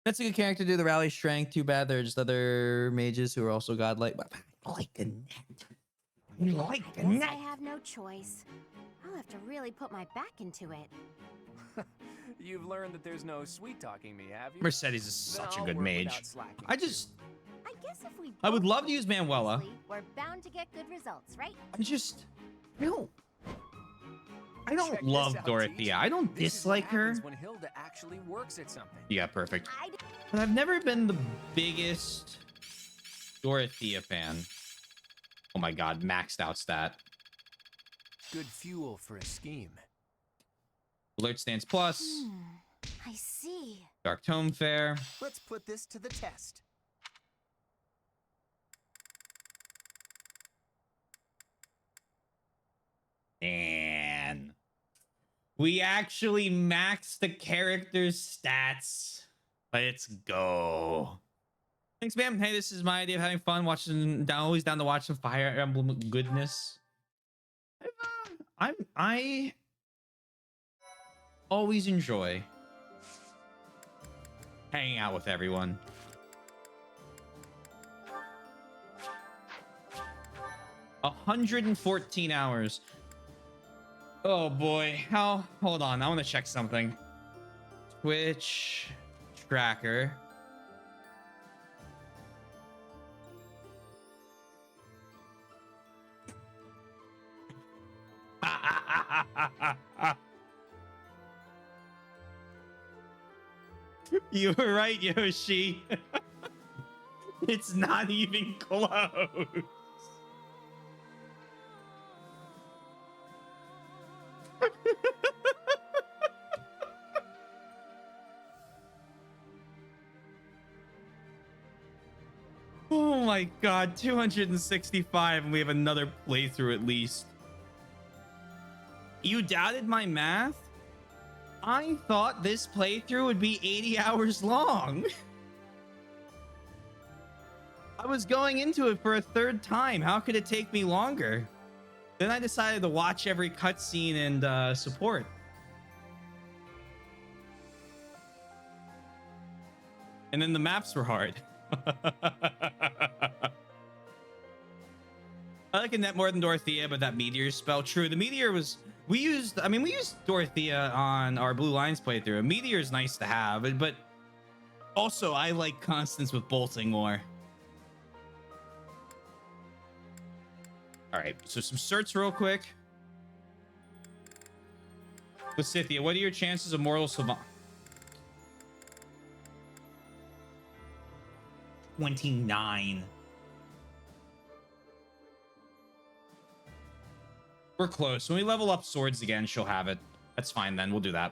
That's a good character to do the rally strength. Too bad there are just other mages who are also godlike. But I like the net. I like the Guess net. I have no choice. I'll have to really put my back into it. You've learned that there's no sweet talking me, have you? Mercedes is such a I'll good work mage. without slacking, I too. just, I guess if we I would both love to work use Manuela. closely, we're bound to get good results, right? I don't Check this love out, Dorothea. Teach. I don't This is dislike what her. happens when Hilda actually works at something. Yeah, perfect. I But I've never been the biggest Dorothea fan. Oh my god, maxed out stat. Good fuel for a scheme. Alert stance plus. I see. Dark Tome Fair. Let's put this to the test. And we actually maxed the character's stats. Let's go. Thanks, man. Hey, this is my idea of having fun watching. Always down to watch some Fire Emblem goodness. I always enjoy hanging out with everyone. A 114 hours. Oh boy. How? Hold on. I want to check something. Twitch tracker. You were right, Yoshi. It's not even close. Oh my god, 265, and we have another playthrough at least. You doubted my math? I thought this playthrough would be 80 hours long. I was going into it for a third time. How could it take me longer? Then I decided to watch every cutscene and support. And then the maps were hard. I like a net more than Dorothea, but that meteor spell, true. The meteor was, we used Dorothea on our Blue Lines playthrough. A meteor is nice to have, but also I like Constance with bolting more. All right, so some certs real quick. Lysithia, what are your chances of mortal savant? 29. We're close. When we level up swords again, she'll have it. That's fine then. We'll do that.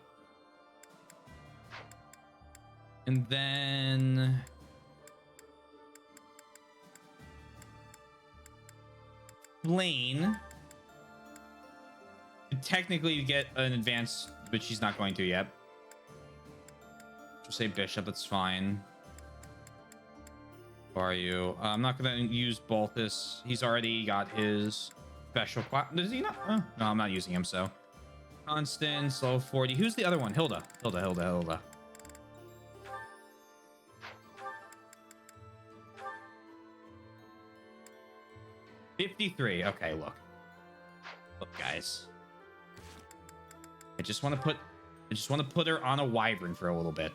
And then... Blaine. Technically, you get an advance, but she's not going to yet. Just say Bishop. That's fine. Who are you? I'm not going to use Balthus. He's already got his... special. Does he not? Oh, no, I'm not using him. So Constance, low 40. Who's the other one? Hilda. 53. Okay, look, guys. I just want to put her on a wyvern for a little bit.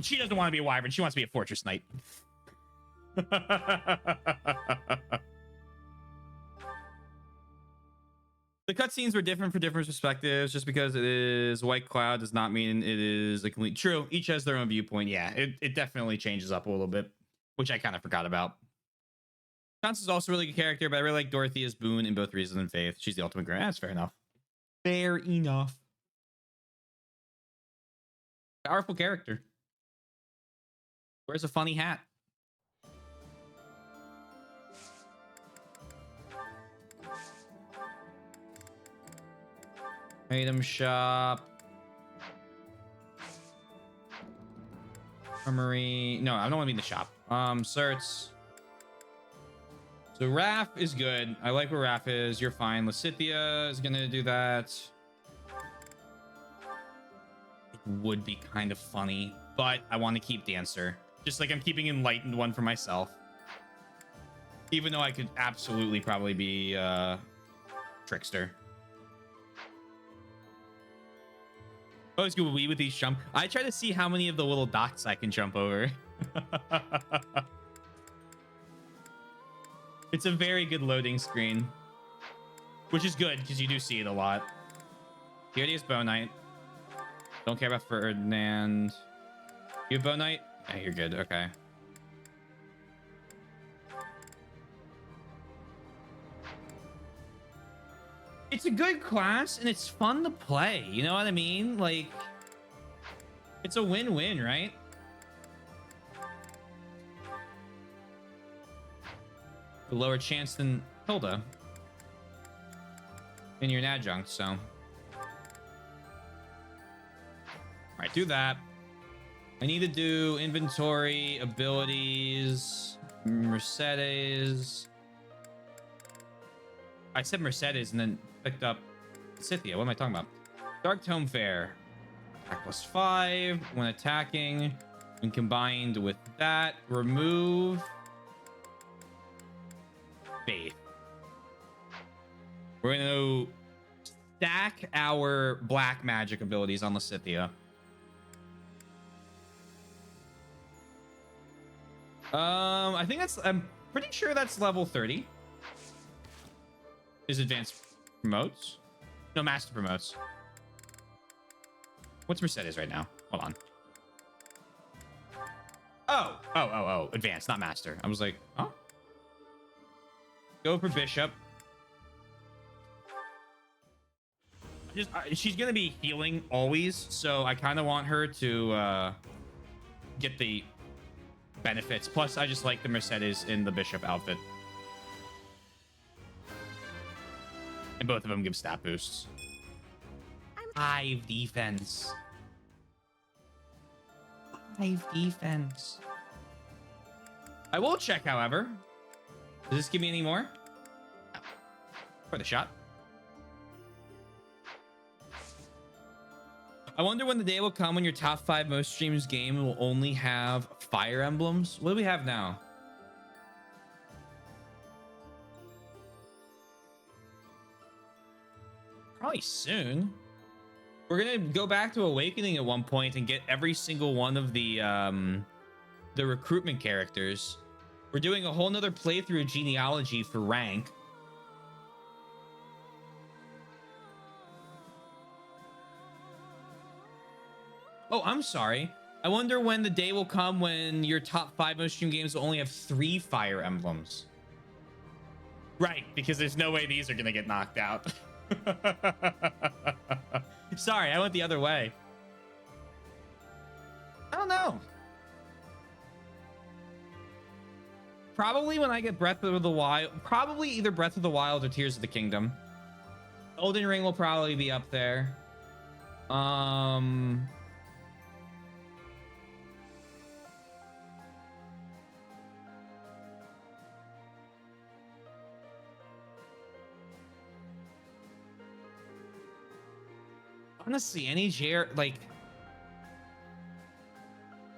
She doesn't want to be a wyvern. She wants to be a fortress knight. The cutscenes were different for different perspectives. Just because it is White Cloud does not mean it is a complete true. Each has their own viewpoint. Yeah, it definitely changes up a little bit, which I kind of forgot about. Constance is also a really good character, but I really like Dorothea's boon in both Reason and Faith. She's the ultimate girl. That's fair enough. Fair enough. Powerful character. Where's a funny hat? Item shop. Armory. No, I don't want to be in the shop. Certs. So Raph is good. I like where Raph is. You're fine. Lysithia is gonna do that. It would be kind of funny, but I want to keep Dancer. Just like I'm keeping Enlightened one for myself. Even though I could absolutely probably be Trickster. Oh, it's good with these jump. I try to see how many of the little dots I can jump over. It's a very good loading screen, which is good because you do see it a lot. Here it is, Bow Knight. Don't care about Ferdinand. You have Bow Knight? Yeah, you're good. Okay. It's a good class and it's fun to play. You know what I mean? Like, it's a win-win, right? A lower chance than Hilda. And you're an adjunct, so. All right, do that. I need to do inventory, abilities, Mercedes. I said Mercedes and then picked up Scythia. What am I talking about? Dark Tome Fair. Attack +5 when attacking. When combined with that, remove Faith. We're going to stack our black magic abilities on Lysithia. I think I'm pretty sure that's level 30. Is advanced promotes? No, master promotes. What's Mercedes right now? Hold on. Oh, advanced, not master. I was like, oh. Go for bishop. She's gonna be healing always, so I kind of want her to get the benefits. Plus, I just like the Mercedes in the bishop outfit. And both of them give stat boosts. 5 defense. 5 defense. I will check, however. Does this give me any more? No. For the shot. I wonder when the day will come when your top 5 most streams game will only have fire emblems. What do we have now? Probably soon. We're gonna go back to Awakening at one point and get every single one of the recruitment characters. We're doing a whole nother playthrough of genealogy for rank. Oh, I'm sorry. I wonder when the day will come when your top 5 most stream games will only have 3 fire emblems. Right, because there's no way these are gonna get knocked out. Sorry, I went the other way. I don't know. Probably when I get Breath of the Wild. Probably either Breath of the Wild or Tears of the Kingdom. Elden Ring will probably be up there. Honestly, any JR, like,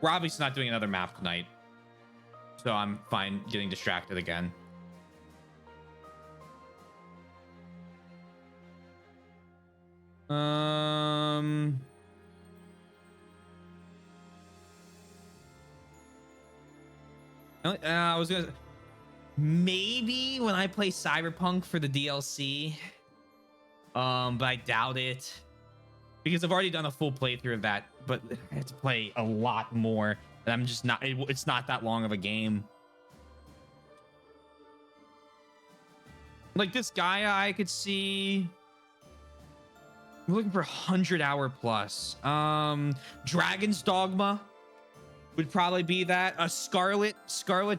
we're obviously not doing another map tonight, so I'm fine getting distracted again. I was gonna maybe when I play Cyberpunk for the DLC, but I doubt it. Because I've already done a full playthrough of that, but I have to play a lot more. And I'm just not, it's not that long of a game. Like this guy I could see. I'm looking for 100 hour plus. Dragon's Dogma. would probably be that. A Scarlet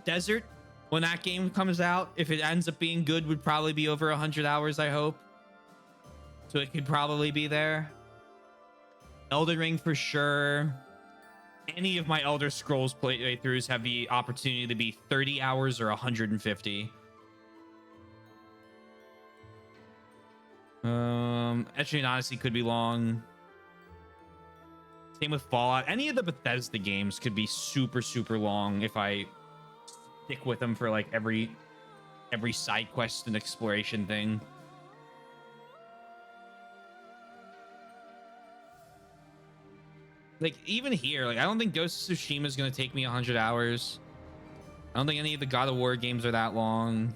Desert, when that game comes out, if it ends up being good, would probably be over 100 hours, I hope. So it could probably be there. Elden Ring for sure. Any of my Elder Scrolls playthroughs have the opportunity to be 30 hours or 150. Etrian Odyssey could be long. Same with Fallout. Any of the Bethesda games could be super, super long if I stick with them for like every side quest and exploration thing. Like even here, like I don't think Ghost of Tsushima is gonna take me 100 hours. I don't think any of the God of War games are that long.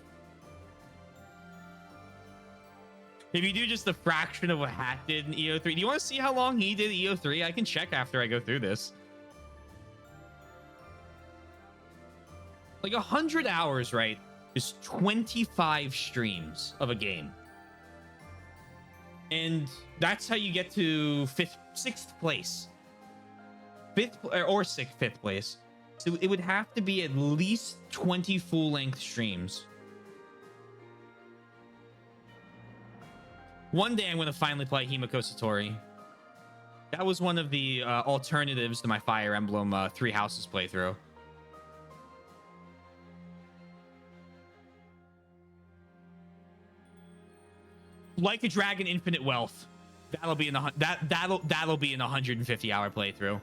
If you do just a fraction of what Hat did in EO3, do you want to see how long he did EO3? I can check after I go through this. Like 100 hours, right, is 25 streams of a game. And that's how you get to sixth place. Fifth place. So it would have to be at least 20 full-length streams. One day I'm going to finally play Himiko Satori. That was one of the alternatives to my Fire Emblem Three Houses playthrough. Like a Dragon Infinite Wealth. That'll be in the that'll be an 150-hour playthrough.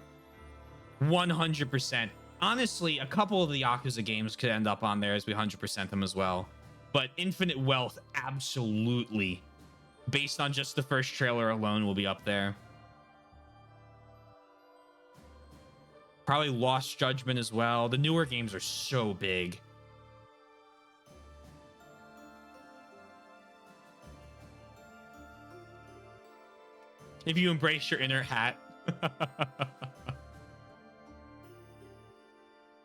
100%. Honestly, a couple of the Yakuza games could end up on there as we 100% them as well. But Infinite Wealth, absolutely. Based on just the first trailer alone, will be up there. Probably Lost Judgment as well. The newer games are so big. If you embrace your inner Hat.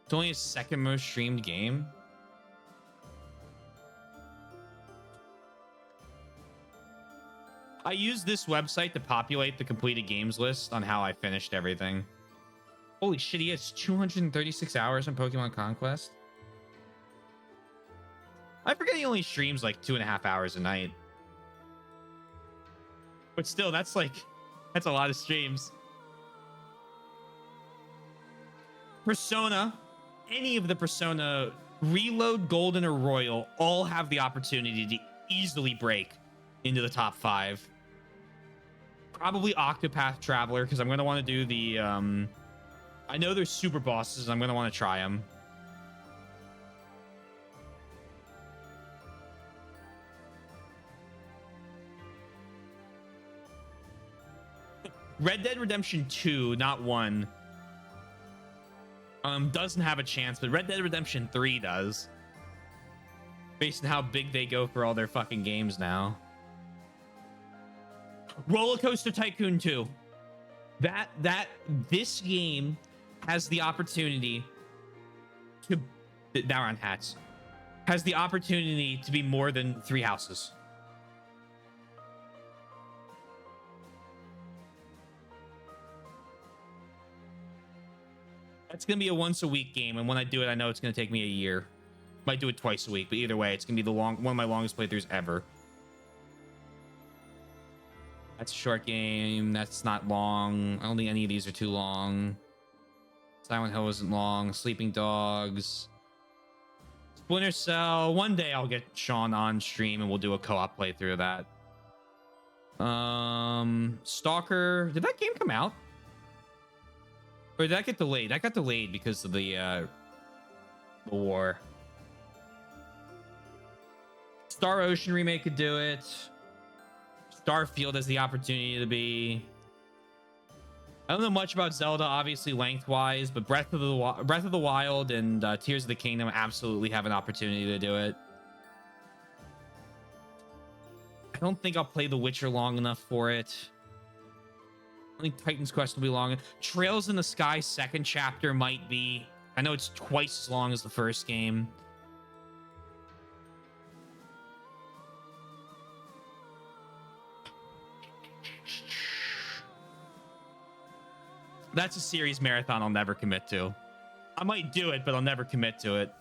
It's only his second most streamed game. I used this website to populate the completed games list on how I finished everything. Holy shit, he has 236 hours on Pokemon Conquest. I forget he only streams like 2.5 hours a night. But still, that's a lot of streams. Persona, any of the Persona, Reload, Golden, or Royal, all have the opportunity to easily break into the top 5. Probably Octopath Traveler, because I'm going to want to do the... I know there's super bosses. I'm going to want to try them. Red Dead Redemption 2, not 1, doesn't have a chance, but Red Dead Redemption 3 does. Based on how big they go for all their fucking games now. Roller Coaster Tycoon 2. This game has the opportunity to... Now we're on hats. Has the opportunity to be more than 3 houses. It's going to be a once-a-week game, and when I do it, I know it's going to take me a year. Might do it twice a week, but either way, it's going to be one of my longest playthroughs ever. That's a short game. That's not long. I don't think any of these are too long. Silent Hill isn't long. Sleeping Dogs. Splinter Cell. One day I'll get Sean on stream, and we'll do a co-op playthrough of that. Stalker. Did that game come out? Or did that get delayed? That got delayed because of the war. Star Ocean remake could do it. Starfield has the opportunity to be. I don't know much about Zelda, obviously lengthwise, but Breath of the Wild and Tears of the Kingdom absolutely have an opportunity to do it. I don't think I'll play The Witcher long enough for it. I think Titan's Quest will be long. Trails in the Sky second chapter might be. I know it's twice as long as the first game. That's a series marathon I'll never commit to. I might do it, but I'll never commit to it.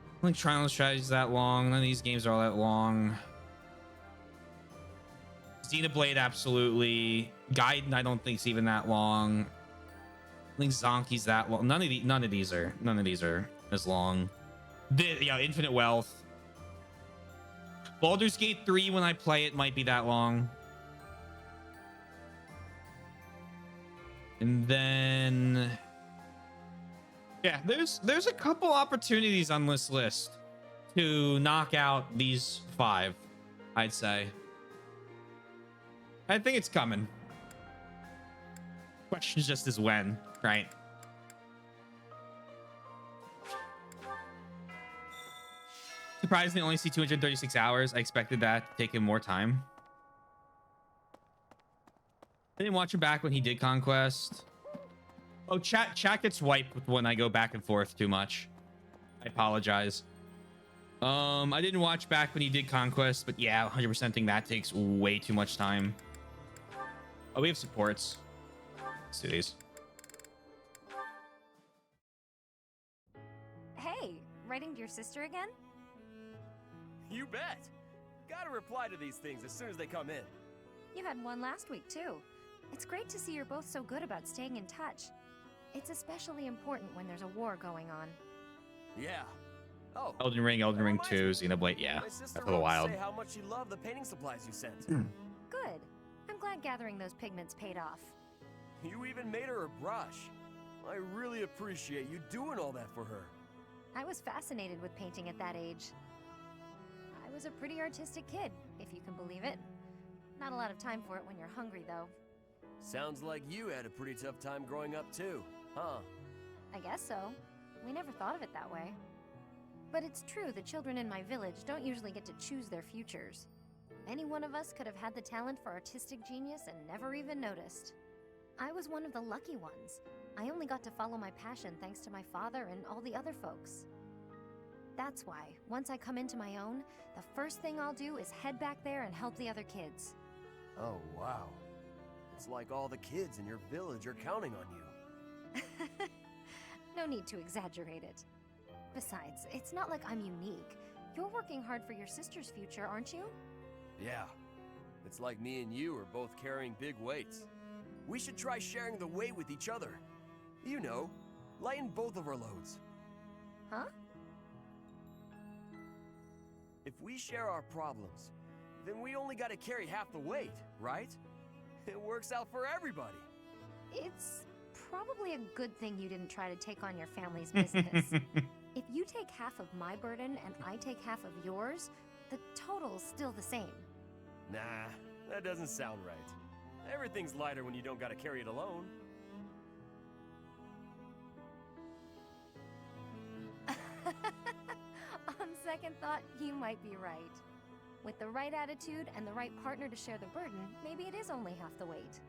I don't think Trial Strategy is that long. None of these games are all that long. Xenoblade, absolutely. Gaiden, I don't think is even that long. I think Zonki's that long. None of these are as long. Yeah, Infinite Wealth. Baldur's Gate 3, when I play it, might be that long. And then, yeah, there's a couple opportunities on this list to knock out these 5, I'd say. I think it's coming. Question just is when, right? Surprisingly, only see 236 hours. I expected that to take him more time. I didn't watch him back when he did Conquest. Oh, chat gets wiped when I go back and forth too much. I apologize. I didn't watch back when he did Conquest, but yeah, 100% think that takes way too much time. Oh, we have supports. Let's do these. Hey, writing to your sister again? You bet. Gotta reply to these things as soon as they come in. You had one last week, too. It's great to see you're both so good about staying in touch. It's especially important when there's a war going on. Yeah. Oh, Elden Ring 2, Xenoblade. Yeah, my sister that's a little wrote to wild. say how much she loved the painting supplies you sent. Good. I'm glad gathering those pigments paid off. You even made her a brush. I really appreciate you doing all that for her. I was fascinated with painting at that age. I was a pretty artistic kid, if you can believe it. Not a lot of time for it when you're hungry, though. Sounds like you had a pretty tough time growing up too, huh? I guess so. We never thought of it that way. But it's true the children in my village don't usually get to choose their futures. Any one of us could have had the talent for artistic genius and never even noticed. I was one of the lucky ones. I only got to follow my passion thanks to my father and all the other folks. That's why, once I come into my own, the first thing I'll do is head back there and help the other kids. Oh, wow. It's like all the kids in your village are counting on you. No need to exaggerate it. Besides, it's not like I'm unique. You're working hard for your sister's future, aren't you? Yeah. It's like me and you are both carrying big weights. We should try sharing the weight with each other. You know, lighten both of our loads. Huh? If we share our problems, then we only gotta carry half the weight, right? It works out for everybody. It's probably a good thing you didn't try to take on your family's business. If you take half of my burden and I take half of yours, the total's still the same. Nah, that doesn't sound right. Everything's lighter when you don't gotta carry it alone. On second thought, you might be right. With the right attitude and the right partner to share the burden, maybe it is only half the weight.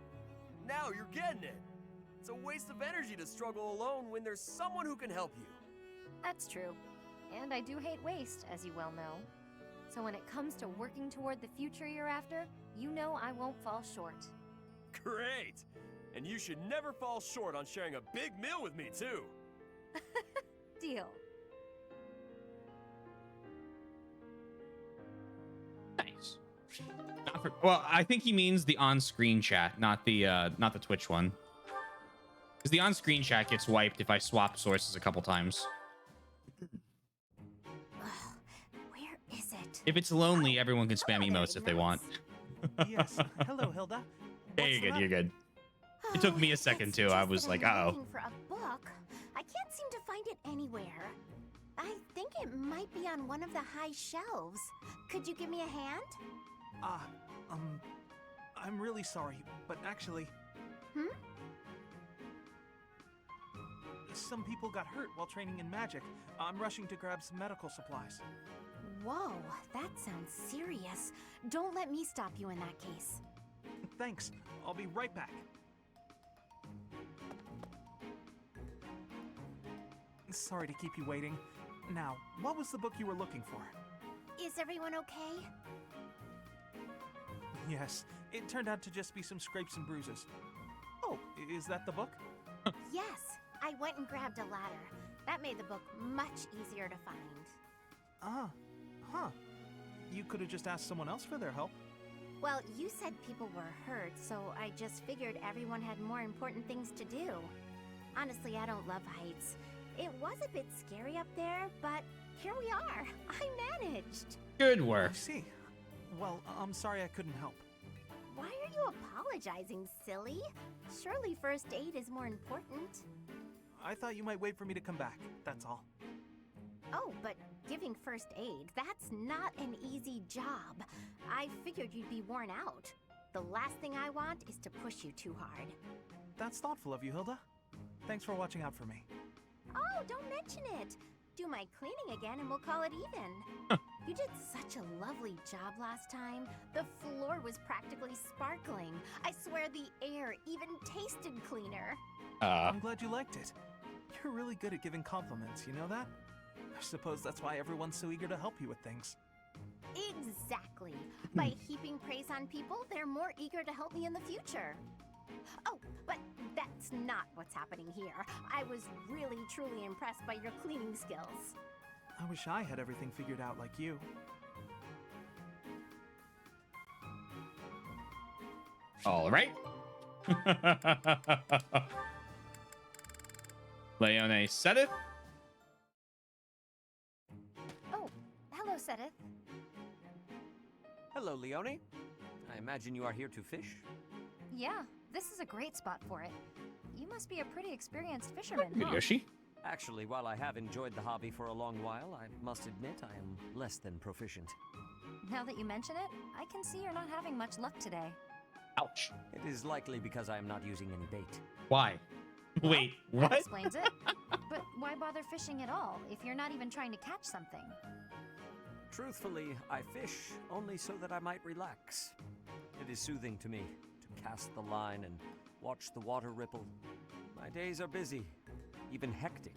Now you're getting it. It's a waste of energy to struggle alone when there's someone who can help you. That's true. And I do hate waste, as you well know. So when it comes to working toward the future you're after, you know I won't fall short. Great! And you should never fall short on sharing a big meal with me, too. Deal. Nice. Well, I think he means the on-screen chat, not the Twitch one. Because the on-screen chat gets wiped if I swap sources a couple times. Where is it? If it's lonely, everyone can spam emotes if they want. Yes. Hello, Hilda. Yeah, you're good. You're good. It took me a second It's too. just I was that like, I'm uh-oh. looking for a book. I can't seem to find it anywhere. I think it might be on one of the high shelves. Could you give me a hand? I'm really sorry, but actually... Some people got hurt while training in magic. I'm rushing to grab some medical supplies. Whoa, that sounds serious. Don't let me stop you in that case. Thanks. I'll be right back. Sorry to keep you waiting. Now, what was the book you were looking for? Is everyone okay? Yes, it turned out to just be some scrapes and bruises. Oh, Oh, is that the book? Yes, I went and grabbed a ladder. That made the book much easier to find. Ah, huh. You could have just asked someone else for their help. Well, you said people were hurt, so I just figured everyone had more important things to do. Honestly, I don't love heights. It was a bit scary up there, but here we are. I managed. Good work. I see. Well, I'm sorry I couldn't help. Why are you apologizing, silly? Surely first aid is more important. I thought you might wait for me to come back, that's all. Oh, but giving first aid, that's not an easy job. I figured you'd be worn out. The last thing I want is to push you too hard. That's thoughtful of you, Hilda. Thanks for watching out for me. Oh, don't mention it. Do my cleaning again and we'll call it even. You did such a lovely job last time. The floor was practically sparkling. I swear the air even tasted cleaner. I'm glad you liked it. You're really good at giving compliments, you know that? I suppose that's why everyone's so eager to help you with things. Exactly. By heaping praise on people, they're more eager to help me in the future. Oh, but that's not what's happening here. I was really, truly impressed by your cleaning skills. I wish I had everything figured out like you. All right. Leone Sedith. Oh, hello, Sedith. Hello, Leone. I imagine you are here to fish? Yeah, this is a great spot for it. You must be a pretty experienced fisherman, huh? Yoshi. Actually, while I have enjoyed the hobby for a long while, I must admit I am less than proficient. Now that you mention it, I can see you're not having much luck today. Ouch. It is likely because I am not using any bait. Why? Wait, That what? explains it. But why bother fishing at all if you're not even trying to catch something? Truthfully, I fish only so that I might relax. It is soothing to me to cast the line and watch the water ripple. My days are busy, even hectic.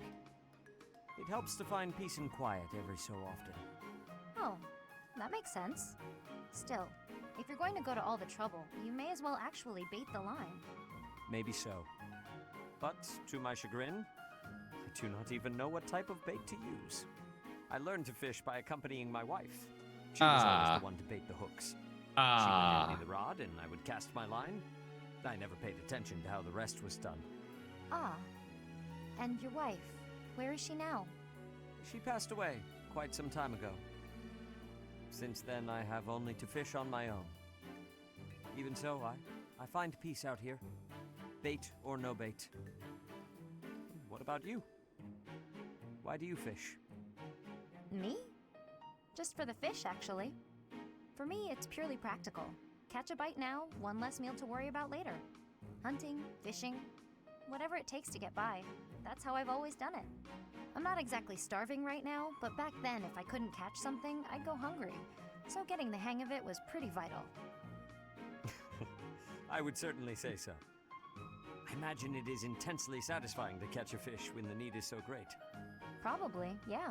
It helps to find peace and quiet every so often. Oh, that makes sense. Still, if you're going to go to all the trouble, you may as well actually bait the line. Maybe so. But, to my chagrin, I do not even know what type of bait to use. I learned to fish by accompanying my wife. She was always the one to bait the hooks. She would hand me the rod and I would cast my line. I never paid attention to how the rest was done. Ah. And your wife, where is she now? She passed away quite some time ago. Since then, I have only to fish on my own. Even so, I find peace out here. Bait or no bait. What about you? Why do you fish? Me? Just for the fish, actually. For me, it's purely practical. Catch a bite now, one less meal to worry about later. Hunting, fishing, whatever it takes to get by. That's how I've always done it. I'm not exactly starving right now, but back then if I couldn't catch something, I'd go hungry. So getting the hang of it was pretty vital. I would certainly say so. I imagine it is intensely satisfying to catch a fish when the need is so great. Probably, yeah.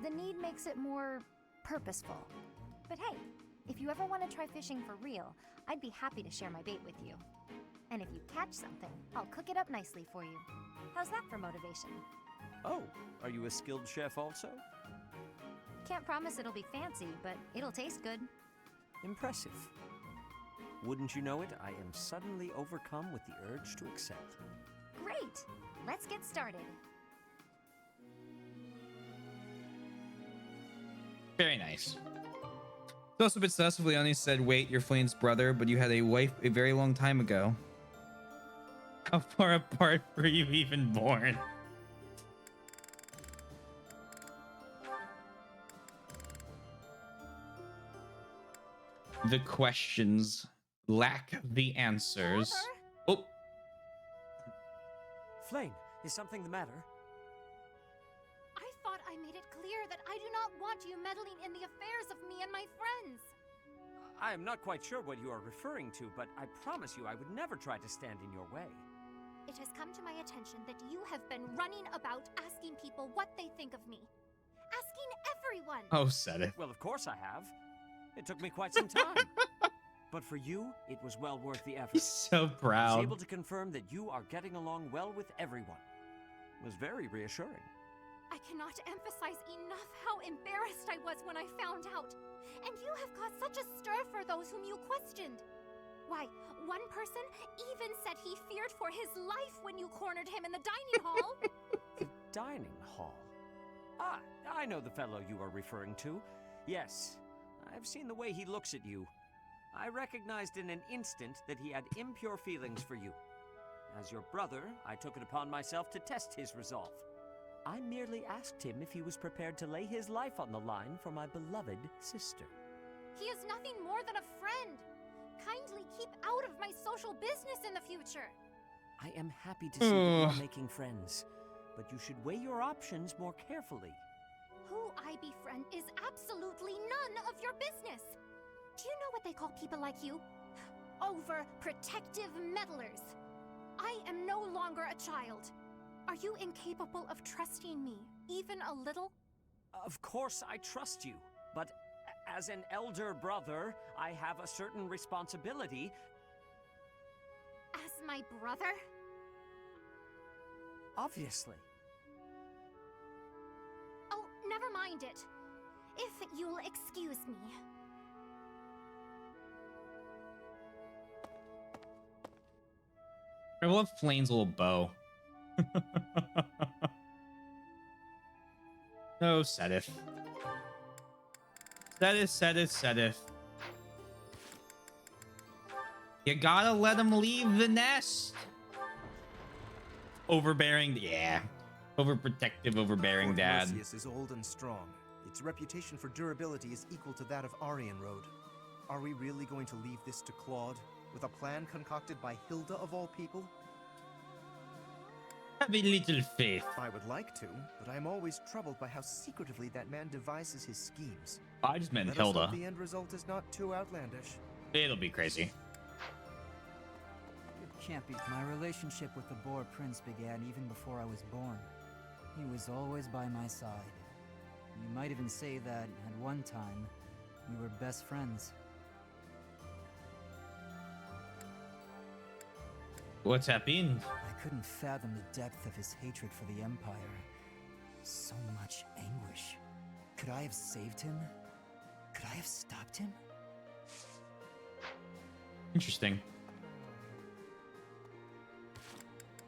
The need makes it more purposeful. But hey, if you ever want to try fishing for real, I'd be happy to share my bait with you. And if you catch something, I'll cook it up nicely for you. How's that for motivation? Oh, are you a skilled chef also? Can't promise it'll be fancy, but it'll taste good. Impressive. Wouldn't you know it, I am suddenly overcome with the urge to excel. Great! Let's get started. Very nice. It's also a bit sus if Leone said, wait, you're Flane's brother, but you had a wife a very long time ago. How far apart were you even born? The questions lack the answers. Oh, Flame, is something the matter? I thought I made it clear that I do not want you meddling in the affairs of me and my friends. I am not quite sure what you are referring to, but I promise you I would never try to stand in your way. It has come to my attention that you have been running about asking people what they think of me. Asking everyone. oh, said it. Well, of course I have. It took me quite some time. But for you, it was well worth the effort. He's so I was proud. able to confirm that you are getting along well with everyone. It was very reassuring. I cannot emphasize enough how embarrassed I was when I found out. And you have caused such a stir for those whom you questioned. Why, one person even said he feared for his life when you cornered him in the dining hall. The dining hall? Ah, I know the fellow you are referring to. Yes, I've seen the way he looks at you. I recognized in an instant that he had impure feelings for you. As your brother, I took it upon myself to test his resolve. I merely asked him if he was prepared to lay his life on the line for my beloved sister. He is nothing more than a friend. Kindly keep out of my social business in the future. I am happy to see that you are making friends, but you should weigh your options more carefully. Who I befriend is absolutely none of your business. Do you know what they call people like you? Overprotective meddlers. I am no longer a child. Are you incapable of trusting me, even a little? Of course I trust you, but as an elder brother, I have a certain responsibility. As my brother? Obviously. Oh, never mind it. If you'll excuse me. I love Flane's little bow. No, Sedith. Sedith. You gotta let him leave the nest. Overbearing, yeah. Overprotective, overbearing Fort dad. Mercius is old and strong. Its reputation for durability is equal to that of Aryan Road. Are we really going to leave this to Claude, with a plan concocted by Hilda of all people? Have a little faith. I would like to, but I'm always troubled by how secretively that man devises his schemes. I just meant Let us Hilda. hope the end result is not too outlandish. It'll be crazy. It can't be. My relationship with the Boar Prince began even before I was born. He was always by my side. You might even say that, at one time, we were best friends. What's happened? I couldn't fathom the depth of his hatred for the Empire. So much anguish. Could I have saved him? Could I have stopped him? Interesting.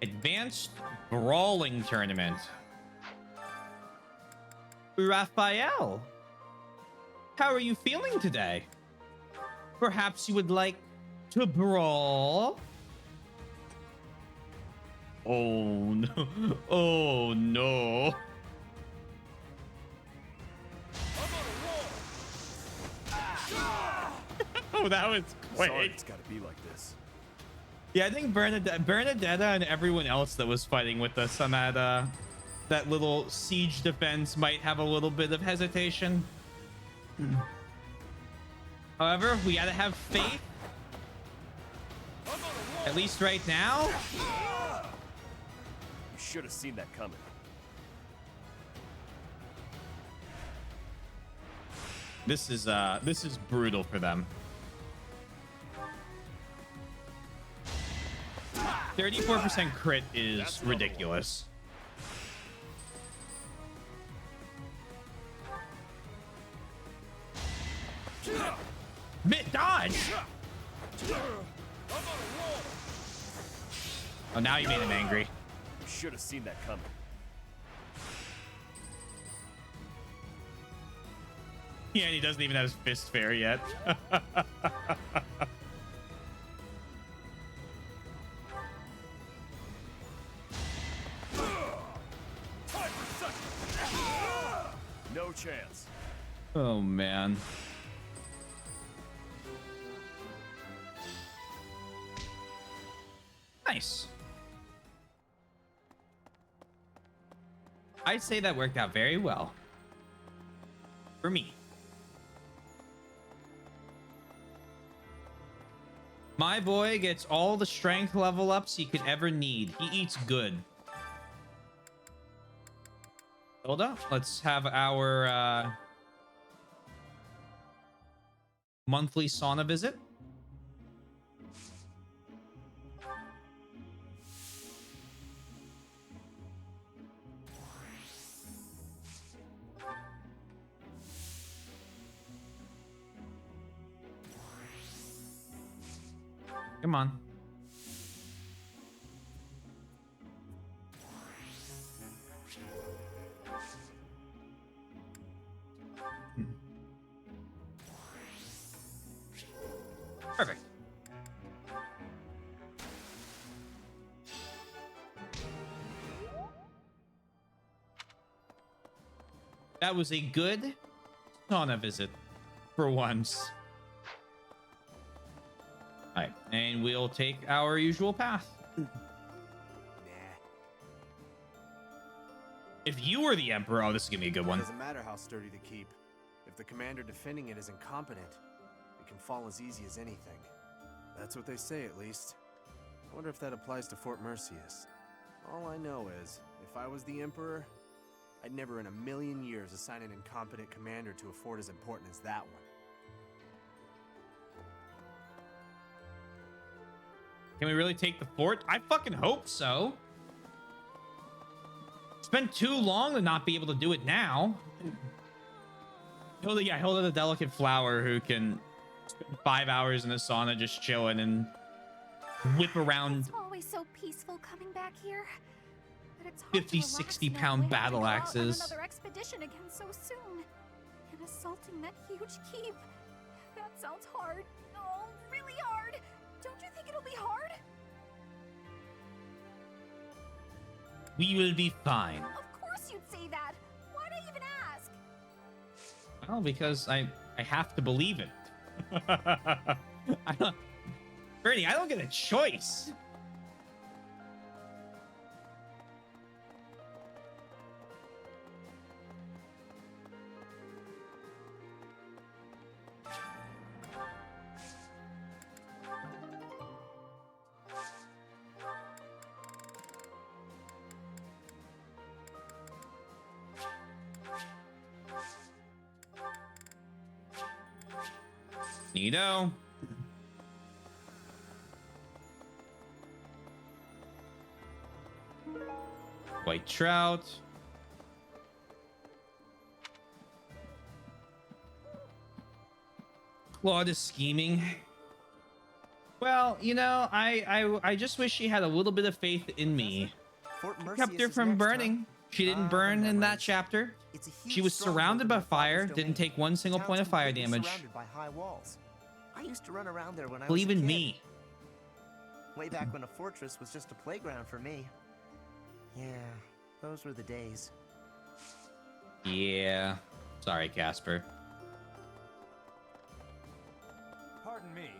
Advanced Brawling Tournament. Raphael, how are you feeling today? Perhaps you would like to brawl? Oh no. Oh no. Oh, that was quick. Sorry, it's gotta be like this. Yeah, I think Bernadetta and everyone else that was fighting with us on that little siege defense might have a little bit of hesitation. However, we gotta have faith. At least right now. You should have seen that coming. This is brutal for them. 34% crit is ridiculous. Mid dodge. Oh, now you made him angry. You should have seen that coming. Yeah, and he doesn't even have his fist fair yet. No chance. Oh man. Nice. I'd say that worked out very well. For me. My boy gets all the strength level ups he could ever need. He eats good. Hold up. Let's have our monthly sauna visit. Come on. Perfect. That was a good sauna visit for once. All right, and we'll take our usual path. If you were the emperor, oh, this is gonna be a good one. It doesn't matter how sturdy to keep. If the commander defending it is incompetent, it can fall as easy as anything. That's what they say, at least. I wonder if that applies to Fort Mercius. All I know is, if I was the emperor, I'd never in a million years assign an incompetent commander to a fort as important as that one. Can we really take the fort? I fucking hope so. It's been too long to not be able to do it now. Hilda the delicate flower who can spend 5 hours in a sauna just chilling and whip around. It's always so peaceful coming back here. But it's hard 50, to 60 relax pound knowing we have to battle go out on axes. Another expedition again so soon. And assaulting that huge keep. That sounds hard. Oh, really hard. Don't you think it'll be hard? We will be fine. Of course you'd say that. Why'd I even ask? Well, because I have to believe it. Bernie, I don't get a choice. Neato. White trout. Claude is scheming. Well, you know, I just wish she had a little bit of faith in me. Fort Kept Mercius her is from next, burning. huh? She didn't Ah, burn in that memories. chapter. It's a She huge was stronghold surrounded in by my father's fire, domain. didn't take one single Town's point of fire completely damage. surrounded by high walls. I used to run around there when I Believe was a in kid. me. Way back when a fortress was just a playground for me. Yeah, those were the days. Yeah. Sorry, Casper. Pardon me.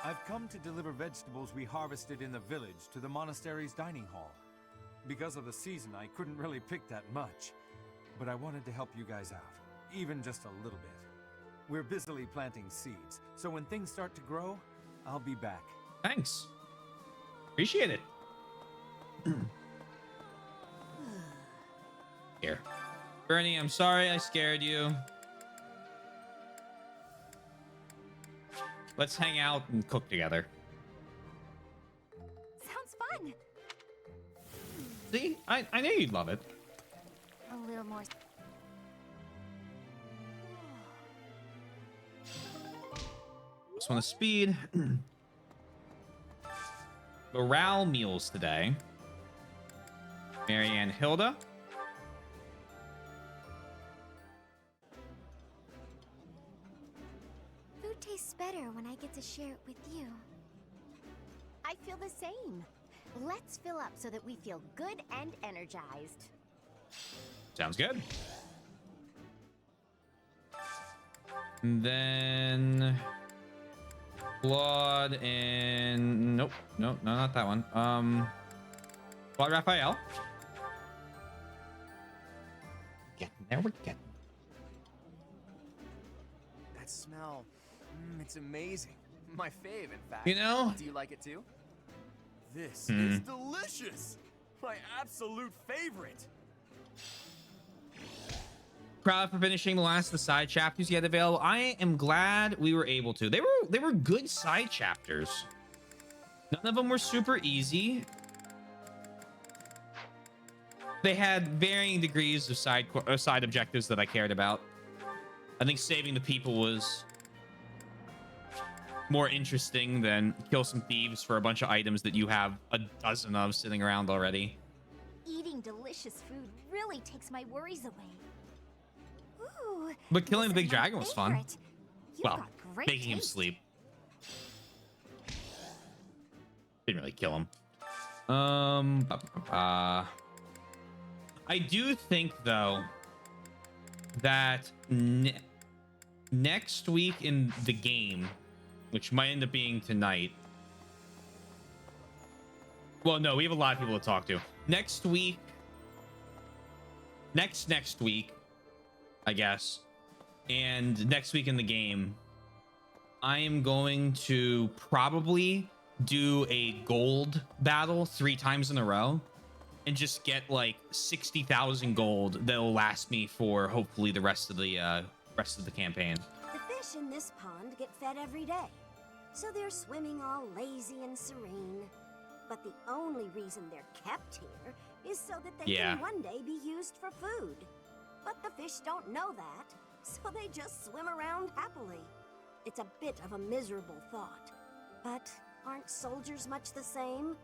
I've come to deliver vegetables we harvested in the village to the monastery's dining hall. Because of the season, I couldn't really pick that much. But I wanted to help you guys out, even just a little bit. We're busily planting seeds, so when things start to grow, I'll be back. Thanks. Appreciate it. Here. Bernie, I'm sorry I scared you. Let's hang out and cook together. Sounds fun. See? I knew you'd love it. A little more. Just want to speed. Morale meals today. Marianne Hilda. Food tastes better when I get to share it with you. I feel the same. Let's fill up so that we feel good and energized. Sounds good. And then Claude and nope, no, not that one. Claude Raphael. Getting there, we're getting. That smell, it's amazing. My fave, in fact. You know? Do you like it too? This is delicious! My absolute favorite! Proud for finishing the last of the side chapters yet available. I am glad we were able to. They were good side chapters. None of them were super easy. They had varying degrees of side objectives that I cared about. I think saving the people was more interesting than kill some thieves for a bunch of items that you have a dozen of sitting around already. Eating delicious food really takes my worries away. Ooh, But killing the this big is my dragon was fun. favorite. You've Well, got great making him taste. sleep. Didn't really kill him. I do think though that next week in the game, which might end up being tonight. Well, no, we have a lot of people to talk to. Next week, next week, I guess, and next week in the game, I am going to probably do a gold battle 3 times in a row and just get like 60,000 gold that'll last me for hopefully the rest of the campaign. The fish in this pond get fed every day, so they're swimming all lazy and serene. But the only reason they're kept here is so that they can one day be used for food. But the fish don't know that, so they just swim around happily. It's a bit of a miserable thought. But aren't soldiers much the same?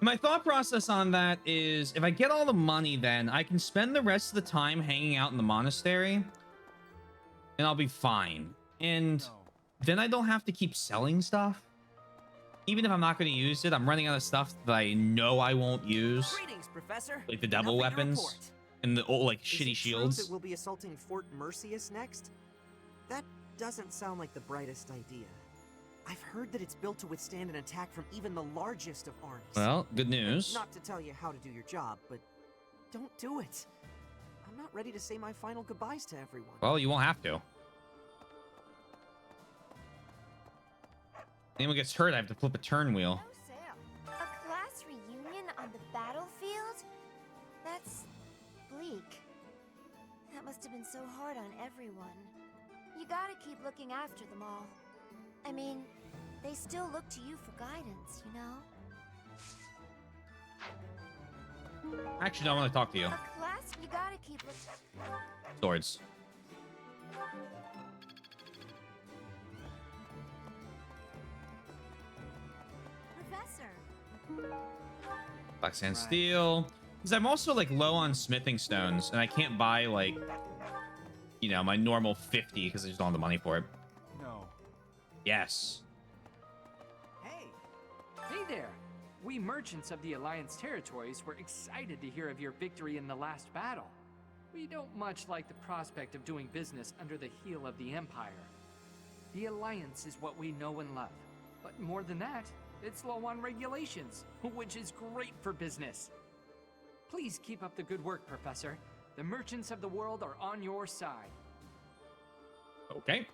My thought process on that is if I get all the money, then I can spend the rest of the time hanging out in the monastery and I'll be fine. And then I don't have to keep selling stuff. Even if I'm not going to use it, I'm running out of stuff that I know I won't use. Greetings, Professor. Like the devil Nothing to weapons report. and the old like Is shitty it shields. true that we'll be assaulting Fort Mercius next? That doesn't sound like the brightest idea. I've heard that it's built to withstand an attack from even the largest of armies. Well, good news. Not to tell you how to do your job, but don't do it. I'm not ready to say my final goodbyes to everyone. Well, you won't have to. Anyone gets hurt, I have to flip a turn wheel. A class reunion on the battlefield? That's bleak. That must have been so hard on everyone. You gotta keep looking after them all. I mean, they still look to you for guidance, you know? Actually, no, I want to talk to you. A class, you gotta keep looking. Swords. Professor. Black sand steel. Because I'm also like low on smithing stones and I can't buy like, you know, my normal 50 because I just don't have the money for it. No. Yes. Hey there! We merchants of the Alliance territories were excited to hear of your victory in the last battle. We don't much like the prospect of doing business under the heel of the Empire. The Alliance is what we know and love. But more than that, it's low on regulations, which is great for business. Please keep up the good work, Professor. The merchants of the world are on your side. Okay.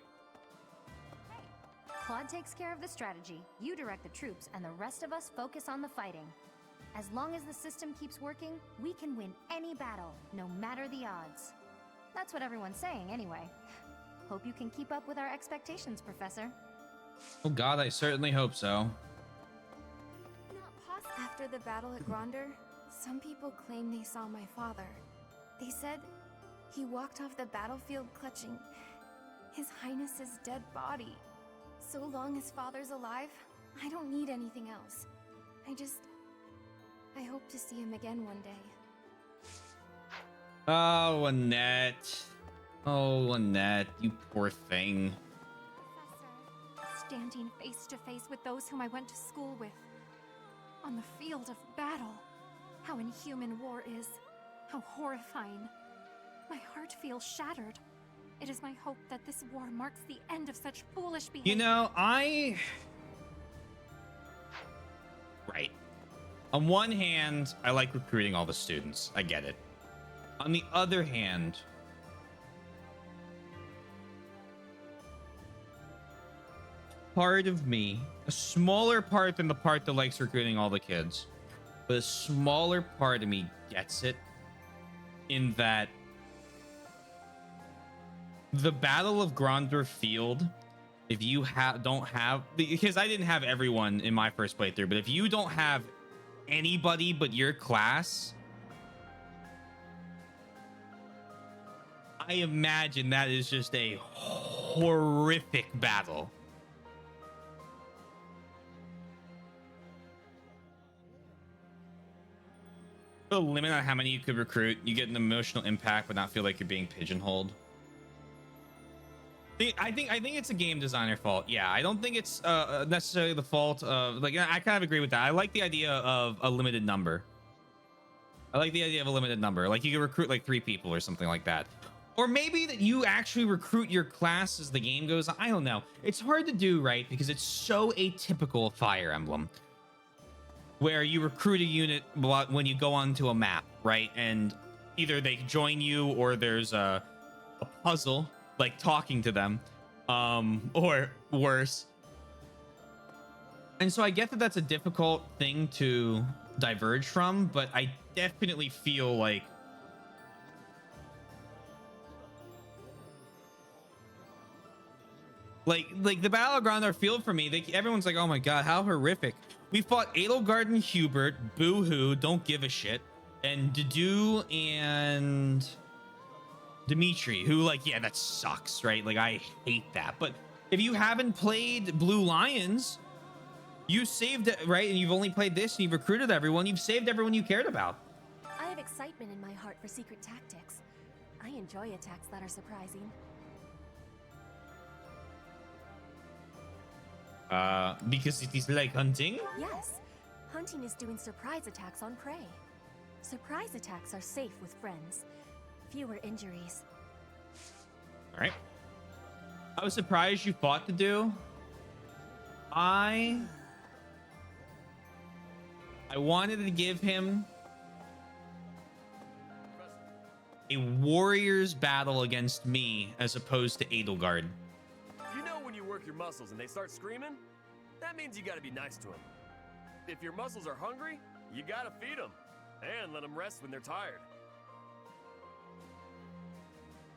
Claude takes care of the strategy, you direct the troops, and the rest of us focus on the fighting. As long as the system keeps working, we can win any battle, no matter the odds. That's what everyone's saying anyway. Hope you can keep up with our expectations, Professor. Oh god, I certainly hope so. After the battle at Gronder, some people claim they saw my father. They said he walked off the battlefield clutching His Highness's dead body. So long as Father's alive, I don't need anything else. I hope to see him again one day. Oh, Annette. Oh, Annette, you poor thing. Standing face to face with those whom I went to school with. On the field of battle. How inhuman war is. How horrifying. My heart feels shattered. It is my hope that this war marks the end of such foolish behavior. You know, Right. On one hand, I like recruiting all the students. I get it. On the other hand, part of me, a smaller part than the part that likes recruiting all the kids, but a smaller part of me gets it in that the Battle of Gronder Field, if you don't have, because I didn't have everyone in my first playthrough, but if you don't have anybody but your class, I imagine that is just a horrific battle. The limit on how many you could recruit, you get an emotional impact but not feel like you're being pigeonholed. I think it's a game designer fault. Yeah, I don't think it's necessarily the fault of, like, I kind of agree with that. I like the idea of a limited number. Like you can recruit like 3 people or something like that. Or maybe that you actually recruit your class as the game goes on. I don't know. It's hard to do, right? Because it's so atypical of Fire Emblem, where you recruit a unit when you go onto a map, right? And either they join you or there's a puzzle, like talking to them, or worse. And so I get that that's a difficult thing to diverge from, but I definitely feel like the battleground or field for me, everyone's like, oh my god, how horrific. We fought Edelgard and Hubert, Boo-hoo, don't give a shit, and Dedue and Dimitri, who, like, yeah, that sucks, right? Like, I hate that. But if you haven't played Blue Lions, you saved it, right? And you've only played this and you've recruited everyone. You've saved everyone you cared about. I have excitement in my heart for secret tactics. I enjoy attacks that are surprising. Because it is like hunting? Yes. Hunting is doing surprise attacks on prey. Surprise attacks are safe with friends. Fewer injuries. All right. I was surprised you fought Dedue. I wanted to give him a warrior's battle against me as opposed to Edelgard. You know when you work your muscles and they start screaming? That means you gotta be nice to them. If your muscles are hungry, you gotta feed them. And let them rest when they're tired.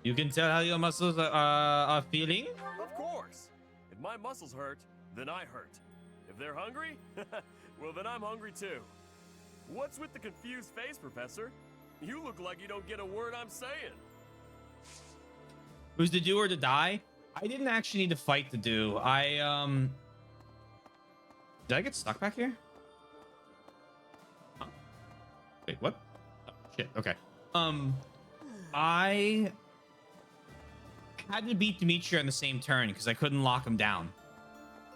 You can tell how your muscles are feeling? Of course. If my muscles hurt, then I hurt. If they're hungry, well then I'm hungry too. What's with the confused face, Professor? You look like you don't get a word I'm saying. Who's to do or to die? I didn't actually need to fight Dedue. Did I get stuck back here? Huh? Wait, what? Oh, shit. Okay. I had to beat Dimitri on the same turn because I couldn't lock him down.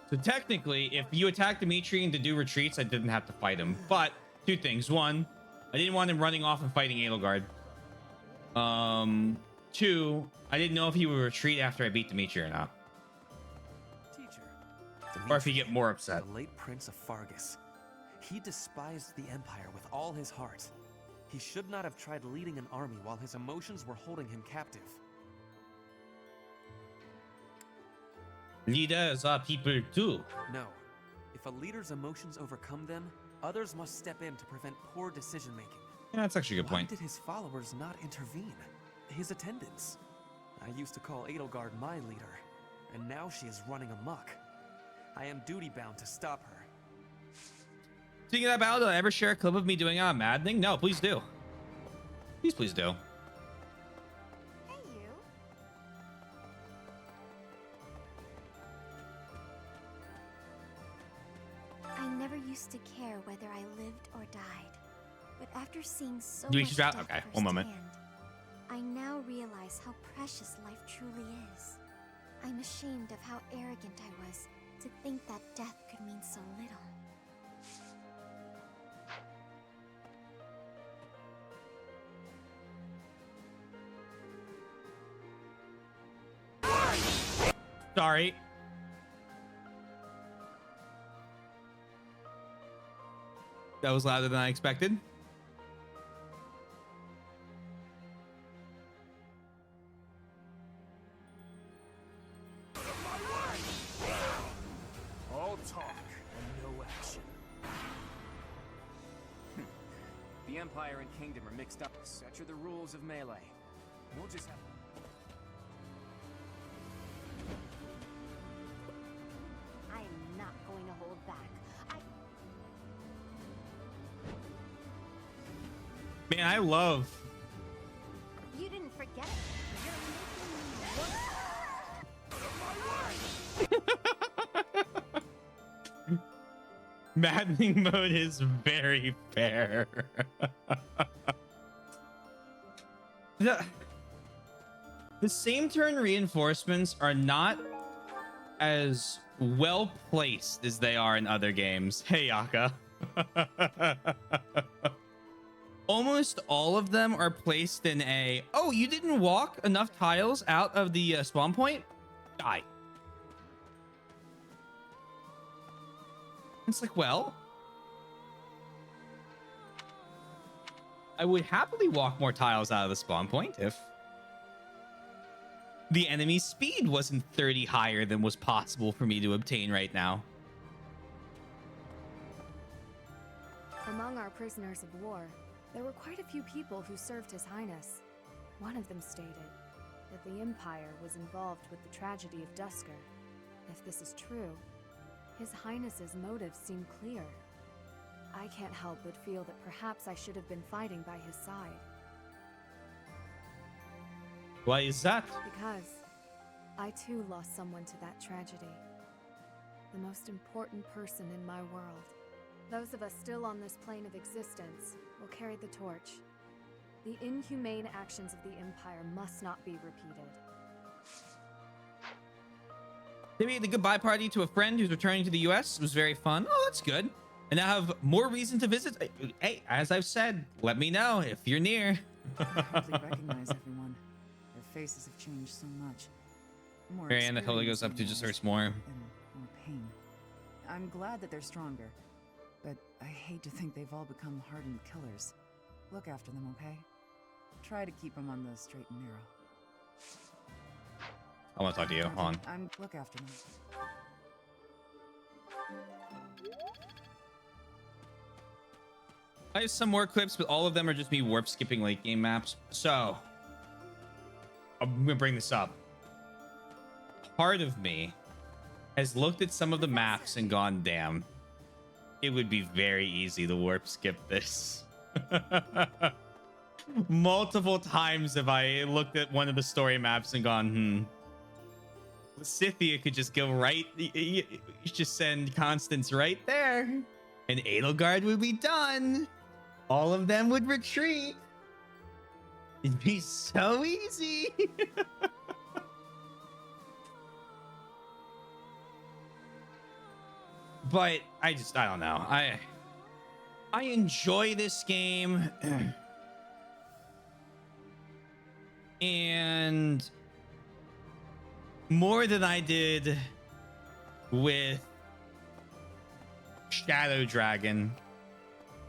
So technically, if you attack Dimitri and Dedue retreats, I didn't have to fight him. But 2 things. 1, I didn't want him running off and fighting Edelgard. 2, I didn't know if he would retreat after I beat Dimitri or not. Teacher. Or if he get more upset. The late Prince of Fargus. He despised the Empire with all his heart. He should not have tried leading an army while his emotions were holding him captive. Leaders are people too. No. If a leader's emotions overcome them, others must step in to prevent poor decision-making. Yeah, that's actually a good point. Why did his followers not intervene? His attendants? I used to call Edelgard my leader, and now she is running amok. I am duty-bound to stop her. Speaking of that battle, did I ever share a clip of me doing Maddening? No, please do. Please do. Hey, you. I never used to care whether I lived or died. But after seeing so Do we much should death okay, one moment. firsthand, I now realize how precious life truly is. I'm ashamed of how arrogant I was to think that death could mean so little. Sorry. That was louder than I expected. All talk and no action. The Empire and Kingdom are mixed up. Such are the rules of melee. We'll just have... I am not going to hold back. Man, I love. You didn't forget it. You're making me Maddening mode is very fair. The same turn reinforcements are not as well placed as they are in other games. Hey, Yaka. Almost all of them are placed in a, oh, you didn't walk enough tiles out of the spawn point? Die. It's like, well, I would happily walk more tiles out of the spawn point if the enemy's speed wasn't 30 higher than was possible for me to obtain right now. Among our prisoners of war, there were quite a few people who served His Highness. One of them stated that the Empire was involved with the tragedy of Dusker. If this is true, His Highness's motives seem clear. I can't help but feel that perhaps I should have been fighting by his side. Why is that? Because I too lost someone to that tragedy. The most important person in my world. Those of us still on this plane of existence will carry the torch. The inhumane actions of the Empire must not be repeated. They made the goodbye party to a friend who's returning to the US. It was very fun. Oh, that's good. And I have more reason to visit. Hey, as I've said, let me know if you're near. I hardly recognize everyone. Their faces have changed so much. More Marianne, that totally goes up to just hurts more. and more pain. I'm glad that they're stronger, but I hate to think they've all become hardened killers. Look after them, okay? Try to keep them on the straight and narrow. I want to talk to you. Hold on. Look after them. I have some more clips, but all of them are just me warp skipping late game maps. So I'm gonna bring this up. Part of me has looked at some of the maps and gone, damn, it would be very easy to warp skip this. Multiple times have I looked at one of the story maps and gone, Scythia could just go right, you just send Constance right there, and Edelgard would be done. All of them would retreat. It'd be so easy. But I don't know. I enjoy this game. And more than I did with Shadow Dragon.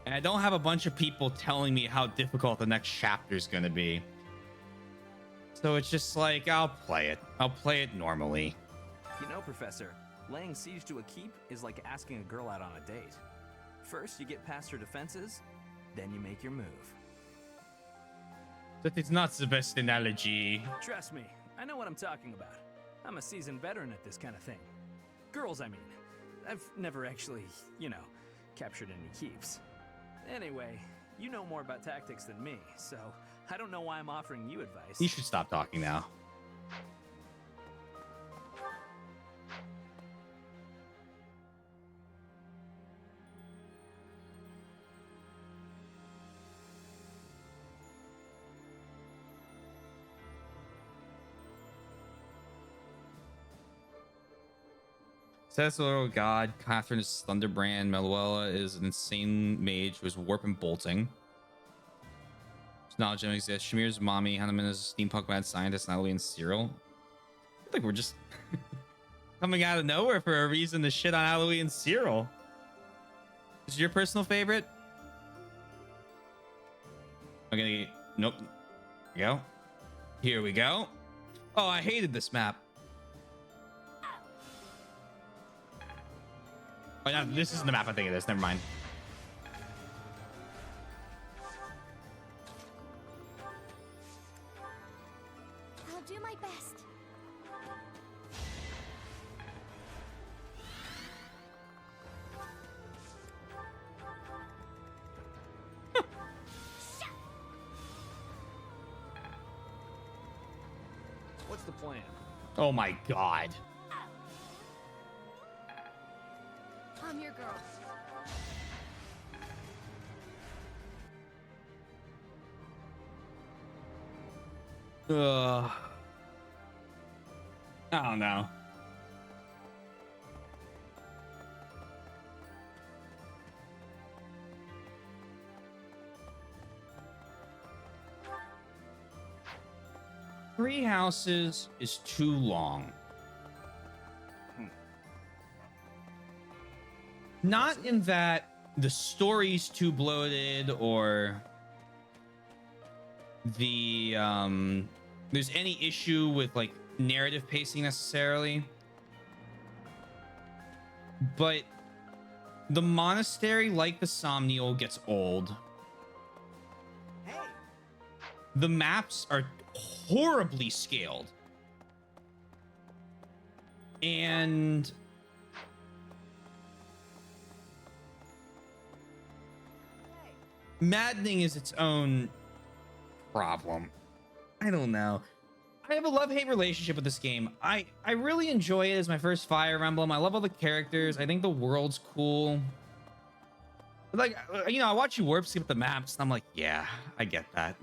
And I don't have a bunch of people telling me how difficult the next chapter is going to be. So it's just like, I'll play it. I'll play it normally. You know, Professor, laying siege to a keep is like asking a girl out on a date. First, you get past her defenses, then you make your move. That is not the best analogy. Trust me, I know what I'm talking about. I'm a seasoned veteran at this kind of thing. Girls, I mean. I've never actually, captured any keeps. Anyway, you know more about tactics than me, so I don't know why I'm offering you advice. You should stop talking now. Says the little god, Catherine is Thunderbrand, Meluella is an insane mage who is warp and bolting. Knowledge don't exist. Shamir's mommy, Hanuman is a steampunk mad scientist, Natalie and Cyril. I think we're just coming out of nowhere for a reason to shit on Aloy and Cyril. Is it your personal favorite? I'm gonna get, nope. Here we go. Here we go. Oh, I hated this map. Oh, no, this isn't the map I think it is. Never mind. I'll do my best. What's the plan? Oh my god. I'm your girl. I don't know. Three houses is too long. Not in that the story's too bloated or the there's any issue with like narrative pacing necessarily, but the monastery, like the Somnial, gets old. The maps are horribly scaled, and Maddening is its own problem. I don't know. I have a love-hate relationship with this game. I really enjoy it as my first Fire Emblem. I love all the characters. I think the world's cool. But like, you know, I watch you warp skip the maps, and I'm like, yeah, I get that.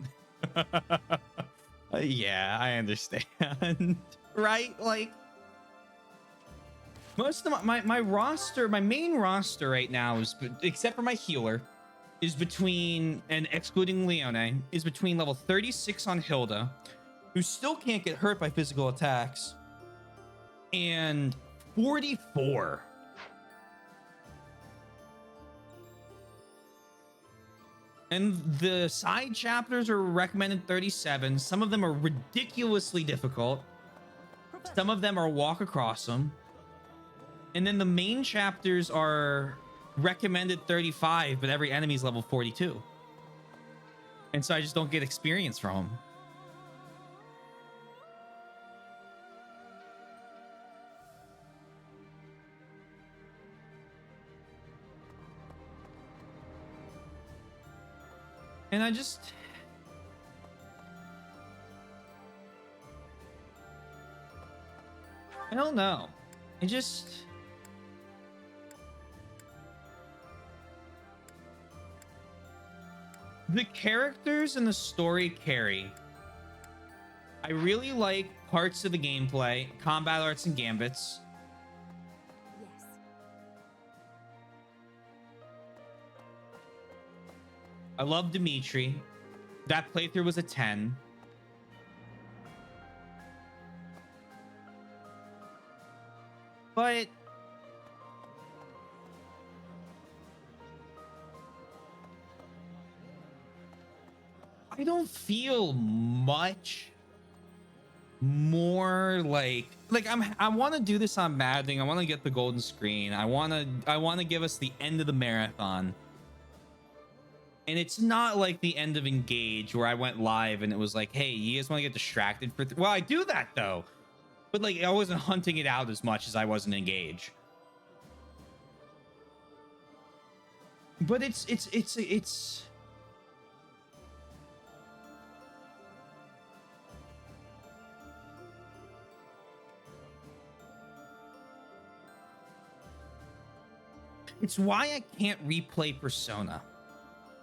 Yeah, I understand. Right? Like, most of my roster, my main roster right now is, except for my healer, is between, and excluding Leone, is between level 36 on Hilda, who still can't get hurt by physical attacks, and 44. And the side chapters are recommended 37. Some of them are ridiculously difficult. Some of them are walk across them. And then the main chapters are recommended 35, but every enemy's level 42. And so I just don't get experience from them. And I don't know. The characters and the story carry. I really like parts of the gameplay, combat arts and gambits. Yes. I love Dimitri. That playthrough was a 10. But I don't feel much more like I want to do this on Maddening. I want to get the golden screen. I want to give us the end of the marathon. And it's not like the end of Engage where I went live and it was like, hey, you guys want to get distracted for well, I do that though. But like I wasn't hunting it out as much as I was in Engage. But it's why I can't replay Persona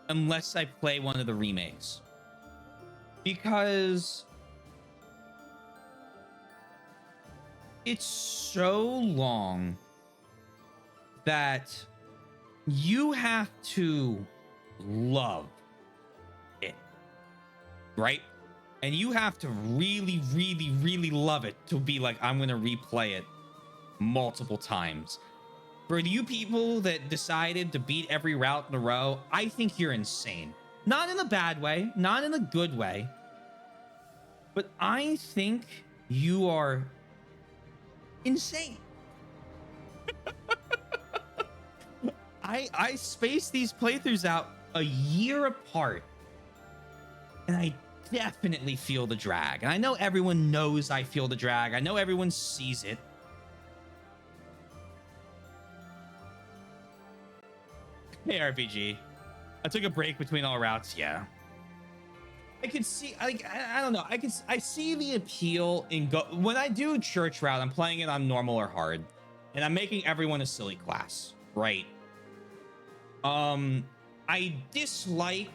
unless I play one of the remakes. Because it's so long that you have to love it, right? And you have to really, really, really love it to be like, I'm going to replay it multiple times. For you people that decided to beat every route in a row, I think you're insane. Not in a bad way, not in a good way, but I think you are insane. I spaced these playthroughs out a year apart, and I definitely feel the drag. And I know everyone knows I feel the drag. I know everyone sees it. Hey, RPG. I took a break between all routes. Yeah. I can see, I don't know. I see the appeal in when I do church route, I'm playing it on normal or hard, and I'm making everyone a silly class, right? I dislike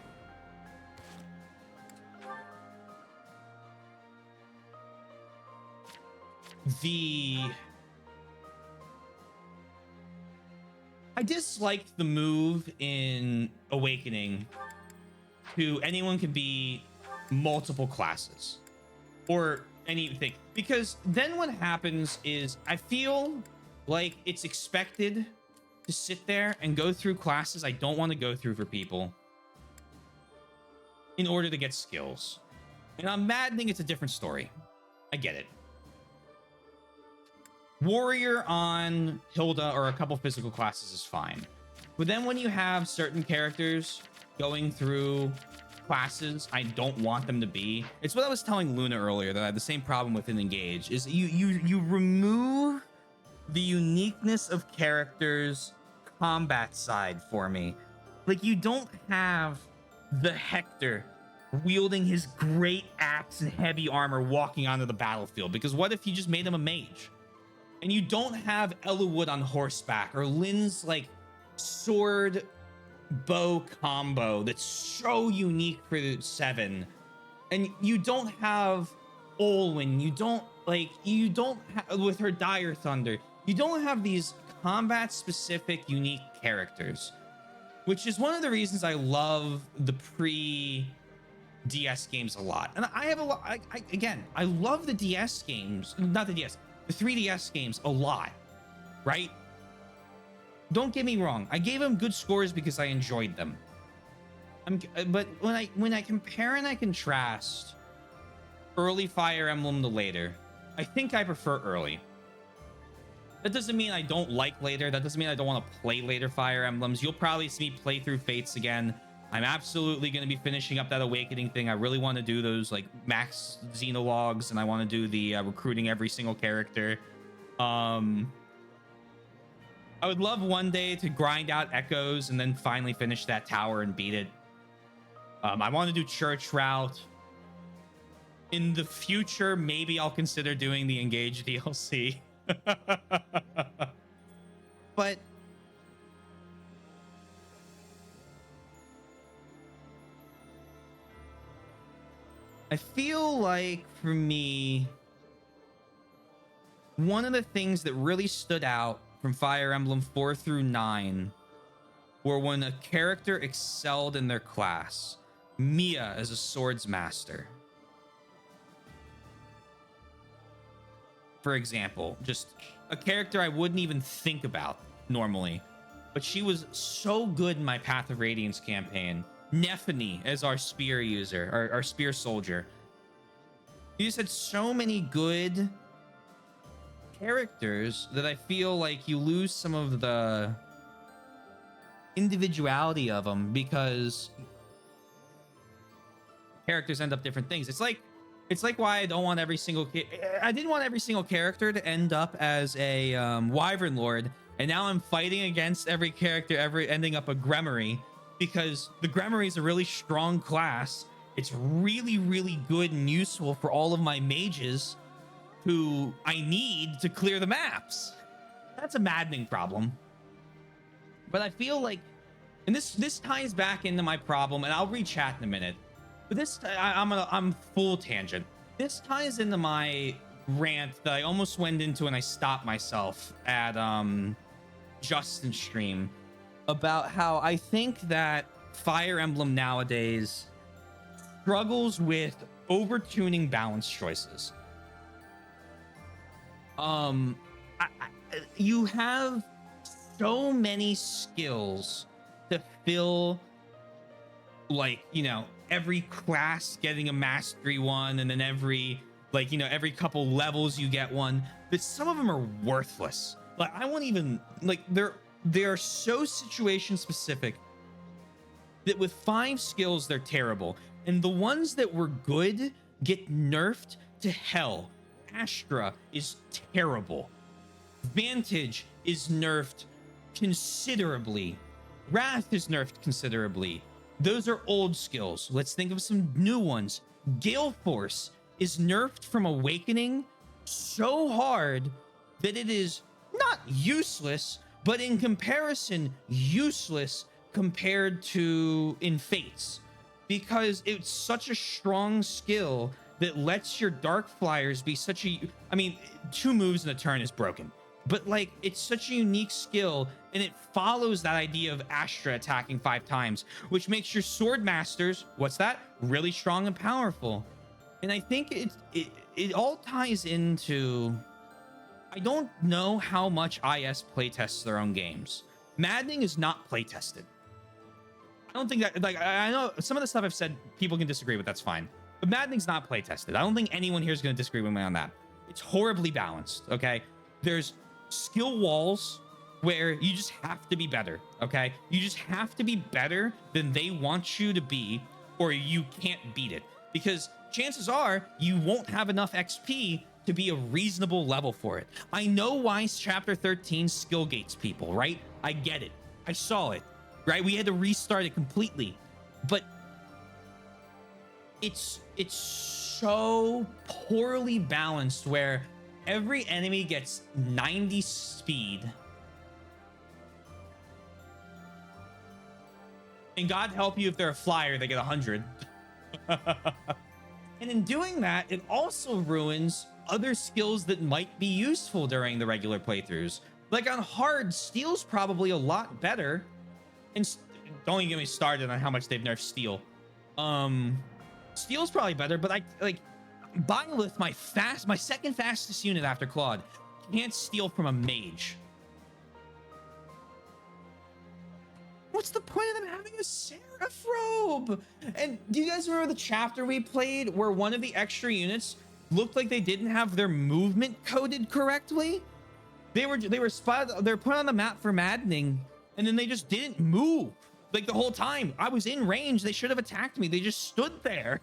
I disliked the move in Awakening to anyone can be multiple classes or anything, because then what happens is I feel like it's expected to sit there and go through classes I don't want to go through for people in order to get skills. And on Maddening, it's a different story. I get it. Warrior on Hilda or a couple physical classes is fine. But then when you have certain characters going through classes I don't want them to be, it's what I was telling Luna earlier, that I have the same problem with in Engage, is you remove the uniqueness of characters' combat side for me. Like, you don't have the Hector wielding his great axe and heavy armor walking onto the battlefield, because what if you just made him a mage? And you don't have Ellawood on horseback, or Lynn's like sword bow combo that's so unique for 7. And you don't have Olwen, you don't have, with her Dire Thunder, you don't have these combat specific unique characters, which is one of the reasons I love the pre-DS games a lot. And I have a lot, I love the DS games, not the DS, the 3DS games a lot, right? Don't get me wrong, I gave them good scores because I enjoyed them. But when I compare and I contrast early Fire Emblem to later, I think I prefer early. That doesn't mean I don't like later. That doesn't mean I don't want to play later Fire Emblems. You'll probably see me play through Fates again. I'm absolutely going to be finishing up that Awakening thing. I really want to do those like max Xenologues, and I want to do the recruiting every single character. I would love one day to grind out Echoes and then finally finish that tower and beat it. I want to do Church Route. In the future, maybe I'll consider doing the Engage DLC. But I feel like for me, one of the things that really stood out from Fire Emblem 4 through 9 were when a character excelled in their class. Mia as a swords master, for example, just a character I wouldn't even think about normally, but she was so good in my Path of Radiance campaign. Nephany as our spear user, our spear soldier. You just had so many good characters that I feel like you lose some of the individuality of them because characters end up different things. It's like why I don't want every single I didn't want every single character to end up as a Wyvern Lord, and now I'm fighting against every character ending up a Gremory, because the Gremory is a really strong class. It's really, really good and useful for all of my mages who I need to clear the maps. That's a maddening problem. But I feel like, and this ties back into my problem, and I'll re-chat in a minute. But this, I'm full tangent. This ties into my rant that I almost went into and I stopped myself at Justin's stream about how I think that Fire Emblem nowadays struggles with overtuning balance choices. You have so many skills to fill, like, you know, every class getting a mastery one, and then every, like, you know, every couple levels you get one, but some of them are worthless. Like, I won't even, like, they're so situation specific that with 5 skills they're terrible, and the ones that were good get nerfed to hell. Astra is terrible. Vantage is nerfed considerably. Wrath is nerfed considerably. Those are old skills. Let's think of some new ones. Gale Force is nerfed from Awakening so hard that it is not useless, but in comparison, useless compared to in Fates, because it's such a strong skill that lets your dark flyers be such a, I mean, 2 moves in a turn is broken, but like it's such a unique skill, and it follows that idea of Astra attacking 5 times, which makes your sword masters, what's that, really strong and powerful. And I think it all ties into, I don't know how much IS playtests their own games. Maddening is not playtested. I don't think that, like, I know some of the stuff I've said people can disagree with, that's fine, but Maddening's not playtested. I don't think anyone here is going to disagree with me on that. It's horribly balanced, okay? There's skill walls where you just have to be better, okay? You just have to be better than they want you to be, or you can't beat it, because chances are you won't have enough XP to be a reasonable level for it. I know why chapter 13 skill gates people, right? I get it. I saw it, right? We had to restart it completely, but it's so poorly balanced where every enemy gets 90 speed, and God help you if they're a flyer, they get 100. And in doing that, it also ruins other skills that might be useful during the regular playthroughs. Like on hard, steel's probably a lot better. And don't even get me started on how much they've nerfed steel. Steel's probably better, but I like Byleth, my second fastest unit after Claude, can't steal from a mage. What's the point of them having a Seraph robe? And do you guys remember the chapter we played where one of the extra units looked like they didn't have their movement coded correctly? They were put on the map for Maddening, and then they just didn't move like the whole time. I was in range. They should have attacked me. They just stood there.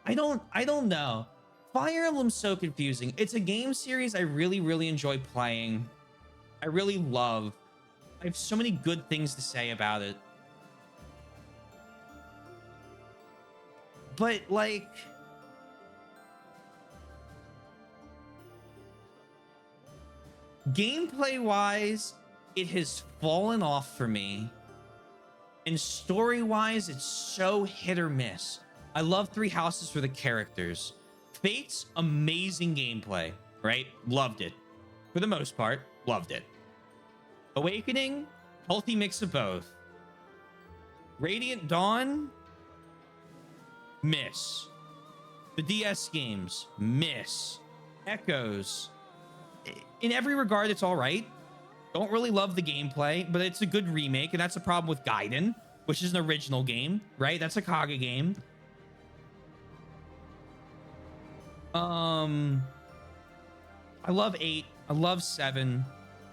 I don't know. Fire Emblem's so confusing. It's a game series I really, really enjoy playing. I really love. I have so many good things to say about it. But like, gameplay wise, it has fallen off for me. And story wise, it's so hit or miss. I love Three Houses for the characters. Fate's amazing gameplay, right? Loved it. For the most part, loved it. Awakening, healthy mix of both. Radiant Dawn, miss. The DS games, miss. Echoes, in every regard, it's all right. Don't really love the gameplay, but it's a good remake, and that's a problem with Gaiden, which is an original game, right? That's a Kage game. I love 8. I love 7.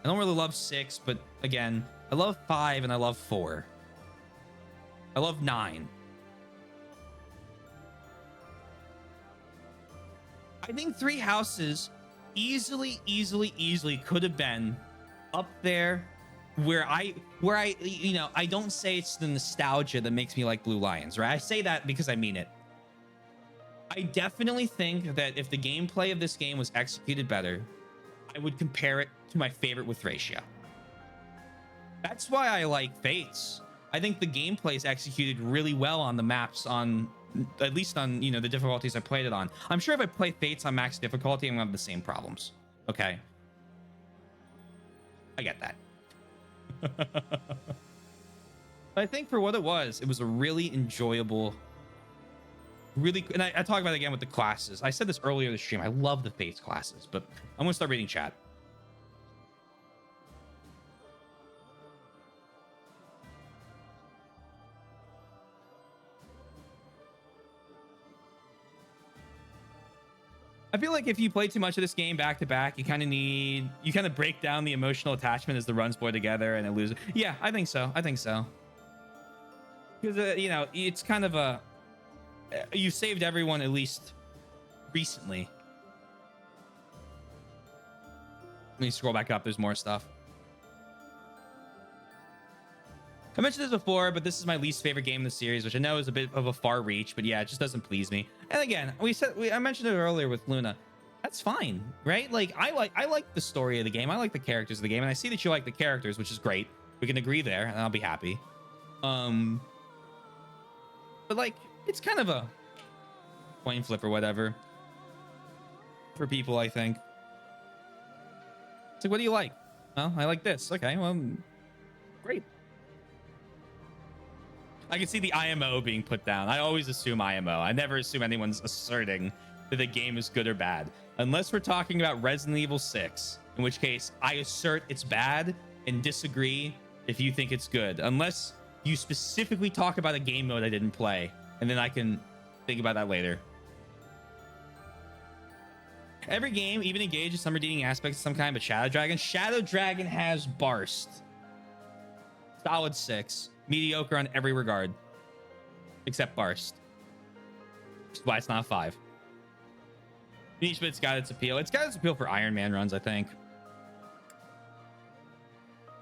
I don't really love 6, but again, I love 5 and I love 4. I love 9. I think Three Houses easily could have been up there where I you know, I don't say it's the nostalgia that makes me like Blue Lions, right? I say that because I mean it. I definitely think that if the gameplay of this game was executed better, I would compare it to my favorite with Ratio. That's why I like Fates. I think the gameplay is executed really well on the maps, on at least on, you know, the difficulties I played it on. I'm sure if I play Fates on max difficulty, I'm gonna have the same problems. Okay, I get that. But I think for what it was a really enjoyable, and I talk about it again with the classes. I said this earlier in the stream. I love the Fates classes, but I'm gonna start reading chat. I feel like if you play too much of this game back to back, you kind of break down the emotional attachment as the runs blur together and it loses. Yeah, I think so. Because you know, it's kind of a, you saved everyone at least recently. Let me scroll back up. There's more stuff. I mentioned this before, but this is my least favorite game in the series, which I know is a bit of a far reach, but yeah, it just doesn't please me. And again, I mentioned it earlier with Luna. That's fine, right? Like I like the story of the game. I like the characters of the game, and I see that you like the characters, which is great. We can agree there, and I'll be happy. But like, it's kind of a coin flip or whatever for people, I think. It's like, what do you like? Well, I like this. Okay, well, great. I can see the IMO being put down. I always assume IMO. I never assume anyone's asserting that the game is good or bad. Unless we're talking about Resident Evil 6, in which case I assert it's bad and disagree if you think it's good. Unless you specifically talk about a game mode I didn't play, and then I can think about that later. Every game even engages some redeeming aspects of some kind, but Shadow Dragon has Barst. Solid 6. Mediocre on every regard. Except Barst. Which is why it's not a 5. Each bit's got its appeal. It's got its appeal for Iron Man runs, I think.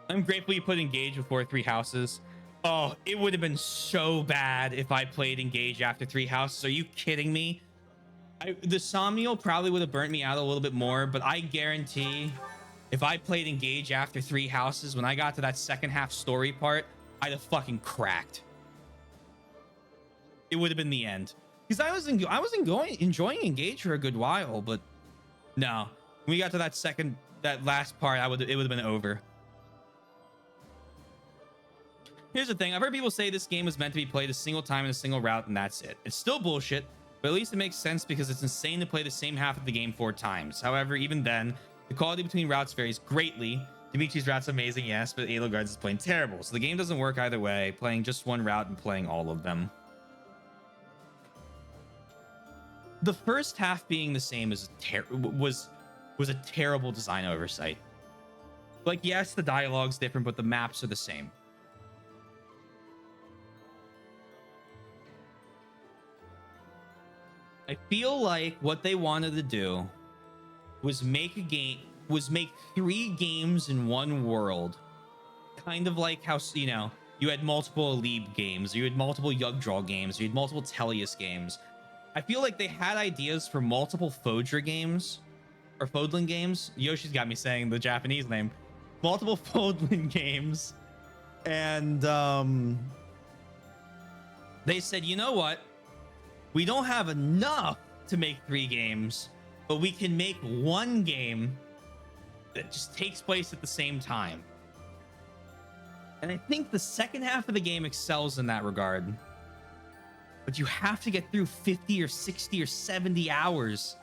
I'm grateful you put Engage before 3 houses. Oh, it would have been so bad if I played Engage after 3 houses. Are you kidding me? The Somnial probably would have burnt me out a little bit more, but I guarantee if I played Engage after 3 houses, when I got to that second half story part, I'd have fucking cracked. It would have been the end. Because I was enjoying Engage for a good while, but no. When we got to that last part, it would have been over. Here's the thing. I've heard people say this game was meant to be played a single time in a single route, and that's it. It's still bullshit, but at least it makes sense because it's insane to play the same half of the game 4 times. However, even then, the quality between routes varies greatly. Dimitri's route's amazing, yes, but Edelgard's is playing terrible. So the game doesn't work either way, playing just one route and playing all of them. The first half being the same was a terrible design oversight. Like, yes, the dialogue's different, but the maps are the same. I feel like what they wanted to do was make 3 games in one world. Kind of like how, you know, you had multiple Alib games, you had multiple Yugdraw games, you had multiple Tellius games. I feel like they had ideas for multiple Fodra games, or Fodlan games. Yoshi's got me saying the Japanese name. Multiple Fodlan games. And they said, you know what? We don't have enough to make 3 games, but we can make 1 game that just takes place at the same time. And I think the second half of the game excels in that regard. But you have to get through 50 or 60 or 70 hours.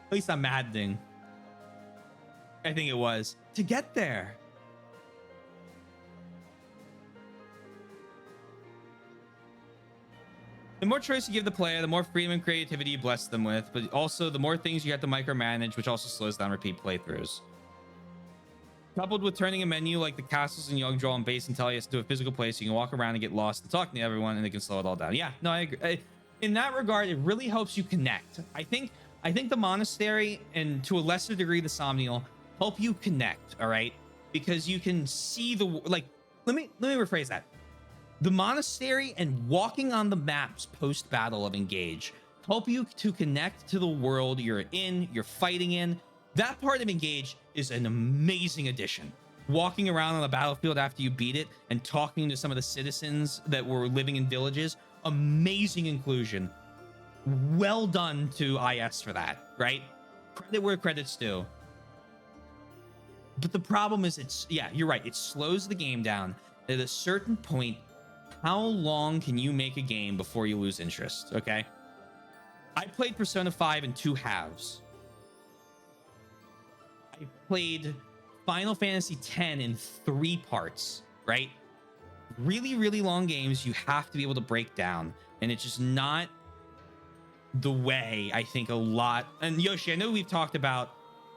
At least on Maddening, I think it was, to get there. The more choice you give the player, the more freedom and creativity you bless them with, but also the more things you have to micromanage, which also slows down repeat playthroughs. Coupled with turning a menu like the castles in Yugdraw and Base and Tellius to a physical place, so you can walk around and get lost and talk to everyone, and it can slow it all down. Yeah, no, I agree. In that regard, it really helps you connect. I think the Monastery, and to a lesser degree the Somnial, help you connect, all right? Because you can see the, like, let me rephrase that. The Monastery and walking on the maps post-battle of Engage help you to connect to the world you're fighting in. That part of Engage is an amazing addition. Walking around on the battlefield after you beat it and talking to some of the citizens that were living in villages, amazing inclusion. Well done to IS for that, right? Credit where credit's due. But the problem is yeah, you're right. It slows the game down. At a certain point, how long can you make a game before you lose interest, okay? I played Persona 5 in 2 halves. I played Final Fantasy X in 3 parts, right? Really, really long games you have to be able to break down, and it's just not the way I think a lot. And Yoshi, I know we've talked about,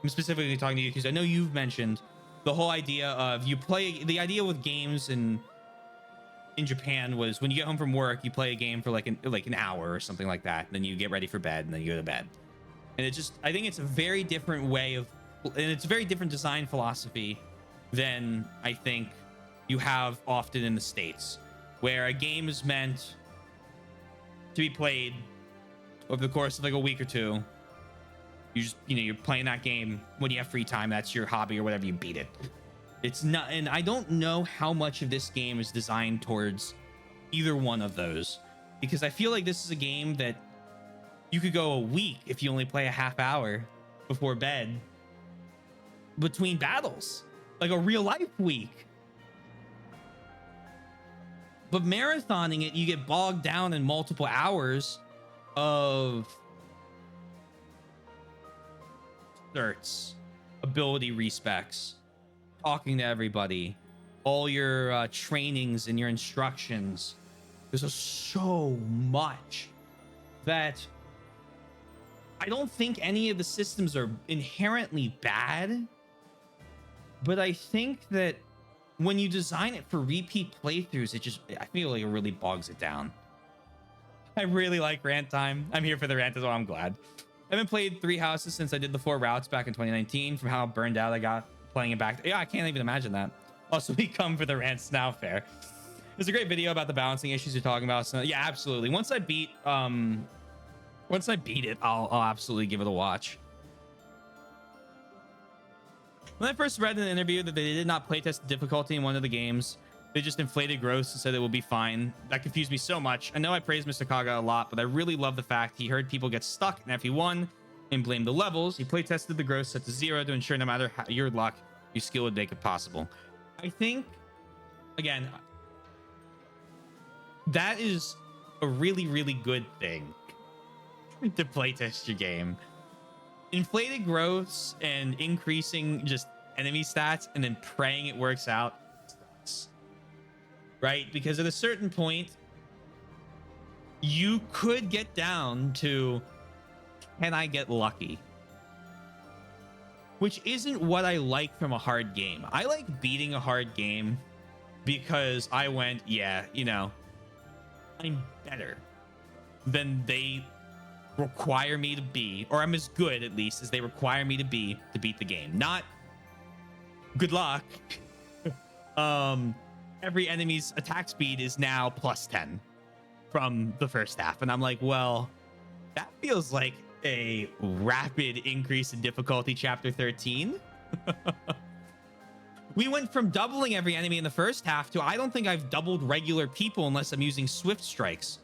I'm specifically talking to you because I know you've mentioned the whole idea of the idea with games in Japan was when you get home from work, you play a game for like an hour or something like that, and then you get ready for bed, and then you go to bed. And I think it's a very different way of, and it's a very different design philosophy than I think you have often in the States, where a game is meant to be played over the course of like a week or 2. You just, you're playing that game when you have free time. That's your hobby or whatever, you beat it. It's not, and I don't know how much of this game is designed towards either one of those. because I feel like this is a game that you could go a week if you only play a half hour before bed between battles, like a real life week. But marathoning it, you get bogged down in multiple hours of certs, ability respecs, talking to everybody, all your trainings and your instructions. There's just so much that I don't think any of the systems are inherently bad, but I think that when you design it for repeat playthroughs, I feel like it really bogs it down. I really like rant time. I'm here for the rant as well. I'm glad. I haven't played 3 houses since I did the 4 routes back in 2019. From how burned out I got playing it back. Yeah, I can't even imagine that. Also, we come for the rants now. Fair. There's a great video about the balancing issues you're talking about. So yeah, absolutely. Once I beat it, I'll absolutely give it a watch. When I first read in an interview that they did not playtest the difficulty in one of the games, they just inflated growth and said it will be fine. That confused me so much. I know I praise Mr. Kaga a lot, but I really love the fact he heard people get stuck in FE1 and blamed the levels. He playtested the growth set to 0 to ensure no matter how your luck, your skill would make it possible. I think, again, that is a really, really good thing to playtest your game. Inflated growths and increasing just enemy stats and then praying it works out sucks, right? Because at a certain point you could get down to, can I get lucky? Which isn't what I like from a hard game. I like beating a hard game because I went, yeah, you know, I'm better than they require me to be, or I'm as good at least as they require me to be to beat the game. Not good luck. Every enemy's attack speed is now +10 from the first half, and I'm like, well, that feels like a rapid increase in difficulty. Chapter 13. We went from doubling every enemy in the first half to I don't think I've doubled regular people unless I'm using swift strikes.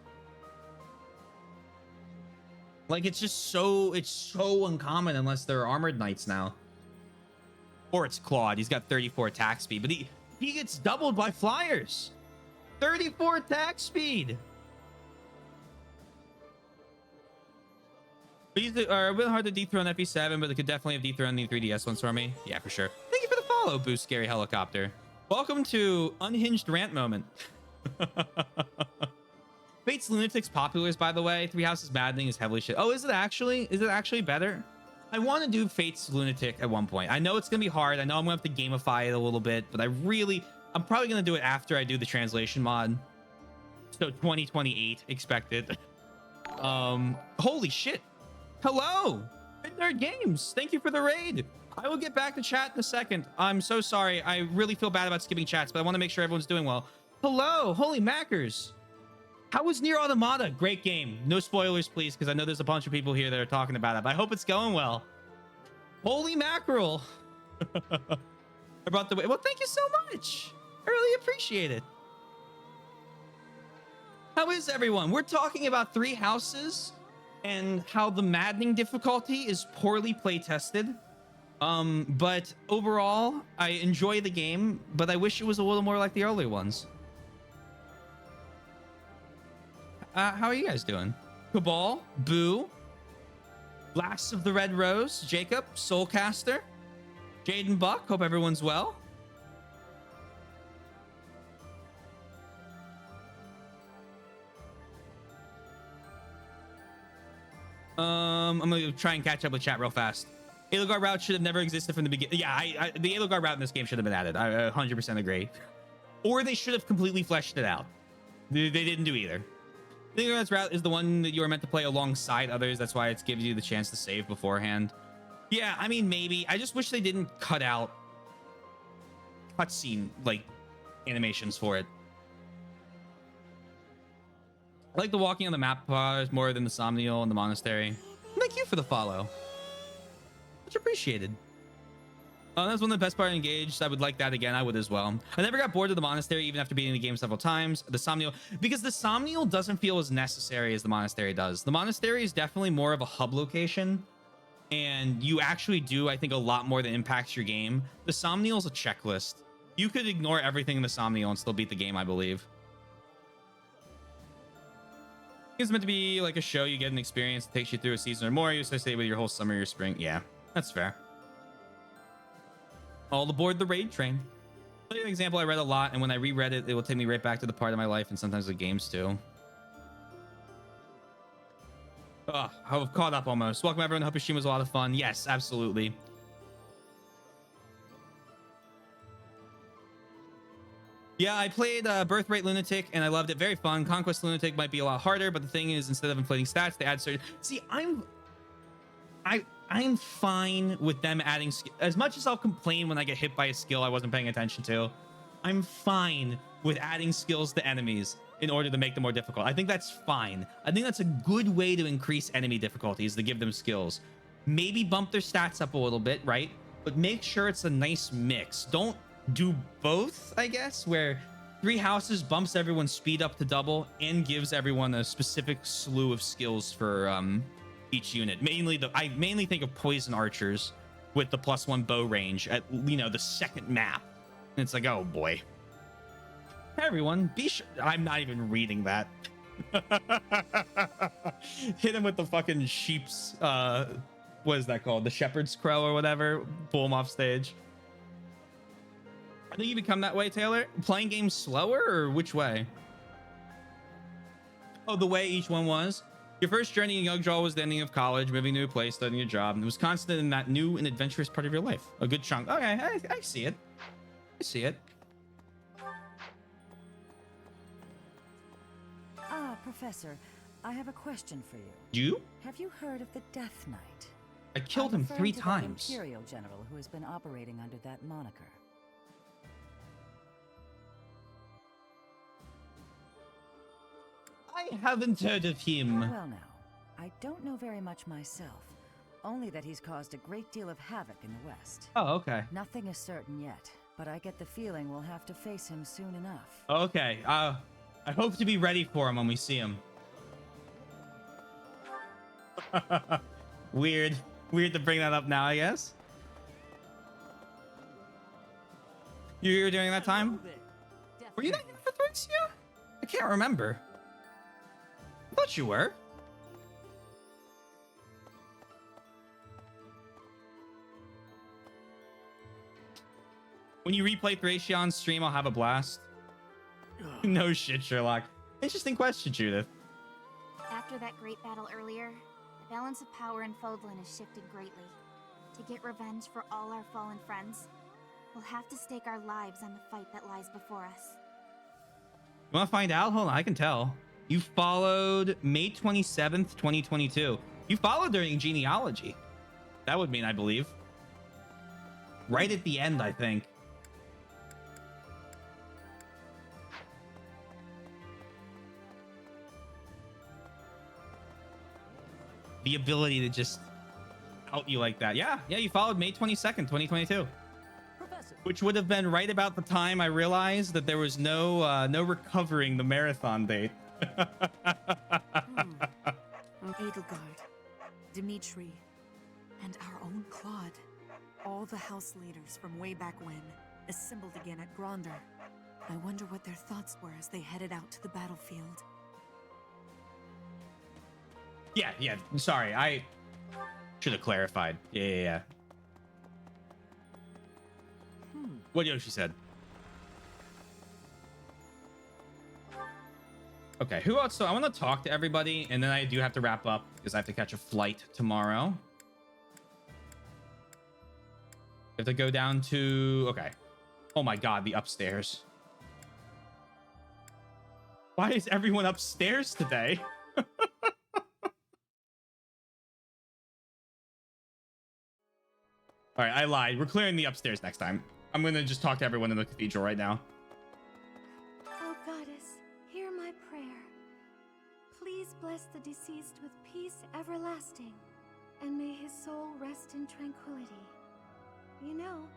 Like, it's so uncommon unless they're armored knights now. Or it's Claude. He's got 34 attack speed, but he gets doubled by flyers. 34 attack speed. These are a bit hard to dethrone FE7, but they could definitely have dethroned the 3DS ones for me. Yeah, for sure. Thank you for the follow, Boost Scary Helicopter. Welcome to Unhinged Rant Moment. Fate's Lunatics Populars, by the way. 3 Houses Maddening is heavily shit. Oh, is it actually? Is it actually better? I want to do Fate's Lunatic at one point. I know it's going to be hard. I know I'm going to have to gamify it a little bit, but I'm probably going to do it after I do the translation mod. So 2028 expected. Holy shit. Hello, Big Nerd Games. Thank you for the raid. I will get back to chat in a second. I'm so sorry. I really feel bad about skipping chats, but I want to make sure everyone's doing well. Hello, holy mackers. How was Nier Automata? Great game. No spoilers, please, because I know there's a bunch of people here that are talking about it, but I hope it's going well. Holy mackerel. I brought the way. Well, thank you so much. I really appreciate it. How is everyone? We're talking about 3 houses and how the maddening difficulty is poorly playtested. But overall, I enjoy the game, but I wish it was a little more like the earlier ones. How are you guys doing? Cabal, Boo, Last of the Red Rose, Jacob, Soulcaster, Jaden Buck. Hope everyone's well. I'm gonna try and catch up with chat real fast. Edelgard route should have never existed from the beginning. Yeah, the Edelgard route in this game should have been added. I 100% agree. Or they should have completely fleshed it out. They didn't do either. The Edelgard's route is the one that you were meant to play alongside others. That's why it gives you the chance to save beforehand. Yeah, I mean, maybe. I just wish they didn't cut out cutscene, like, animations for it. I like the walking on the map more than the Somnial and the monastery. Thank you for the follow. Much appreciated. That's one of the best part of Engaged. I would like that again. I would as well. I never got bored of the monastery, even after beating the game several times. The Somnial, because the Somnial doesn't feel as necessary as the monastery does. The monastery is definitely more of a hub location, and you actually do, I think, a lot more that impacts your game. The Somnial is a checklist. You could ignore everything in the Somnial and still beat the game, I believe. It's meant to be like a show. You get an experience that takes you through a season or more. You associate with your whole summer, your spring. Yeah, that's fair. All aboard the raid train. I'll give you an example I read a lot, and when I reread it, it will take me right back to the part of my life, and sometimes the games too. I've caught up almost. Welcome everyone. Hope your stream was a lot of fun. Yes, absolutely. Yeah, I played Birthright Lunatic and I loved it. Very fun. Conquest Lunatic might be a lot harder, but the thing is, instead of inflating stats, they add certain. See, I'm fine with them adding. As much as I'll complain when I get hit by a skill I wasn't paying attention to, I'm fine with adding skills to enemies in order to make them more difficult. I think that's fine. I think that's a good way to increase enemy difficulties, to give them skills. Maybe bump their stats up a little bit, right? But make sure it's a nice mix. Don't do both, I guess, where 3 houses bumps everyone's speed up to double and gives everyone a specific slew of skills for each unit. I mainly think of poison archers with the +1 bow range at, you know, the second map. And it's like, oh boy. Hey everyone, be sure. I'm not even reading that. Hit him with the fucking sheep's what is that called? The shepherd's crow or whatever. Pull him off stage. I think you become that way, Taylor. Playing games slower, or which way? Oh, the way each one was. Your first journey in Yugdraw was the ending of college, moving to a place, starting a job, and it was constant in that new and adventurous part of your life. A good chunk. Okay, I see it. I see it. Ah, Professor, I have a question for you. You? Have you heard of the Death Knight? I killed him 3 times. The Imperial general who has been operating under that moniker. I haven't heard of him. Well now, I don't know very much myself. Only that he's caused a great deal of havoc in the West. Oh, okay. Nothing is certain yet, but I get the feeling we'll have to face him soon enough. Okay, I hope to be ready for him when we see him. Weird to bring that up now, I guess. You were doing that time? Were you not here for Thracia? I can't remember. I thought you were. When you replay Thracia on stream, I'll have a blast. No shit, Sherlock. Interesting question, Judith. After that great battle earlier, the balance of power in Fodlan has shifted greatly. To get revenge for all our fallen friends, we'll have to stake our lives on the fight that lies before us. You want to find out? Hold on, I can tell. You followed May 27th, 2022. You followed during genealogy. That would mean, I believe. Right at the end, I think. The ability to just out you like that. Yeah, you followed May 22nd, 2022. Professor. Which would have been right about the time I realized that there was no recovering the marathon date. Edelgard, Dimitri, and our own Claude. All the house leaders from way back when, assembled again at Gronder. I wonder what their thoughts were as they headed out to the battlefield. Yeah. Sorry, I should have clarified. Yeah. What Yoshi said. Okay, who else? So I want to talk to everybody, and then I do have to wrap up because I have to catch a flight tomorrow. I have to go down to... Okay. Oh my god, the upstairs. Why is everyone upstairs today? All right, I lied. We're clearing the upstairs next time. I'm going to just talk to everyone in the cathedral right now. Oh goddess, hear my prayer. Please bless the deceased with peace everlasting, and may his soul rest in tranquility. You know,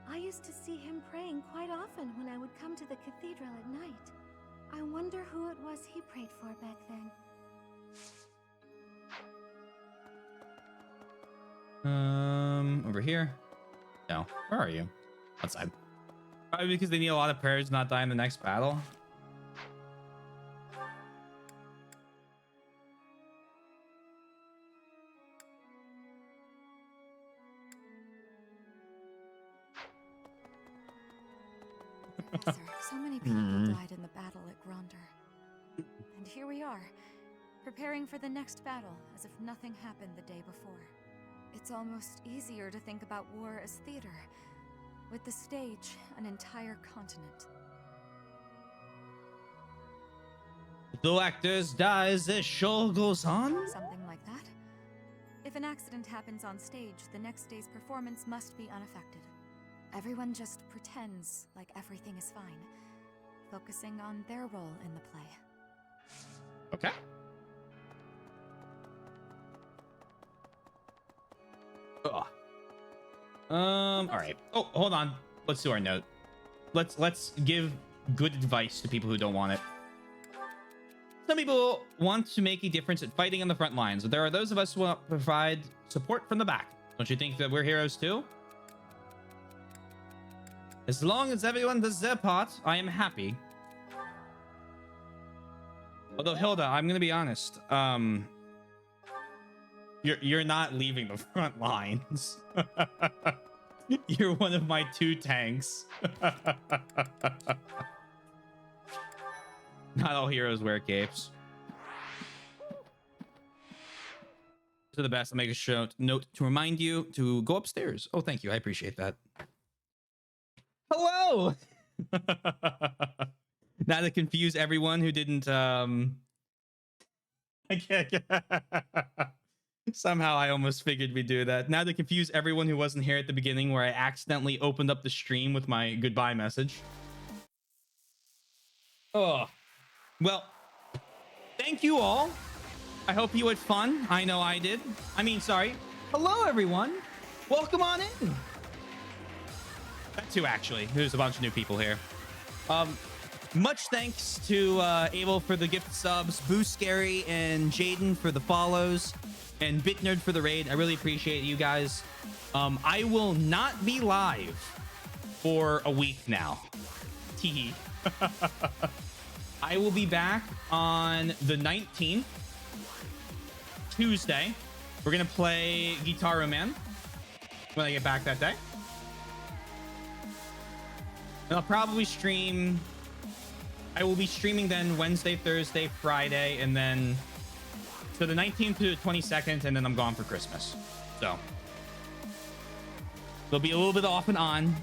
I used to see him praying quite often when I would come to the cathedral at night. I wonder who it was he prayed for back then. Over here? No. Where are you? Outside. Probably because they need a lot of prayers to not die in the next battle. Professor, so many people died in the battle at Gronder. And here we are, preparing for the next battle as if nothing happened the day before. It's almost easier to think about war as theater, with the stage an entire continent. The actors dies, the show goes on? Something like that. If an accident happens on stage, the next day's performance must be unaffected. Everyone just pretends like everything is fine, focusing on their role in the play. Okay. Ugh. All right. Oh, hold on. Let's do our note. Let's give good advice to people who don't want it. Some people want to make a difference at fighting on the front lines, but there are those of us who want to provide support from the back. Don't you think that we're heroes too? As long as everyone does their part, I am happy. Although Hilda, I'm gonna be honest. You're not leaving the front lines. You're one of my 2 tanks. Not all heroes wear capes. To the best, I'll make a note to remind you to go upstairs. Oh, thank you. I appreciate that. Hello! Now to confuse everyone who didn't somehow I almost figured we'd do that. Now to confuse everyone who wasn't here at the beginning where I accidentally opened up the stream with my goodbye message. Oh. Well, thank you all. I hope you had fun. I know I did. I mean, sorry. Hello, everyone. Welcome on in. That too, actually. There's a bunch of new people here. Much thanks to Abel for the gift subs, Boo Scary and Jaden for the follows, and BitNerd for the raid. I really appreciate you guys. I will not be live for a week now. Teehee. I will be back on the 19th, Tuesday. We're gonna play Guitar Man when I get back that day. And I'll probably stream. I will be streaming then Wednesday, Thursday, Friday, and then so the 19th to the 22nd, and then I'm gone for Christmas. So there'll be a little bit off and on.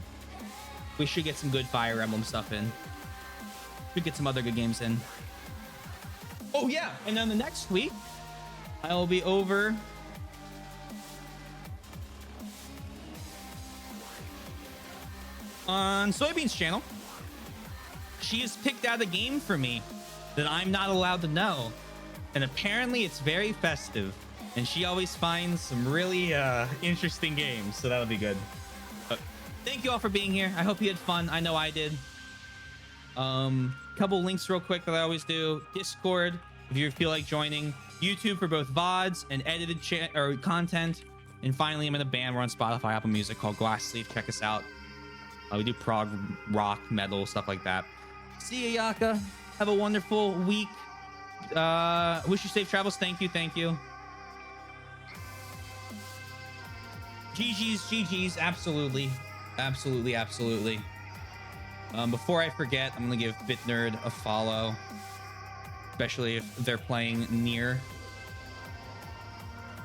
We should get some good Fire Emblem stuff in. Should get some other good games in. Oh yeah, and then the next week I will be over on Soybean's channel. She has picked out a game for me that I'm not allowed to know, and apparently it's very festive, and she always finds some really interesting games, so that'll be good. But thank you all for being here. I hope you had fun. I know I did. Couple links real quick that I always do. Discord if you feel like joining. YouTube for both VODs and edited content. And finally, I'm in a band. We're on Spotify, Apple Music, called Glass Sleeve. Check us out. We do prog, rock, metal, stuff like that. See ya, Yaka. Have a wonderful week. Wish you safe travels. Thank you. GG's. Absolutely. Before I forget, I'm gonna give BitNerd a follow, especially if they're playing near.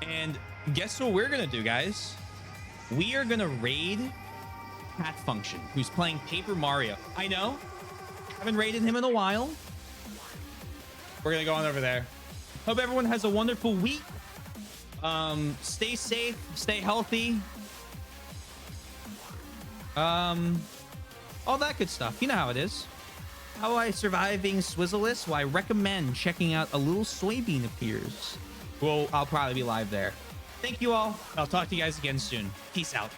And guess what we're gonna do, guys? We are gonna raid Cat Function, who's playing Paper Mario. I know, haven't raided him in a while. We're gonna go on over there. Hope everyone has a wonderful week. Stay safe, stay healthy. All that good stuff. You know how it is. How I survive being Swizzleless? Well, I recommend checking out A Little Soybean Appears. Well, I'll probably be live there. Thank you all. I'll talk to you guys again soon. Peace out.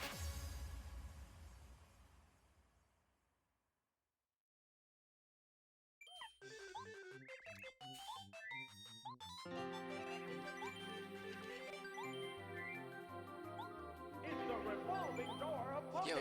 Yo,